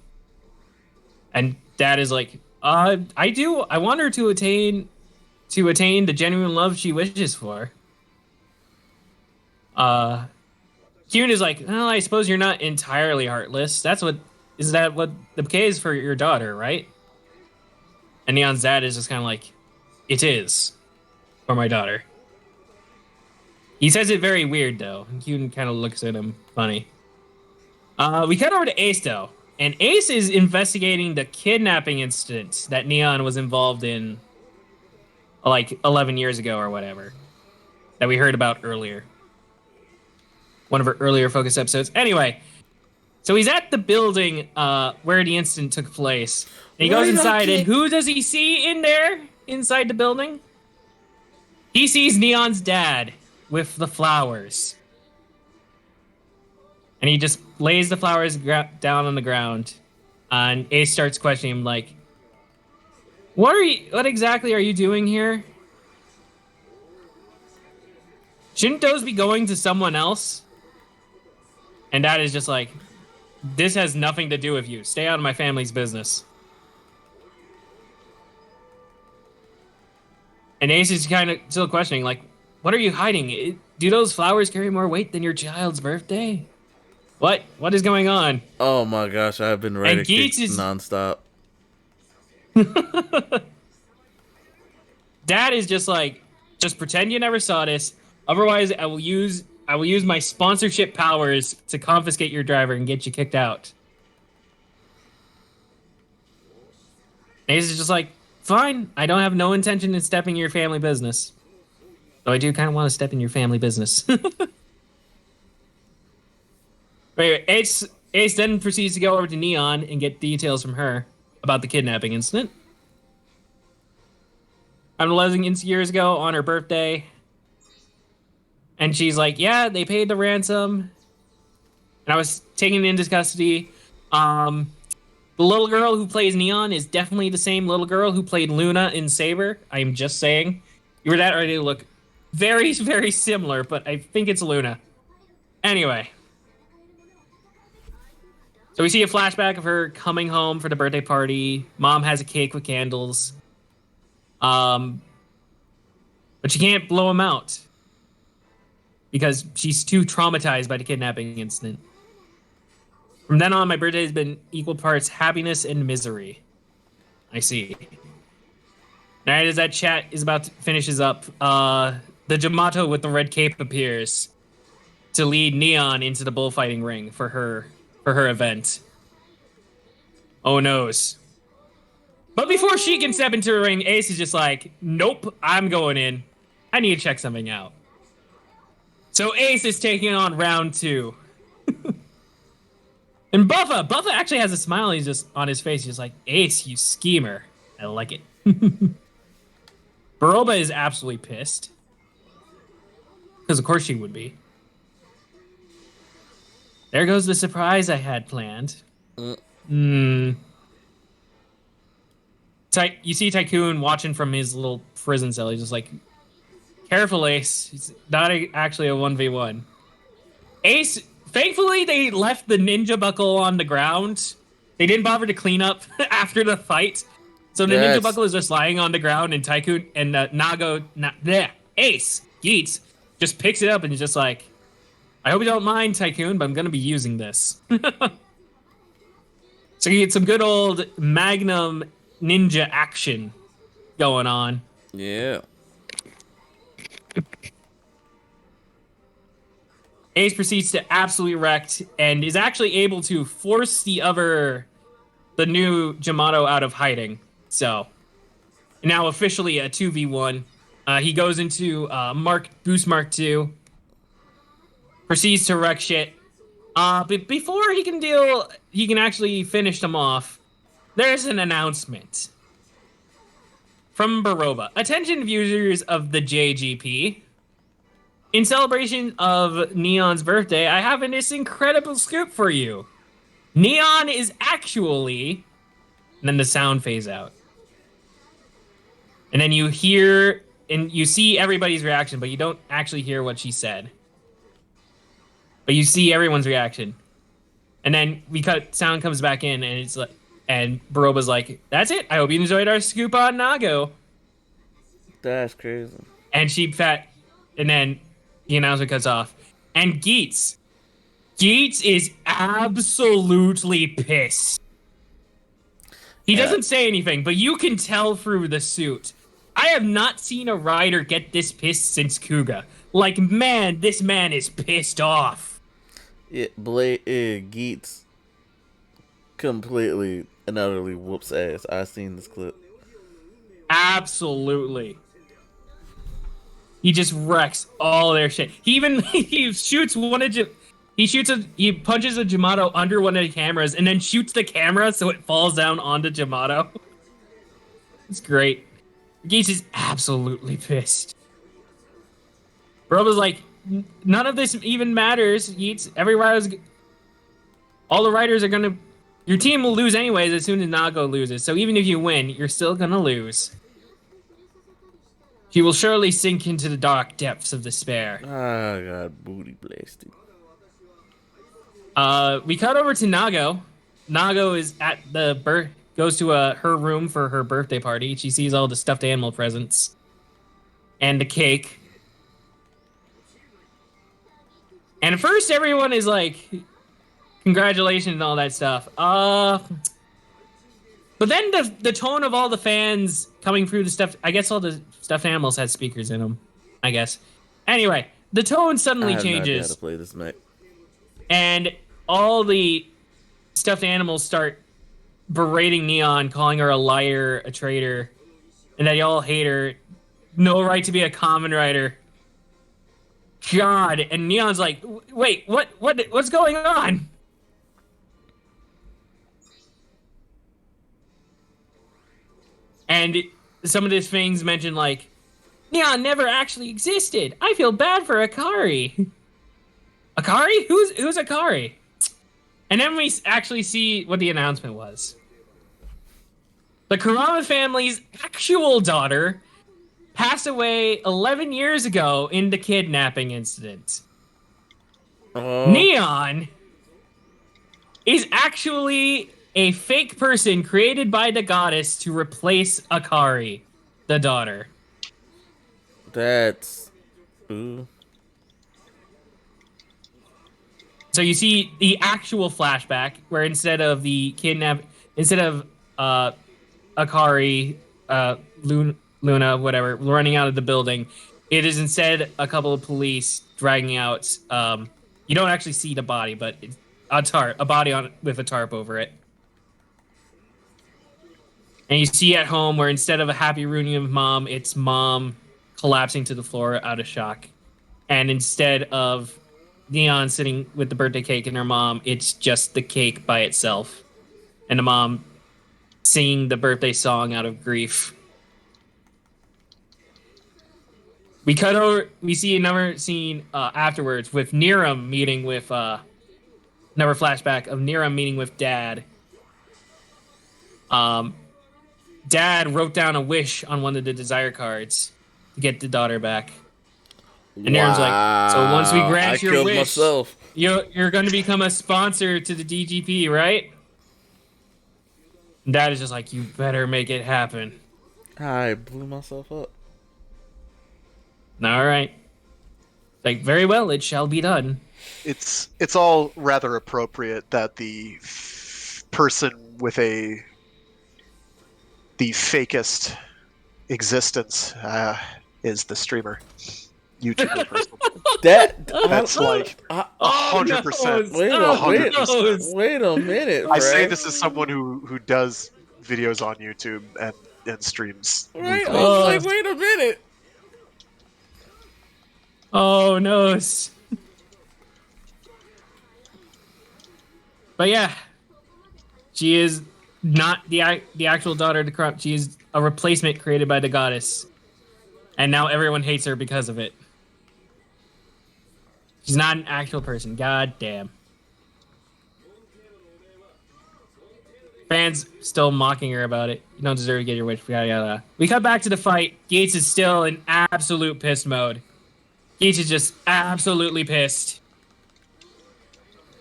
And dad is like, I do. I want her to attain the genuine love she wishes for. Kyun is like, well, I suppose you're not entirely heartless. Is that what the bouquet is for your daughter, right? And Neon's dad is just kind of like, it is for my daughter. He says it very weird, though. And Kyun kind of looks at him funny. We cut over to Ace, though. And Ace is investigating the kidnapping incident that Neon was involved in like 11 years ago or whatever. That we heard about earlier. One of our earlier focus episodes. Anyway, so he's at the building where the incident took place. And he goes inside, and who does he see in there? Inside the building? He sees Neon's dad with the flowers. And he just lays the flowers down on the ground. And Ace starts questioning him like, what exactly are you doing here? Shouldn't those be going to someone else? And Dad is just like, this has nothing to do with you. Stay out of my family's business. And Ace is kind of still questioning, like, what are you hiding? Do those flowers carry more weight than your child's birthday? What is going on? Oh my gosh, I've been ready to kick nonstop. Dad is just like, just pretend you never saw this. Otherwise, I will use my sponsorship powers to confiscate your driver and get you kicked out. Ace is just like, fine. I don't have no intention in stepping in your family business. Though I do kind of want to step in your family business. Anyway, Ace then proceeds to go over to Neon and get details from her about the kidnapping incident. I'm 11 years ago on her birthday. And she's like, yeah, they paid the ransom. And I was taken into custody. The little girl who plays Neon is definitely the same little girl who played Luna in Saber. I'm just saying. You were that ready to look very, very similar, but I think it's Luna. Anyway. So we see a flashback of her coming home for the birthday party. Mom has a cake with candles. But she can't blow them out. Because she's too traumatized by the kidnapping incident. From then on, my birthday has been equal parts happiness and misery. I see. Alright, as that chat is about to finishes up, the Jamato with the red cape appears to lead Neon into the bullfighting ring for her event. Oh noes. But before she can step into the ring, Ace is just like, nope, I'm going in. I need to check something out. So Ace is taking on round 2. And Buffa actually has a smile. He's just on his face. He's like, Ace, you schemer. I like it. Baroba is absolutely pissed. Because of course she would be. There goes the surprise I had planned. You see Tycoon watching from his little prison cell. He's just like, careful, Ace. It's not actually a 1v1. Ace, thankfully, they left the ninja buckle on the ground. They didn't bother to clean up after the fight. So the ninja buckle is just lying on the ground, and Tycoon and Ace, Geets, just picks it up and is just like, I hope you don't mind, Tycoon, but I'm going to be using this. So you get some good old Magnum ninja action going on. Yeah. Ace proceeds to absolutely wreck and is actually able to force the new Jamato out of hiding. So now officially a 2v1. He goes into Boost Mark 2. Proceeds to wreck shit. But before he can actually finish them off, there's an announcement from Baroba. Attention viewers of the JGP. In celebration of Neon's birthday, I have this incredible scoop for you. Neon is actually... And then the sound fades out. And then you hear and you see everybody's reaction, but you don't actually hear what she said. But you see everyone's reaction. And then sound comes back in, and it's like, and Baroba's like, that's it. I hope you enjoyed our scoop on Nago. That's crazy. And and then the announcement cuts off. And Geets is absolutely pissed. He doesn't say anything, but you can tell through the suit. I have not seen a rider get this pissed since Kuga. Like, man, this man is pissed off. Yeah, Geets completely and utterly whoops ass. I seen this clip. Absolutely. He just wrecks all their shit. He shoots he punches a Jamato under one of the cameras and then shoots the camera so it falls down onto Jamato. It's great. Geets is absolutely pissed. Baroba's like, none of this even matters, Geets. All the riders are gonna... Your team will lose anyways as soon as Nago loses, so even if you win, you're still gonna lose. He will surely sink into the dark depths of despair. Ah, God, booty blasted. We cut over to Nago. Nago is at goes to her room for her birthday party. She sees all the stuffed animal presents and the cake. And at first, everyone is like, congratulations and all that stuff. But then the tone of all the fans coming through the stuff, I guess all the stuffed animals had speakers in them, I guess. Anyway, the tone suddenly changes. I have no idea how to play this, mate. And all the stuffed animals start berating Neon, calling her a liar, a traitor, and that y'all hate her. No right to be a common rider. God, and Neon's like, wait, what's going on? And some of these things mention like, Neon never actually existed. I feel bad for Akari. Akari? Who's Akari? And then we actually see what the announcement was. The Kurama family's actual daughter passed away 11 years ago in the kidnapping incident. Neon is actually a fake person created by the goddess to replace Akari, the daughter. That's... Ooh. So you see the actual flashback where instead of Akari, Luna, whatever, running out of the building, it is instead a couple of police dragging out. You don't actually see the body, but it's a body with a tarp over it. And you see at home where instead of a happy reunion of mom, it's mom collapsing to the floor out of shock. And instead of Neon sitting with the birthday cake and her mom, it's just the cake by itself. And the mom singing the birthday song out of grief. We cut over. We see another scene afterwards with Niram meeting with another flashback of Niram meeting with Dad. Dad wrote down a wish on one of the desire cards to get the daughter back. And Niram's like, "So once we Wow, I grant your killed wish, myself. you're going to become a sponsor to the DGP, right?" And Dad is just like, "You better make it happen." I blew myself up. All right. Like, very well, it shall be done. It's all rather appropriate that the person with the fakest existence is the streamer, YouTuber person. That's like 100%. Wait a minute. I say Frank. this as someone who does videos on YouTube and streams. Right, I weekly. was like, wait a minute. Oh no. But yeah, she is not the actual daughter of the corrupt. She is a replacement created by the goddess, and now everyone hates her because of it. She's not an actual person. God damn. Fans still mocking her about it. You don't deserve to get your wish. Yada yada. We cut back to the fight. Gates is still in absolute pissed mode. Gates is just absolutely pissed.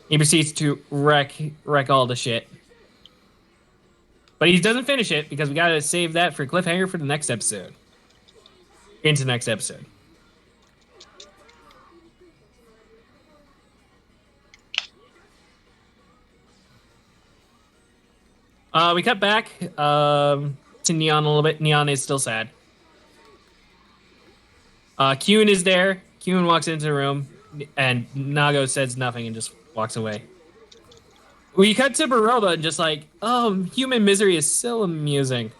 He proceeds to wreck all the shit. But he doesn't finish it because we gotta save that for cliffhanger for the next episode. Into next episode. We cut back to Neon a little bit. Neon is still sad. Kyun is there. Kyun walks into the room, and Nago says nothing and just walks away. We cut to Baroba and just like, oh, human misery is so amusing.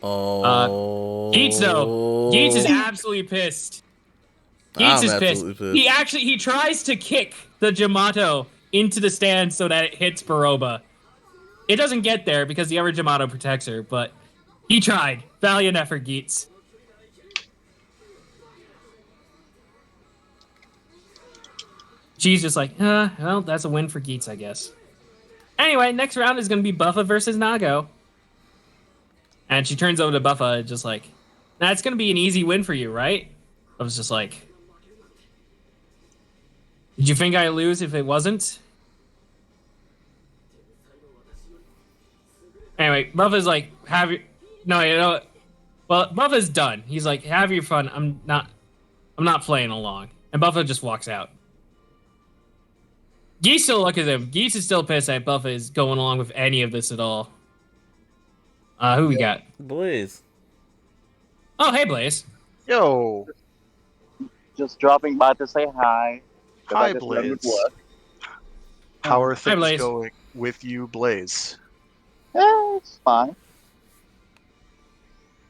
Oh. Gates though. Gates is absolutely pissed. Gates is pissed. He tries to kick the Jamato into the stand so that it hits Baroba. It doesn't get there because the other Jamato protects her, but he tried. Valiant effort, Gates. She's just like, well, that's a win for Geets, I guess. Anyway, next round is going to be Buffa versus Nago. And she turns over to Buffa, just like, that's going to be an easy win for you, right? I was just like, did you think I'd lose if it wasn't? Anyway, Buffa's like, well, Buffa's done. He's like, have your fun. I'm not playing along. And Buffa just walks out. Geese still look at him. Geese is still pissed that Buffa is going along with any of this at all. Who we got? Blaze. Oh, hey, Blaze. Yo. Just dropping by to say hi. Hi, Blaze. How are things going with you, Blaze? Yeah, it's fine.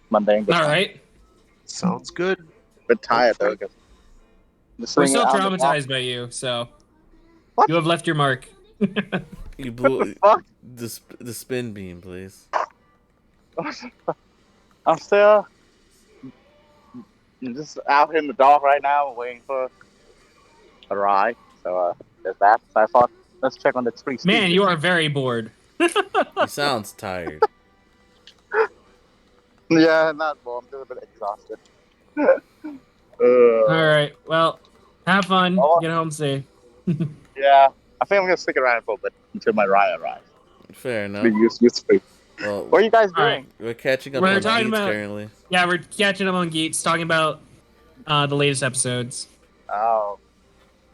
Mundane. All right. Sounds good. Bit tired though. We're still traumatized by you, so what? You have left your mark. You blew the spin beam, please. I'm still just out in the dark right now, waiting for a ride. So there's that. So I thought, let's check on the tree. Man, you are very bored. He sounds tired. Yeah, not bored. I'm just a bit exhausted. All right. Well, have fun. Get home safe. Yeah, I think I'm gonna stick around for a bit until my ride arrives. Fair enough. Be useful. Well, what are you guys doing? right. We're catching up on Geets currently. Yeah, we're catching up on Geets, talking about the latest episodes. Oh.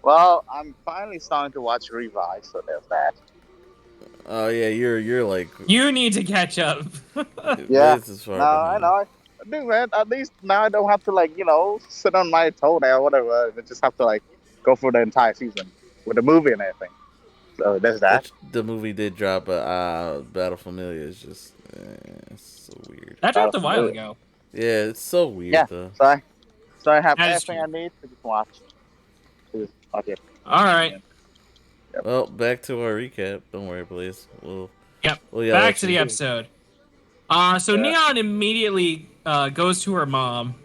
Well, I'm finally starting to watch Revive, so there's that. Oh yeah, you're like. You need to catch up. Yeah. I know. Dude, man, at least now I don't have to sit on my toenail or whatever. I just have to go for the entire season with the movie and everything. So there's that. Which the movie did drop, but Battle Familia is just it's so weird. That Battle dropped a while Familia. ago. Yeah, it's so weird Yeah. though. So I have That is everything true. I need to just watch. Just watch it. All right. Yep. Well, back to our recap. Don't worry, please. Yep. We'll yell Back at to the you. episode. So Yeah. Neon immediately goes to her mom,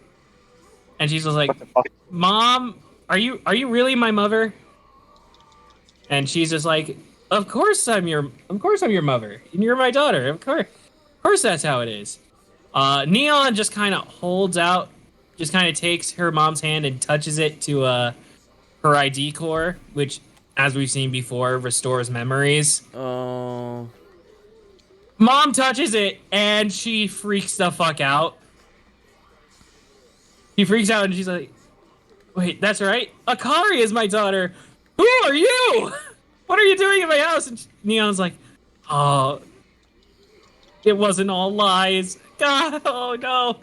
and she's just like, What the fuck? "Mom, are you really my mother?" And she's just like, "Of course I'm your mother. And you're my daughter. Of course that's how it is." Neon just kind of holds out, just kind of takes her mom's hand and touches it to her ID core, which, as we've seen before, restores memories. Oh, Mom touches it and she freaks the fuck out. She freaks out and she's like, "Wait, that's right. Akari is my daughter. Who are you? What are you doing in my house?" And Neon's like, "Oh, it wasn't all lies. God, oh no."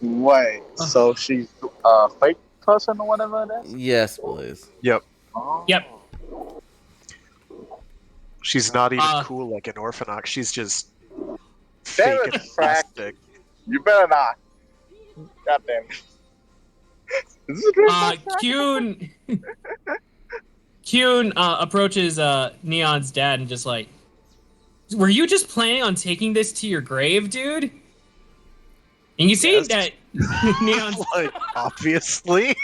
Wait. So she's a fake person or whatever it is? yes, please. Yep. Oh. Yep. She's not even Uh, cool like an Orphanox. She's just Damn fake it, and Frack. plastic. You better not. God damn it. Is this real Frack? Kyun approaches Neon's dad and just like, "Were you just planning on taking this to your grave, dude?" And you see Yes. that Neon's Like, obviously.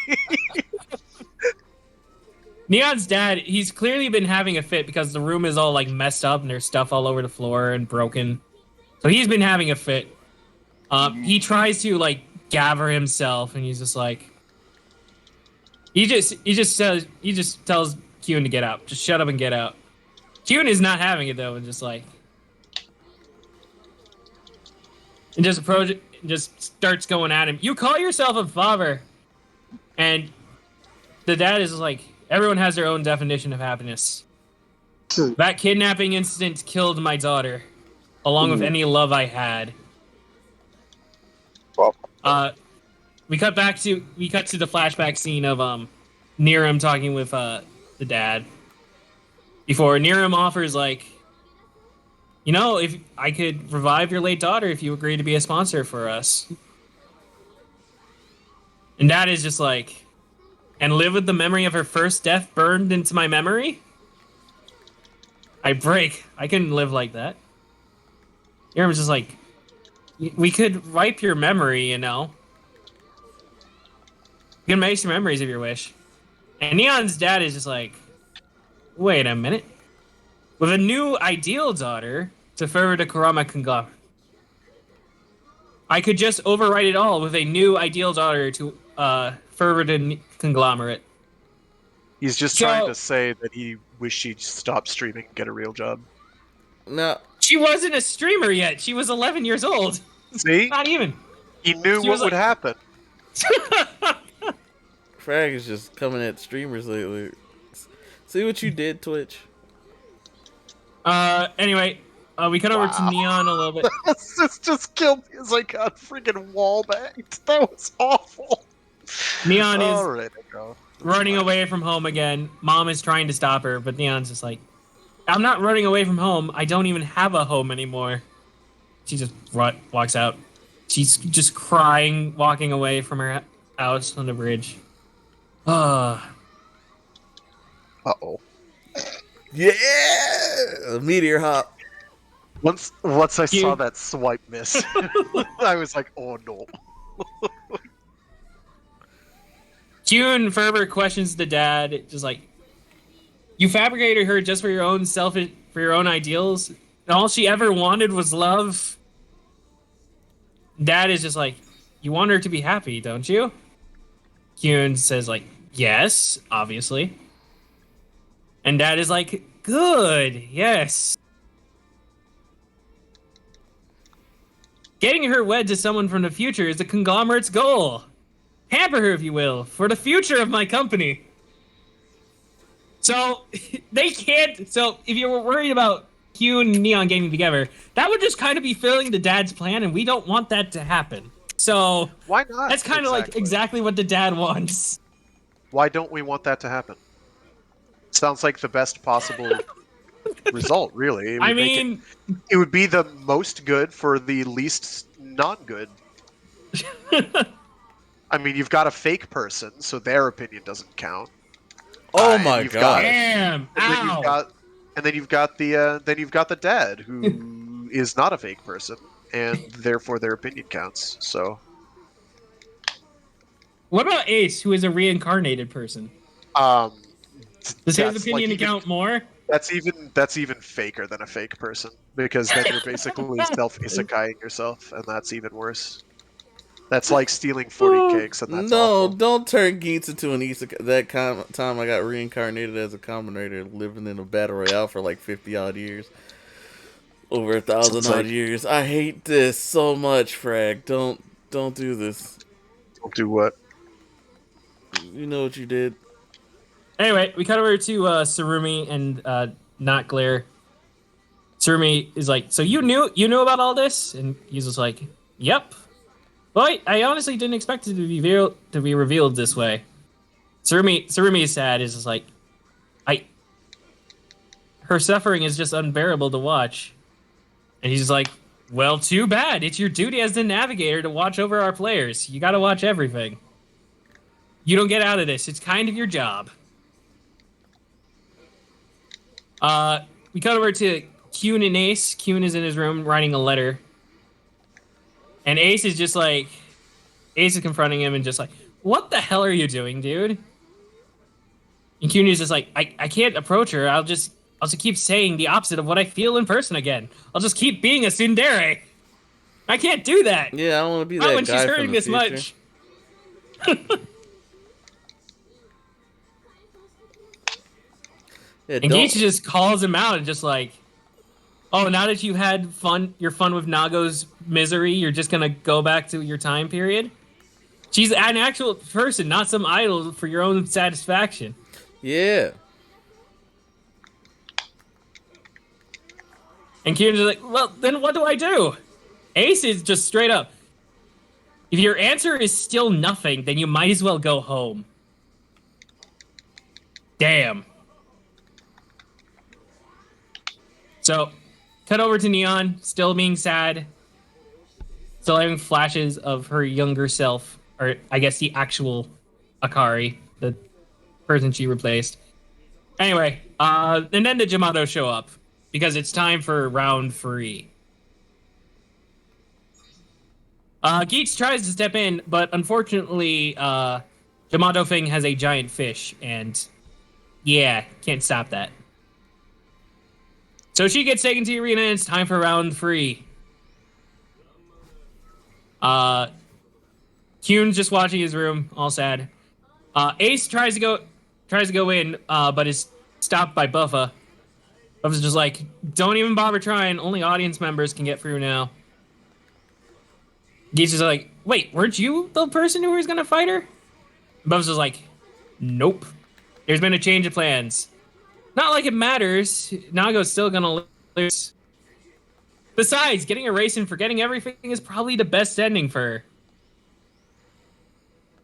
Neon's dad, he's clearly been having a fit because the room is all like messed up and there's stuff all over the floor and broken. So he's been having a fit. He tries to like gather himself and he's just like, he just tells Kyun to get out. Just shut up and get out. Kyun is not having it though, and just like, and just starts going at him. "You call yourself a father," and the dad is like, "Everyone has their own definition of happiness. That kidnapping incident killed my daughter, along with any love I had." Well, We cut to the flashback scene of Niram talking with the dad. Before Niram offers like, "If I could revive your late daughter if you agree to be a sponsor for us." And dad is just like, "And live with the memory of her first death burned into my memory? I break. I couldn't live like that." Niram's just like, "We could wipe your memory, You can make some memories if you wish." And Neon's dad is just like, "Wait a minute. With a new ideal daughter to further the Kurama conglomerate, I could just overwrite it all with a new ideal daughter to further the conglomerate." He's just So- trying to say that he wished she'd stop streaming and get a real job. No, She wasn't a streamer yet. She was 11 years old. See? Not even. He knew She what was would like- happen. Frag is just coming at streamers lately. See what you did, Twitch. Anyway, we cut over to Neon a little bit. This just killed me as I got freaking wallbanged. That was awful. Neon is Alright, go. running away from home again. Mom is trying to stop her, but Neon's just like, "I'm not running away from home. I don't even have a home anymore." She just walks out. She's just crying, walking away from her house on the bridge. Uh-oh. Yeah, a meteor hop. Once I saw You- that swipe miss, I was like, oh no. Kyun Ferber questions the dad, just like, "You fabricated her just for your own for your own ideals, and all she ever wanted was love." Dad is just like, "You want her to be happy, don't you?" Kyun says like, "Yes, obviously." And dad is like, "Good, yes." "Getting her wed to someone from the future is the conglomerate's goal. Hamper her, if you will, for the future of my company." So they can't. So if you were worried about Kyun and Neon getting together, that would just kind of be filling the dad's plan, and we don't want that to happen. So Why not? that's kind of like exactly what the dad wants. Why don't we want that to happen? Sounds like the best possible result, really. It I would make mean, it would be the most good for the least non-good. I mean, you've got a fake person, so their opinion doesn't count. Oh And my you've got, gosh. damn, and then you've ow. got, and then you've got the dad who is not a fake person, and therefore their opinion counts. So, What about Ace, who is a reincarnated person? um, Does his that's like opinion even count more? that's even faker than a fake person because then you're basically self isekaiing yourself, and that's even worse. That's like stealing 40 cakes, and that's No, awful. don't turn Geets into an isekai. That time I got reincarnated as a combinator living in a battle royale for like 50 odd years. Over 1,000 Sounds odd like years. I hate this so much, Frag. Don't do this. don't do what? You know what you did. Anyway, we cut over to Sarumi and not Glare. Sarumi is like, so you knew about all this? And he's just like, yep. Well, I honestly didn't expect it to be revealed this way. Sarumi is sad. Is just like, I her suffering is just unbearable to watch. And he's just like, well, too bad. It's your duty as the navigator to watch over our players. You got to watch everything. You don't get out of this. It's kind of your job. We cut over to Kyun and Ace. Kyun is in his room writing a letter. And Ace is just like, Ace is confronting him and just like, what the hell are you doing, dude? And Kyun is just like, I can't approach her. I'll just keep saying the opposite of what I feel in person again. I'll just keep being a tsundere. I can't do that. Yeah, I don't want to be Not that when guy she's from hurting the this future. much. Yeah, And Geach just calls him out and just like, oh, now that you had your fun with Nago's misery, you're just gonna go back to your time period? She's an actual person, not some idol for your own satisfaction. Yeah. And Kieran's like, well, then what do I do? Ace is just straight up. If your answer is still nothing, then you might as well go home. Damn. So, cut over to Neon, still being sad. Still having flashes of her younger self. Or, I guess, the actual Akari, the person she replaced. Anyway, and then the Jamato show up. Because it's time for round 3. Geets tries to step in, but unfortunately, Jamato Fing has a giant fish, and yeah, can't stop that. So she gets taken to the arena, and it's time for round 3. Kyun's just watching his room, all sad. Ace tries to go in, but is stopped by Buffa. Buffa's just like, don't even bother trying. Only audience members can get through now. Geets is like, wait, weren't you the person who was gonna fight her? Buffa's just like, nope. There's been a change of plans. Not like it matters. Nago's still gonna lose. Besides, getting erased and forgetting everything is probably the best ending for her.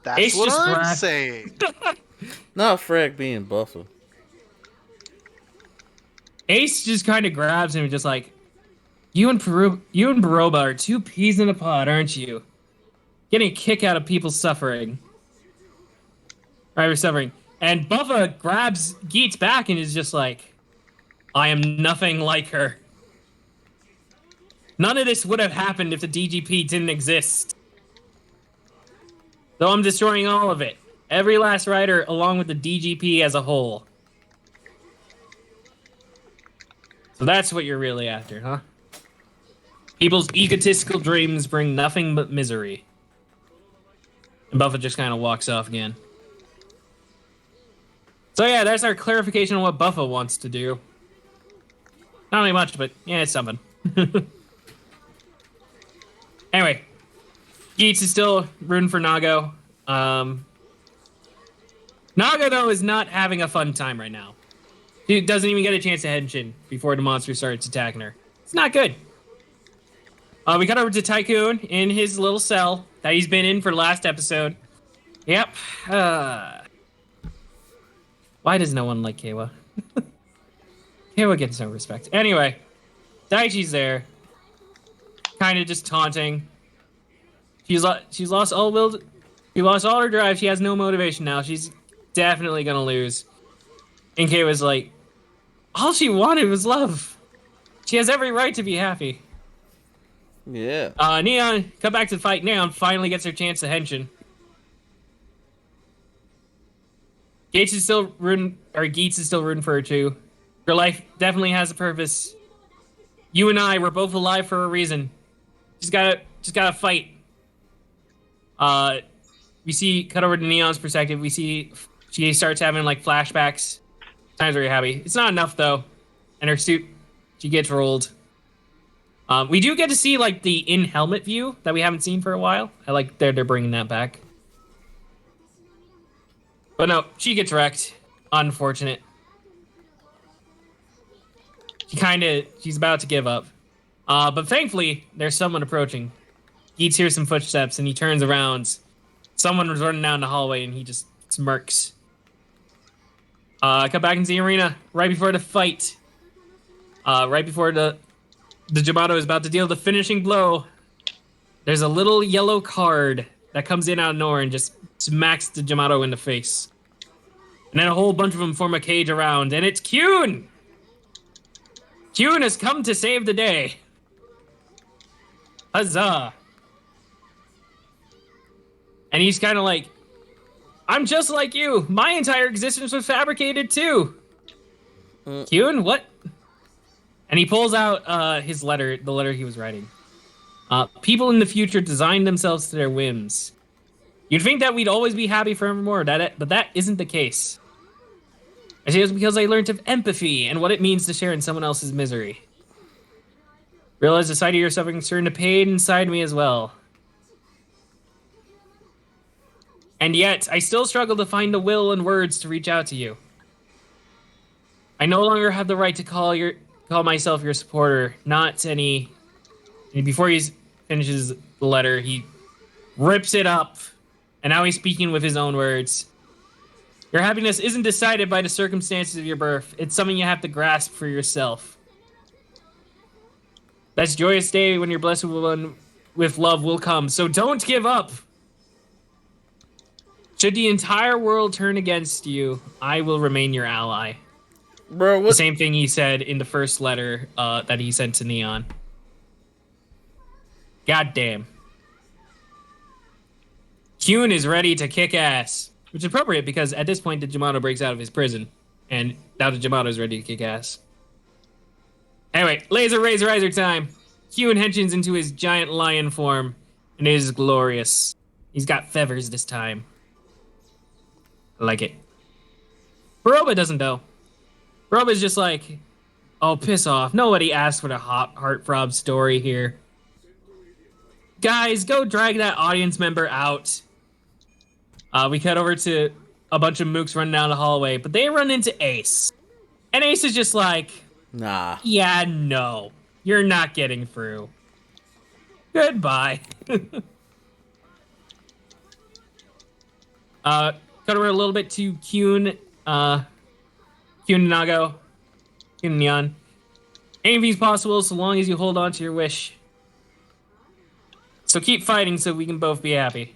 That's Ace what just I'm grabbed- saying. Not Frag being Buffer. Ace just kind of grabs him and just like, you and Baroba are 2 peas in a pod, aren't you? Getting a kick out of people suffering. Right, we're suffering. And Buffa grabs Geets back and is just like, I am nothing like her. None of this would have happened if the DGP didn't exist. Though I'm destroying all of it. Every last rider along with the DGP as a whole. So that's what you're really after, huh? People's egotistical dreams bring nothing but misery. And Buffa just kind of walks off again. So yeah, that's our clarification on what Buffa wants to do. Not really much, but yeah, it's something. Anyway, Geets is still rooting for Nago. Nago, though, is not having a fun time right now. He doesn't even get a chance to henshin before the monster starts attacking her. It's not good. We cut over to Tycoon in his little cell that he's been in for the last episode. Yep. Why does no one like Kawa? Keiwa gets no respect. Anyway, Daichi's there, kind of just taunting. She's lost all will. She lost all her drive. She has no motivation now. She's definitely gonna lose. And Keiwa's like, all she wanted was love. She has every right to be happy. Yeah. Neon, come back to the fight. Neon finally gets her chance to Henshin. Geets is still rooting for her too. Her life definitely has a purpose. You and I, we're both alive for a reason. Just gotta fight. We see, cut over to Neon's perspective. We see she starts having like flashbacks. Times very happy. It's not enough though. And her suit, she gets rolled. We do get to see like the in-helmet view that we haven't seen for a while. I like they're bringing that back. But no, she gets wrecked. Unfortunate. She's about to give up. But thankfully, there's someone approaching. Geets hears some footsteps and he turns around. Someone was running down the hallway and he just smirks. Come back into the arena right before the fight. Right before the Jamato is about to deal the finishing blow. There's a little yellow card that comes in out of nowhere and just smacks the Jamato in the face. And then a whole bunch of them form a cage around, and it's Kyun! Kyun has come to save the day. Huzzah! And he's kind of like, I'm just like you. My entire existence was fabricated too. Kyun, what? And he pulls out his letter, the letter he was writing. People in the future design themselves to their whims. You'd think that we'd always be happy forevermore, but that isn't the case. I say it's because I learned of empathy and what it means to share in someone else's misery. Realize the side of your suffering starting to pain inside me as well. And yet, I still struggle to find the will and words to reach out to you. I no longer have the right to call myself your supporter, not any... And before he finishes the letter, he rips it up. And now he's speaking with his own words. Your happiness isn't decided by the circumstances of your birth. It's something you have to grasp for yourself. That joyous day when your blessed one with love will come. So don't give up. Should the entire world turn against you, I will remain your ally. Bro, what? The same thing he said in the first letter that he sent to Neon. God damn. Kyun is ready to kick ass. Which is appropriate because at this point the Jamato breaks out of his prison. And now the Jamato is ready to kick ass. Anyway, Razor time. Kyun henshins into his giant lion form. And it is glorious. He's got feathers this time. I like it. Baroba doesn't though. Baroba's just like, oh, piss off. Nobody asked for the heartthrob story here. Guys, go drag that audience member out. We cut over to a bunch of mooks running down the hallway, but they run into Ace. And Ace is just like, Nah. yeah, no. You're not getting through. Goodbye. Cut over a little bit to Kyun. Kyun Nago. Kyun Nyan. Anything's possible so long as you hold on to your wish. So keep fighting so we can both be happy.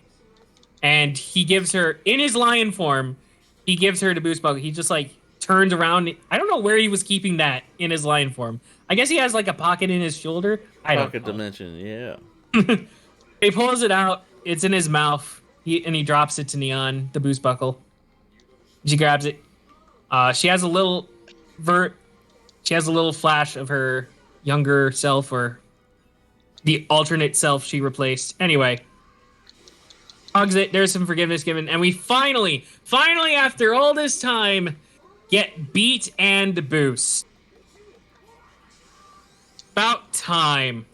And he gives her, in his lion form, he gives her the boost buckle. He just like turns around. I don't know where he was keeping that in his lion form. I guess he has like a pocket in his shoulder. Pocket dimension, yeah. He pulls it out. It's in his mouth. He drops it to Neon, the boost buckle. She grabs it. She has a little flash of her younger self, or the alternate self she replaced. Anyway. Hugs it, there's some forgiveness given, and we finally, after all this time, get beat and boost. About time.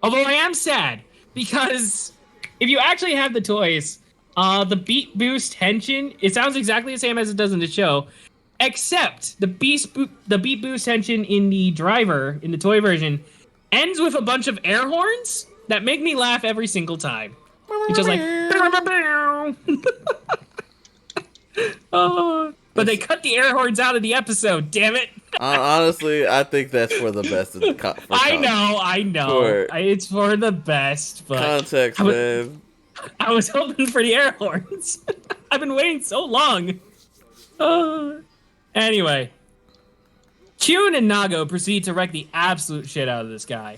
Although I am sad, because if you actually have the toys, the beat boost henshin, it sounds exactly the same as it does in the show, except the beat boost henshin in the driver, in the toy version, ends with a bunch of air horns that make me laugh every single time. It's just like, oh. but they cut the air horns out of the episode. Damn it! Honestly, I think that's for the best. I know. It's for the best, but Context, man. I was hoping for the air horns. I've been waiting so long. Anyway, Kyun and Nago proceed to wreck the absolute shit out of this guy.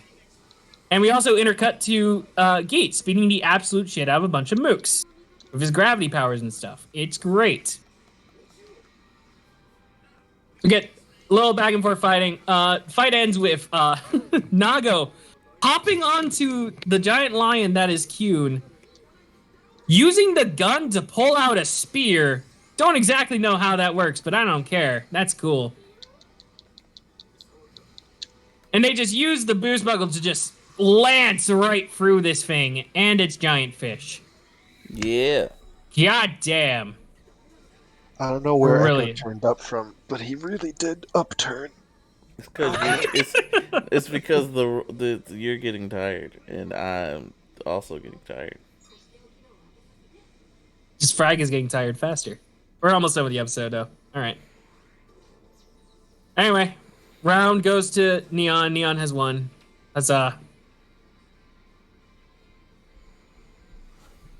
And we also intercut to Gates beating the absolute shit out of a bunch of mooks with his gravity powers and stuff. It's great. We get a little back and forth fighting. Fight ends with Nago hopping onto the giant lion that is Kyun, using the gun to pull out a spear. Don't exactly know how that works, but I don't care. That's cool. And they just use the boost buckle to just lance right through this thing and its giant fish. Yeah. God damn. I don't know where Really? Echo turned up from, but he really did upturn. It's because the you're getting tired, and I'm also getting tired. Just Frag is getting tired faster. We're almost done with the episode, though. All right. Anyway, round goes to Neon. Neon has won. Huzzah.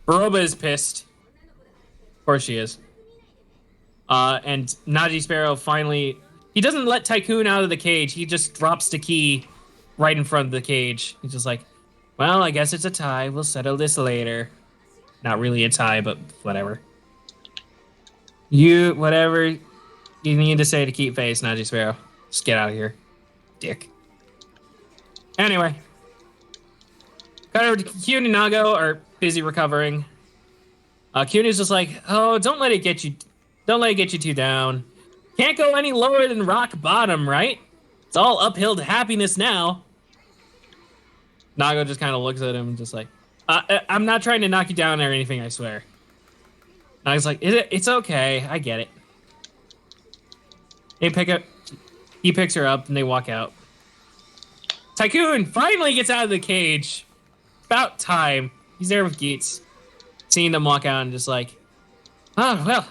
Baroba is pissed. Of course she is. And Naji Sparrow finally... He doesn't let Tycoon out of the cage. He just drops the key right in front of the cage. He's just like, well, I guess it's a tie. We'll settle this later. Not really a tie, but whatever. Whatever you need to say to keep face, Naji Sparrow. Just get out of here. Dick. Anyway. Cut over to Kyun and Nago are busy recovering. Kyun is just like, oh, don't let it get you too down. Can't go any lower than rock bottom, right? It's all uphill to happiness now. Nago just kind of looks at him just like, I'm not trying to knock you down or anything, I swear. Nago's like, it's okay, I get it. He picks her up and they walk out. Tycoon finally gets out of the cage. About time. He's there with Geets. Seeing them walk out and just like, oh, well.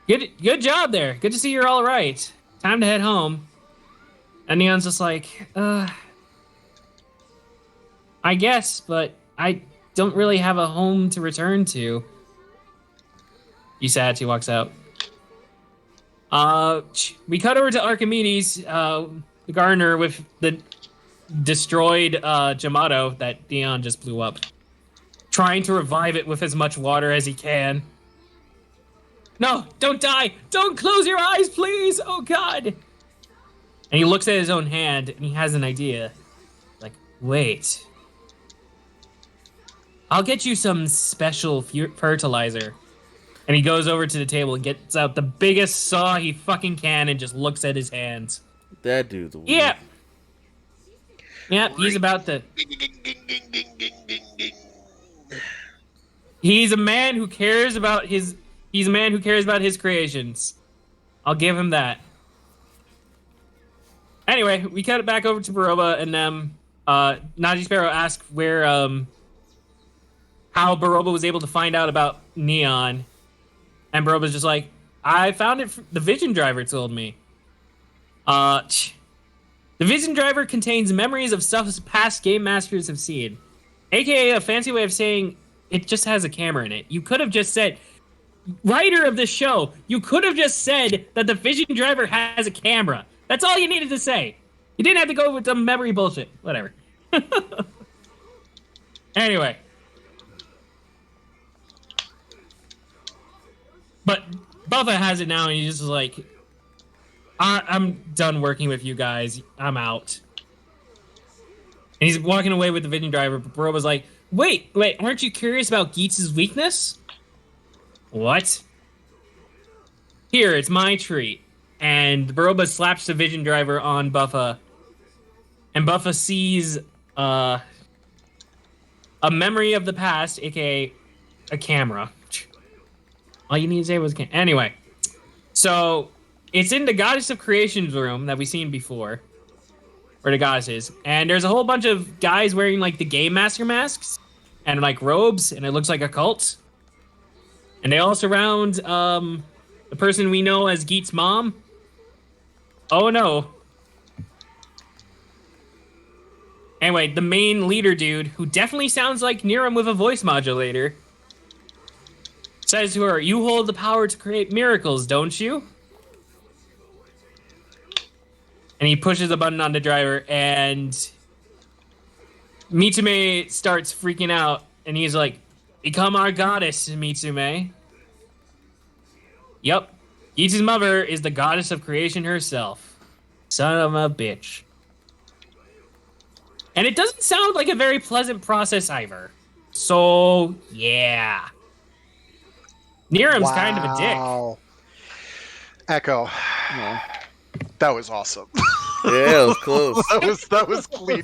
Good job there. Good to see you're all right. Time to head home. And Neon's just like, I guess, but I don't really have a home to return to. He's sad. She walks out. We cut over to Archimedes, the gardener with the destroyed Jamato that Neon just blew up. Trying to revive it with as much water as he can. No, don't die! Don't close your eyes, please! Oh, God! And he looks at his own hand, and he has an idea. Like, wait. I'll get you some special fertilizer. And he goes over to the table and gets out the biggest saw he fucking can and just looks at his hands. That dude's weird. Yeah. Yep, he's about to... He's a man who cares about his... He's a man who cares about his creations. I'll give him that. Anyway, we cut it back over to Baroba and them. Naji Sparrow asks where, how Baroba was able to find out about Neon. And Baroba's just like, I found it, the Vision Driver told me. The Vision Driver contains memories of stuff past Game Masters have seen. AKA a fancy way of saying it just has a camera in it. You could have just said... Writer of the show, you could have just said that the Vision Driver has a camera. That's all you needed to say. You didn't have to go with some memory bullshit. Whatever. Anyway. But Buffa has it now, and he's just like, I'm done working with you guys. I'm out. And he's walking away with the Vision Driver, but Baroba's like, wait, aren't you curious about Geets' weakness? What? Here, it's my treat. And Baroba slaps the Vision Driver on Buffa. And Buffa sees a memory of the past, aka a camera. All you need to say was camera. Anyway. So, it's in the Goddess of Creation's room that we've seen before. Where the goddess is. And there's a whole bunch of guys wearing, like, the Game Master masks. And, like, robes. And it looks like a cult. And they all surround The person we know as Geet's mom? Oh no. Anyway, the main leader dude, who definitely sounds like Niram with a voice modulator, says to her, "You hold the power to create miracles, don't you?" And he pushes a button on the driver, and Mitsume starts freaking out, and he's like, "Become our goddess, Mitsume." Yep. Geet's mother is the goddess of creation herself. Son of a bitch. And it doesn't sound like a very pleasant process either. So, yeah. Niram's kind of a dick. Wow. Echo, Huh. that was awesome. Yeah, it was close. that was clean.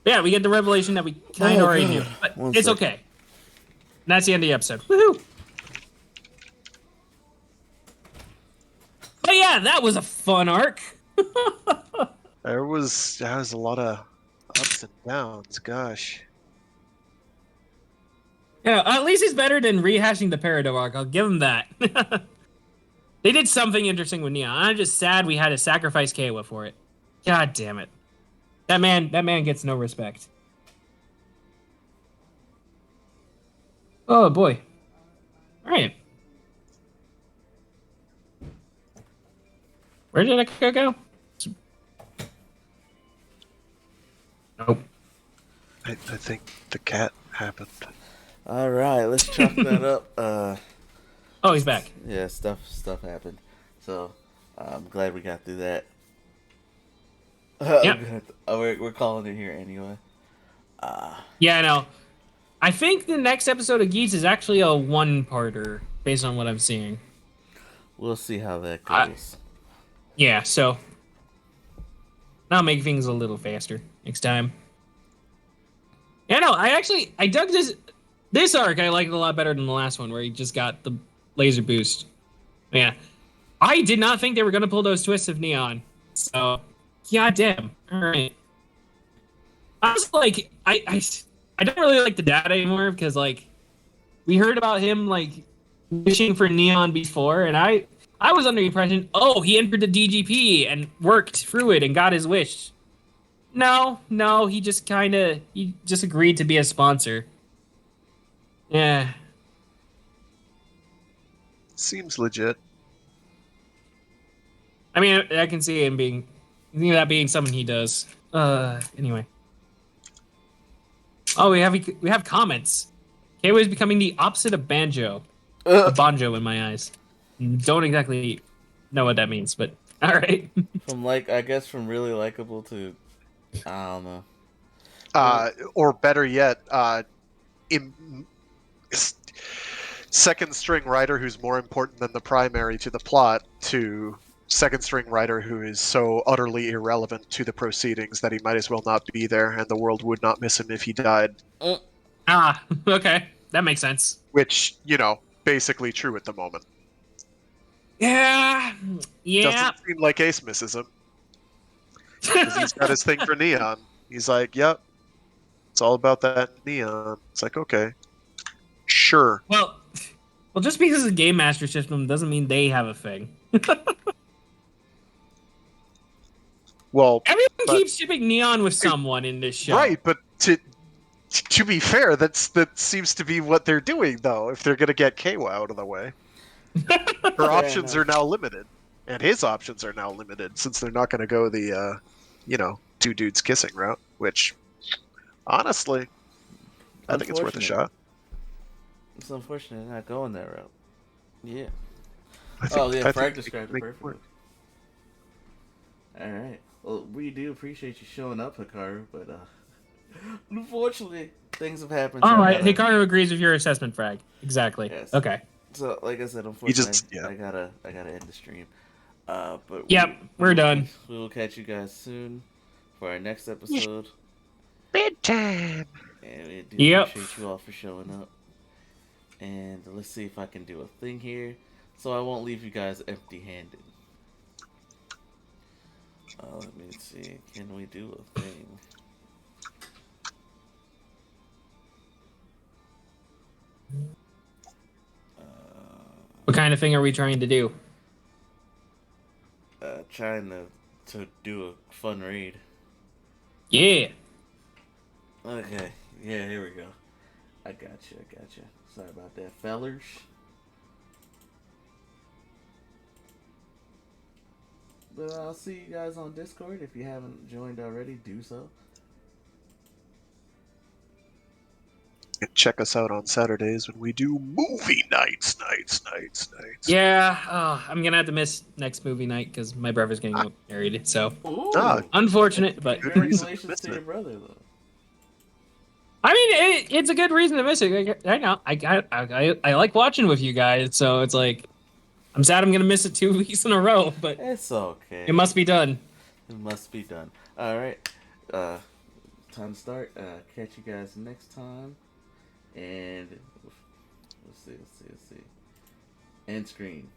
Yeah, we get the revelation that we kind of already knew. But One it's second. okay. And that's the end of the episode. Woohoo! But yeah, that was a fun arc. There was a lot of ups and downs. Gosh. Yeah, at least it's better than rehashing the Peridot arc. I'll give them that. They did something interesting with Neon. I'm just sad we had to sacrifice Kawa for it. God damn it. That man gets no respect. Oh boy. All right. Where did Echo go? Nope. I think the cat happened. All right, let's chalk that up. Oh, he's back. Yeah, stuff happened. So I'm glad we got through that. Yep. We're calling it here anyway. Yeah, I know. I think the next episode of Geats is actually a one-parter, based on what I'm seeing. We'll see how that goes. Yeah, so I'll make things a little faster next time. Yeah, no, I dug this arc. I liked it a lot better than the last one where he just got the laser boost. Yeah, I did not think they were gonna pull those twists of Neon. So, goddamn. All right. I was like, I don't really like the dad anymore because like we heard about him like wishing for Neon before, and I was under the impression, oh, he entered the DGP and worked through it and got his wish. No, he just agreed to be a sponsor. Yeah. Seems legit. I mean, I can see that being something he does. Anyway. Oh, we have comments. Kawa is becoming the opposite of Banjo. Banjo in my eyes. Don't exactly know what that means, but all right. I guess from really likable to, I don't know. Or better yet, second string writer who's more important than the primary to the plot to second string writer who is so utterly irrelevant to the proceedings that he might as well not be there and the world would not miss him if he died. Okay. That makes sense. Which, basically true at the moment. Yeah. Doesn't seem like Ace misses him. Because he's got his thing for Neon. He's like, yep, it's all about that Neon. It's like, okay. Sure. Well, just because it's a game master system doesn't mean they have a thing. Well, everyone keeps shipping Neon with someone in this show. Right, but to be fair, that seems to be what they're doing, though, if they're going to get Kawa out of the way. Her options are now limited, and his options are now limited, since they're not going to go the, two dudes kissing route, which, honestly, I think it's worth a shot. It's unfortunate not going that route. Yeah. Frank described it perfectly. Alright. Well, we do appreciate you showing up, Hikaru, but, unfortunately, things have happened. All right, Hikaru agrees with your assessment, Frag. Exactly. Yes. Okay. So, like I said, unfortunately, I gotta end the stream. But we're done. We will catch you guys soon for our next episode. Bedtime. And we do appreciate you all for showing up. And let's see if I can do a thing here, so I won't leave you guys empty-handed. Let me see. Can we do a thing? What kind of thing are we trying to do? Trying to do a fun raid. Yeah. Okay, yeah, here we go. I got you. Sorry about that, fellers. But I'll see you guys on Discord. If you haven't joined already, do so. And check us out on Saturdays when we do movie nights. Yeah. I'm gonna have to miss next movie night because my brother's getting married. So Ah, Ooh, unfortunate, but good reason to congratulations miss to it. your brother, though. I mean, it's a good reason to miss it. Like, I know. I like watching with you guys, so it's like I'm sad I'm gonna miss it 2 weeks in a row, but It's okay. it must be done. It must be done. All right. Uh, time to start. Catch you guys next time. And let's see. End screen.